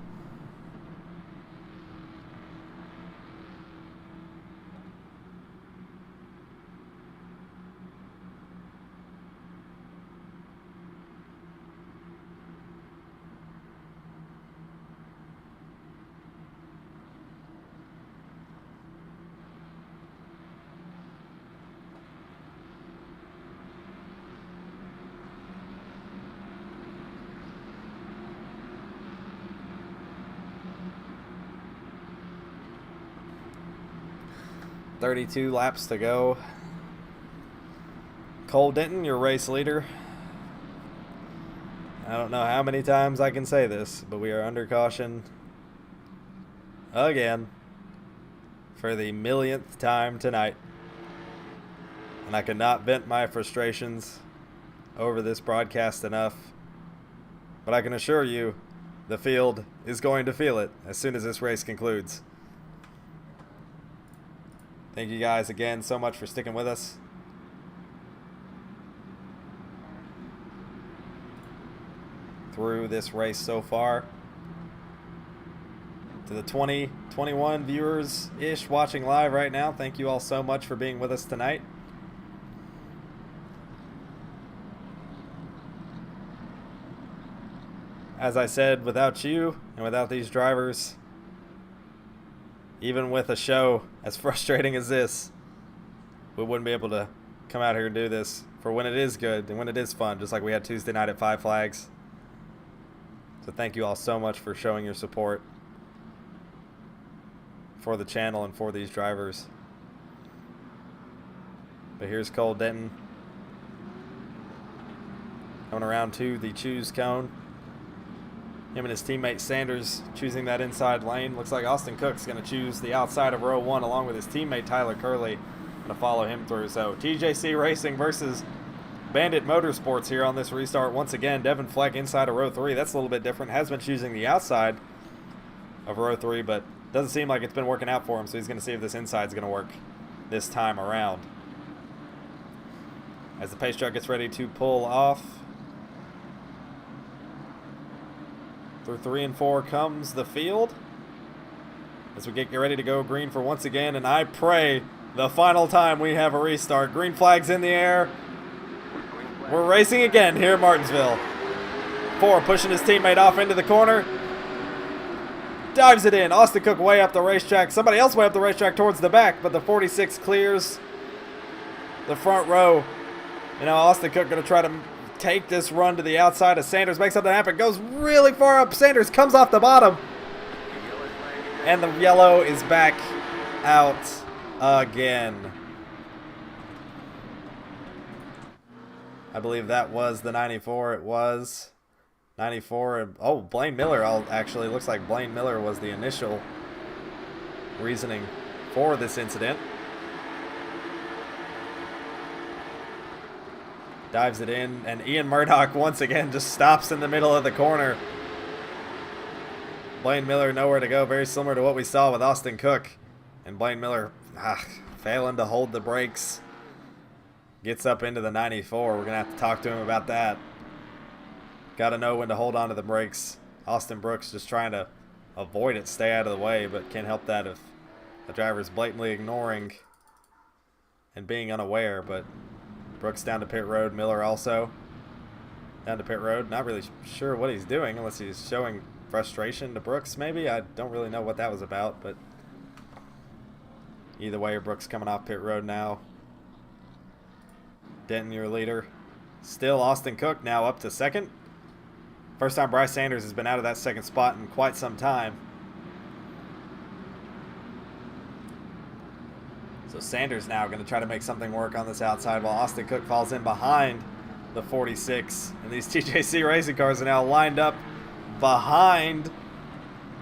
.32 laps to go. Cole Denton, your race leader. I don't know how many times I can say this, but we are under caution again for the millionth time tonight. And I cannot vent my frustrations over this broadcast enough. But I can assure you, the field is going to feel it as soon as this race concludes. Thank you guys again so much for sticking with us. Through this race so far. To the 20, 21 viewers-ish watching live right now, thank you all so much for being with us tonight. As I said, without you and without these drivers, even with a show as frustrating as this, we wouldn't be able to come out here and do this for when it is good and when it is fun, just like we had Tuesday night at Five Flags. So thank you all so much for showing your support for the channel and for these drivers. But here's Cole Denton coming around to the choose cone. Him and his teammate Sanders choosing that inside lane. Looks like Austin Cook's going to choose the outside of row 1 along with his teammate Tyler Curley. Going to follow him through. So TJC Racing versus Bandit Motorsports here on this restart. Once again, Devin Fleck inside of row 3. That's a little bit different. Has been choosing the outside of row 3, but doesn't seem like it's been working out for him. So he's going to see if this inside is going to work this time around. As the pace truck gets ready to pull off. Through 3 and 4 comes the field. As we get ready to go green for once again, and I pray the final time we have a restart. Green flags in the air. We're racing again here at Martinsville. 4 pushing his teammate off into the corner. Dives it in. Austin Cook way up the racetrack. Somebody else way up the racetrack towards the back, but the 46 clears the front row. You know, Austin Cook going to try to take this run to the outside of Sanders, makes something happen, goes really far up. Sanders comes off the bottom, and the yellow is back out again. I believe that was the 94. It was 94. Oh, Blaine Miller. Actually, looks like Blaine Miller was the initial reasoning for this incident. Dives it in, and Ian Murdoch once again just stops in the middle of the corner. Blaine Miller nowhere to go, very similar to what we saw with Austin Cook. And Blaine Miller failing to hold the brakes. Gets up into the 94. We're going to have to talk to him about that. Got to know when to hold on to the brakes. Austin Brooks just trying to avoid it, stay out of the way, but can't help that if the driver's blatantly ignoring and being unaware. But Brooks down to pit road. Miller also down to pit road. Not really sure what he's doing unless he's showing frustration to Brooks maybe. I don't really know what that was about, but either way, Brooks coming off pit road now. Denton, your leader. Still Austin Cook now up to second. First time Bryce Sanders has been out of that second spot in quite some time. So Sanders now going to try to make something work on this outside while Austin Cook falls in behind the 46. And these TJC racing cars are now lined up behind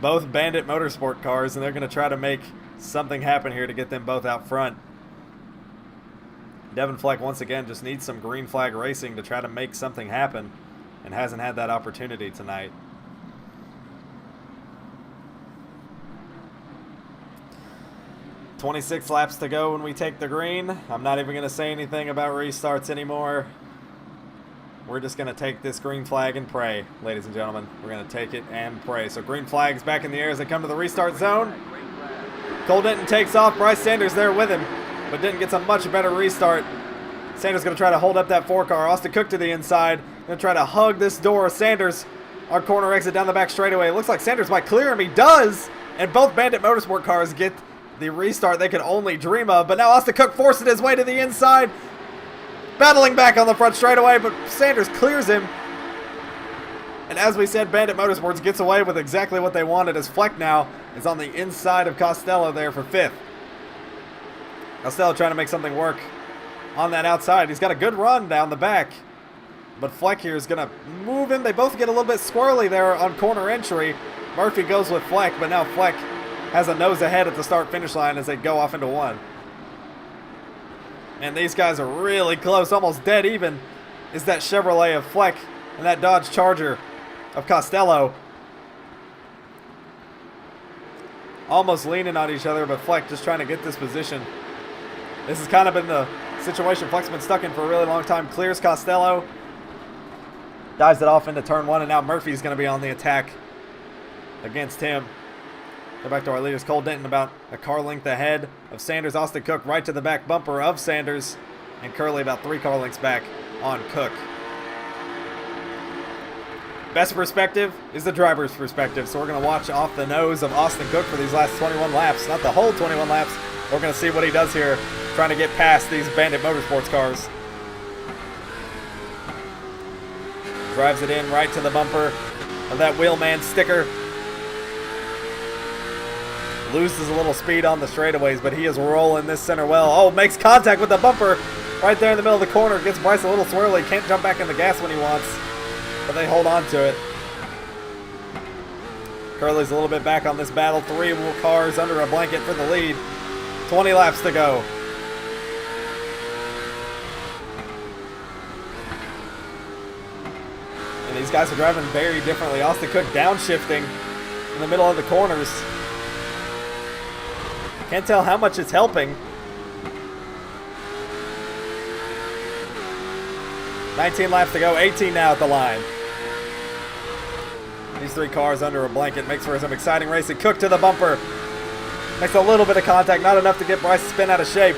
both Bandit Motorsport cars, and they're going to try to make something happen here to get them both out front. Devin Fleck, once again, just needs some green flag racing to try to make something happen, and hasn't had that opportunity tonight. "26 laps to go when we take the green." I'm not even going to say anything about restarts anymore. We're just going to take this green flag and pray, ladies and gentlemen. We're going to take it and pray. So green flag's back in the air as they come to the restart zone. Cole Denton takes off. Bryce Sanders there with him, but Denton gets a much better restart. Sanders going to try to hold up that 4 car. Austin Cook to the inside. Going to try to hug this door. Sanders on corner exit down the back straightaway. It looks like Sanders might clear him. He does. And both Bandit Motorsport cars get the restart they could only dream of. But now Austin Cook forcing his way to the inside. Battling back on the front straightaway, but Sanders clears him. And as we said, Bandit Motorsports gets away with exactly what they wanted, as Fleck now is on the inside of Costello there for 5th. Costello trying to make something work on that outside. He's got a good run down the back, but Fleck here is going to move him. They both get a little bit squirrely there on corner entry. Murphy goes with Fleck, but now Fleck has a nose ahead at the start-finish line as they go off into 1. And these guys are really close, almost dead even is that Chevrolet of Fleck and that Dodge Charger of Costello. Almost leaning on each other, but Fleck just trying to get this position. This has kind of been the situation Fleck's been stuck in for a really long time. Clears Costello. Dives it off into turn 1, and now Murphy's going to be on the attack against him. Go back to our leaders. Cole Denton about a car length ahead of Sanders. Austin Cook right to the back bumper of Sanders. And Curley about 3 car lengths back on Cook. Best perspective is the driver's perspective. So we're going to watch off the nose of Austin Cook for these last 21 laps. Not the whole 21 laps. We're going to see what he does here, trying to get past these Bandit Motorsports cars. Drives it in right to the bumper of that Wheelman sticker. Loses a little speed on the straightaways, but he is rolling this center well. Oh, makes contact with the bumper right there in the middle of the corner. Gets Bryce a little swirly. Can't jump back in the gas when he wants, but they hold on to it. Curley's a little bit back on this battle. 3 cars under a blanket for the lead. 20 laps to go. And these guys are driving very differently. Austin Cook downshifting in the middle of the corners. Can't tell how much it's helping. 19 laps to go, 18 now at the line. These 3 cars under a blanket makes for some exciting racing. Cook to the bumper. Makes a little bit of contact, not enough to get Bryce to spin out of shape.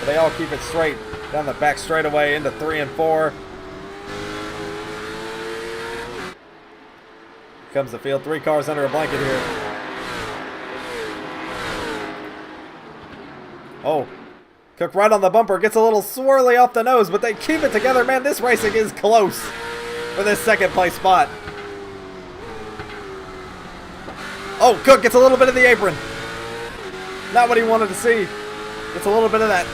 But they all keep it straight down the back straightaway into 3 and 4. Comes the field, 3 cars under a blanket here. Oh, Cook right on the bumper, gets a little swirly off the nose, but they keep it together. Man, this racing is close for this 2nd place spot. Oh, Cook gets a little bit of the apron. Not what he wanted to see. Gets a little bit of that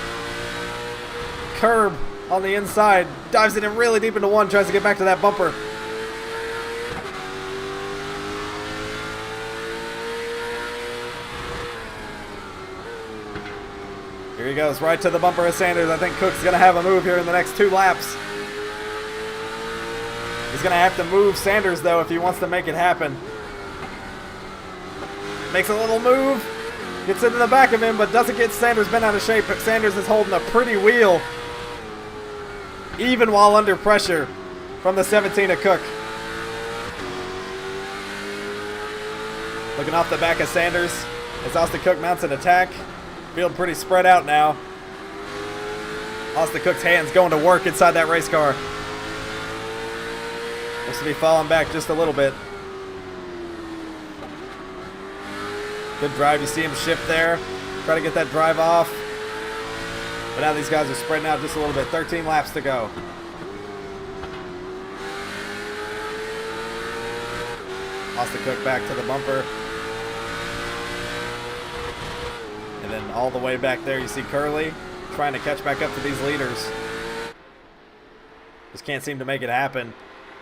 curb on the inside. Dives it in really deep into 1, tries to get back to that bumper. Here he goes, right to the bumper of Sanders. I think Cook's going to have a move here in the next 2 laps. He's going to have to move Sanders, though, if he wants to make it happen. Makes a little move. Gets into the back of him, but doesn't get Sanders bent out of shape. But Sanders is holding a pretty wheel, even while under pressure from the 17 of Cook. Looking off the back of Sanders as Austin Cook mounts an attack. Field pretty spread out now. Austin Cook's hands going to work inside that race car. Looks to be falling back just a little bit. Good drive. You see him shift there. Try to get that drive off. But now these guys are spreading out just a little bit. 13 laps to go. Austin Cook back to the bumper. And then all the way back there, you see Curley trying to catch back up to these leaders. Just can't seem to make it happen.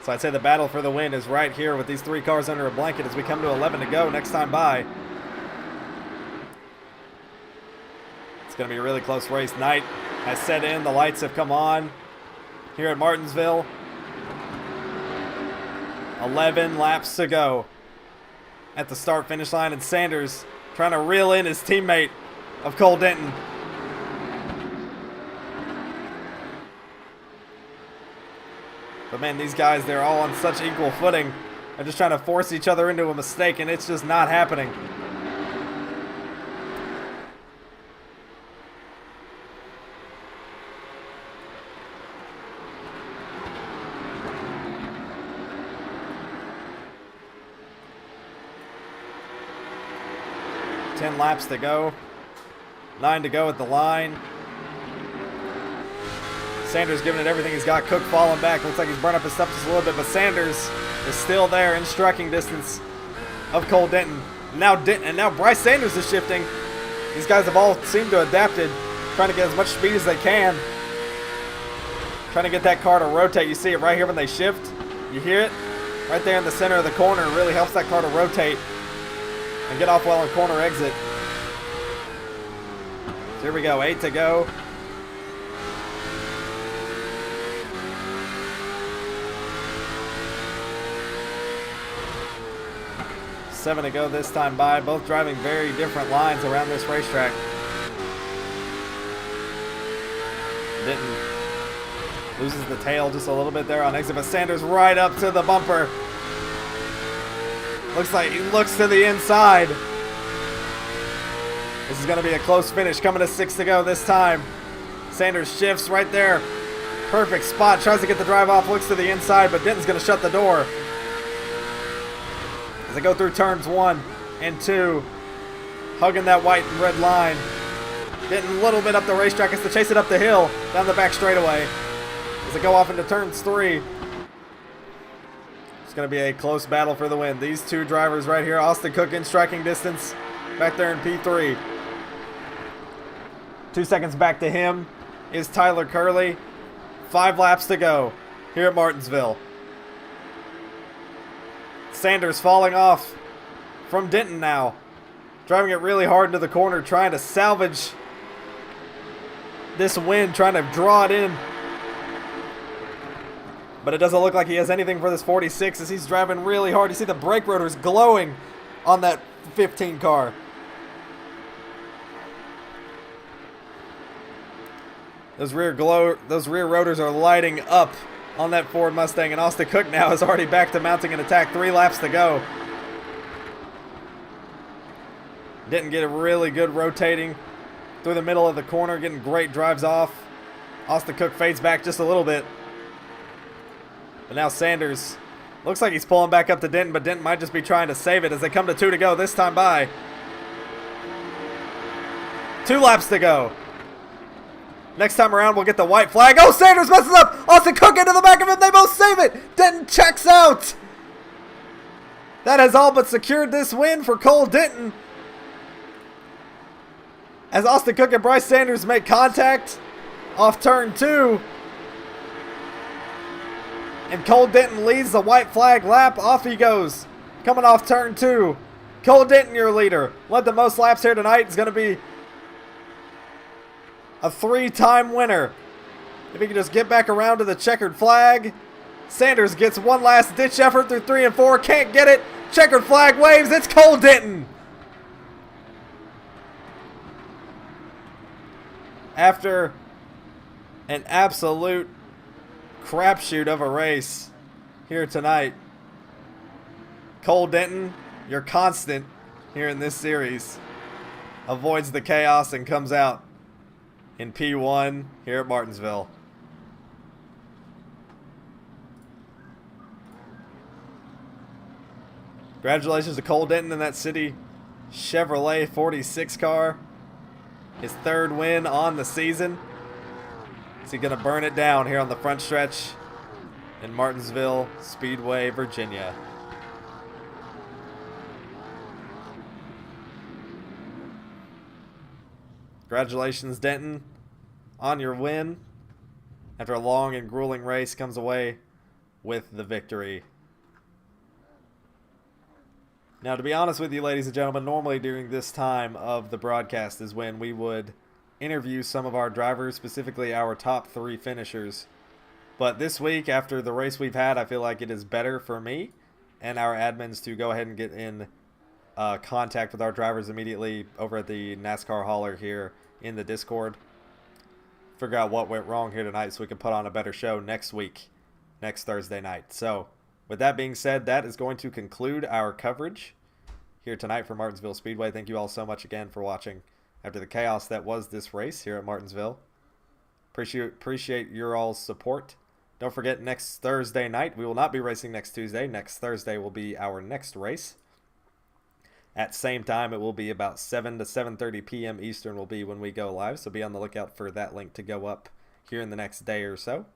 So I'd say the battle for the win is right here with these 3 cars under a blanket as we come to 11 to go next time by. It's going to be a really close race. Night has set in. The lights have come on here at Martinsville. 11 laps to go at the start-finish line, and Sanders trying to reel in his teammate of Cole Denton. But man, these guys, they're all on such equal footing. They're just trying to force each other into a mistake, and it's just not happening. Ten laps to go. 9 to go at the line. Sanders giving it everything he's got. Cook falling back. Looks like he's burned up his stuff just a little bit, but Sanders is still there in striking distance of Cole Denton. Now Bryce Sanders is shifting. These guys have all seemed to have adapted, trying to get as much speed as they can. Trying to get that car to rotate. You see it right here when they shift. You hear it? Right there in the center of the corner. It really helps that car to rotate and get off well on corner exit. So here we go, 8 to go. Seven to go this time by. Both driving very different lines around this racetrack. Denton loses the tail just a little bit there on exit, but Sanders right up to the bumper. Looks like he looks to the inside. This is going to be a close finish. Coming to 6 to go this time. Sanders shifts right there. Perfect spot. Tries to get the drive off. Looks to the inside, but Denton's going to shut the door. As they go through turns 1 and 2. Hugging that white and red line. Getting a little bit up the racetrack. Has to chase it up the hill. Down the back straightaway. As they go off into turns 3. It's going to be a close battle for the win. These 2 drivers right here. Austin Cook in striking distance. Back there in P3. 2 seconds back to him is Tyler Curley. 5 laps to go here at Martinsville. Sanders falling off from Denton now. Driving it really hard into the corner, trying to salvage this win, trying to draw it in. But it doesn't look like he has anything for this 46 as he's driving really hard. You see the brake rotors glowing on that 15 car. Those rear rotors are lighting up on that Ford Mustang, and Austin Cook now is already back to mounting an attack. 3 laps to go. Didn't get a really good rotating through the middle of the corner, getting great drives off. Austin Cook fades back just a little bit. But now Sanders looks like he's pulling back up to Denton, but Denton might just be trying to save it as they come to 2 to go this time by. 2 laps to go. Next time around, we'll get the white flag. Oh, Sanders messes up. Austin Cook into the back of him. They both save it. Denton checks out. That has all but secured this win for Cole Denton. As Austin Cook and Bryce Sanders make contact off turn 2. And Cole Denton leads the white flag lap. Off he goes. Coming off turn 2. Cole Denton, your leader. Led the most laps here tonight. Is going to be a 3-time winner. If he can just get back around to the checkered flag. Sanders gets one last ditch effort through 3 and 4. Can't get it. Checkered flag waves. It's Cole Denton. After an absolute crapshoot of a race here tonight, Cole Denton, your constant here in this series, avoids the chaos and comes out in P1 here at Martinsville. Congratulations to Cole Denton in that City Chevrolet 46 car. His 3rd win on the season. Is he going to burn it down here on the front stretch in Martinsville Speedway, Virginia? Congratulations, Denton, on your win. after a long and grueling race, comes away with the victory. Now, to be honest with you, ladies and gentlemen, normally during this time of the broadcast is when we would interview some of our drivers, specifically our top 3 finishers. But this week, after the race we've had, I feel like it is better for me and our admins to go ahead and get in contact with our drivers immediately over at the NASCAR hauler here in the Discord. Figure out what went wrong here tonight so we can put on a better show next week, next Thursday night. So, with that being said, that is going to conclude our coverage here tonight for Martinsville Speedway. Thank you all so much again for watching after the chaos that was this race here at Martinsville. Appreciate your all's support. Don't forget, next Thursday night, we will not be racing next Tuesday. Next Thursday will be our next race. At same time, it will be about 7 to 7:30 p.m. Eastern will be when we go live. So be on the lookout for that link to go up here in the next day or so.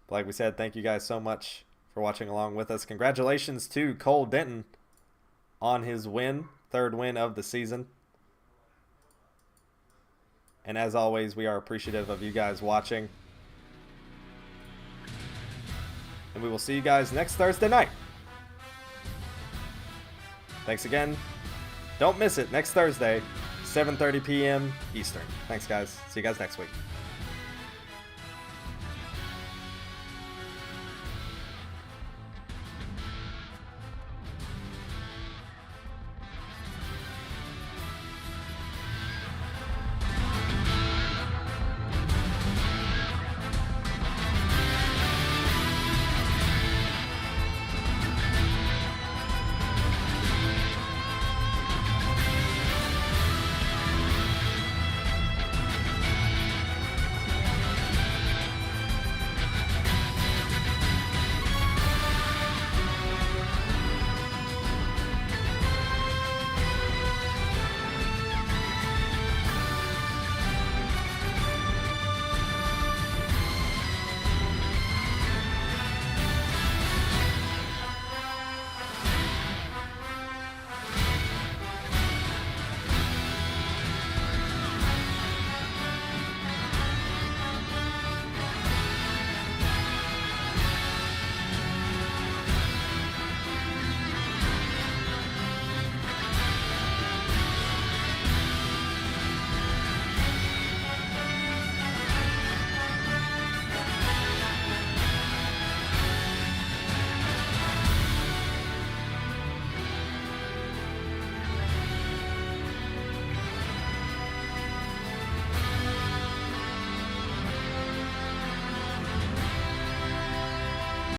Like we said, thank you guys so much for watching along with us. Congratulations to Cole Denton on his win, 3rd win of the season. And as always, we are appreciative of you guys watching. And we will see you guys next Thursday night. Thanks again. Don't miss it next Thursday, 7:30 p.m. Eastern. Thanks, guys. See you guys next week.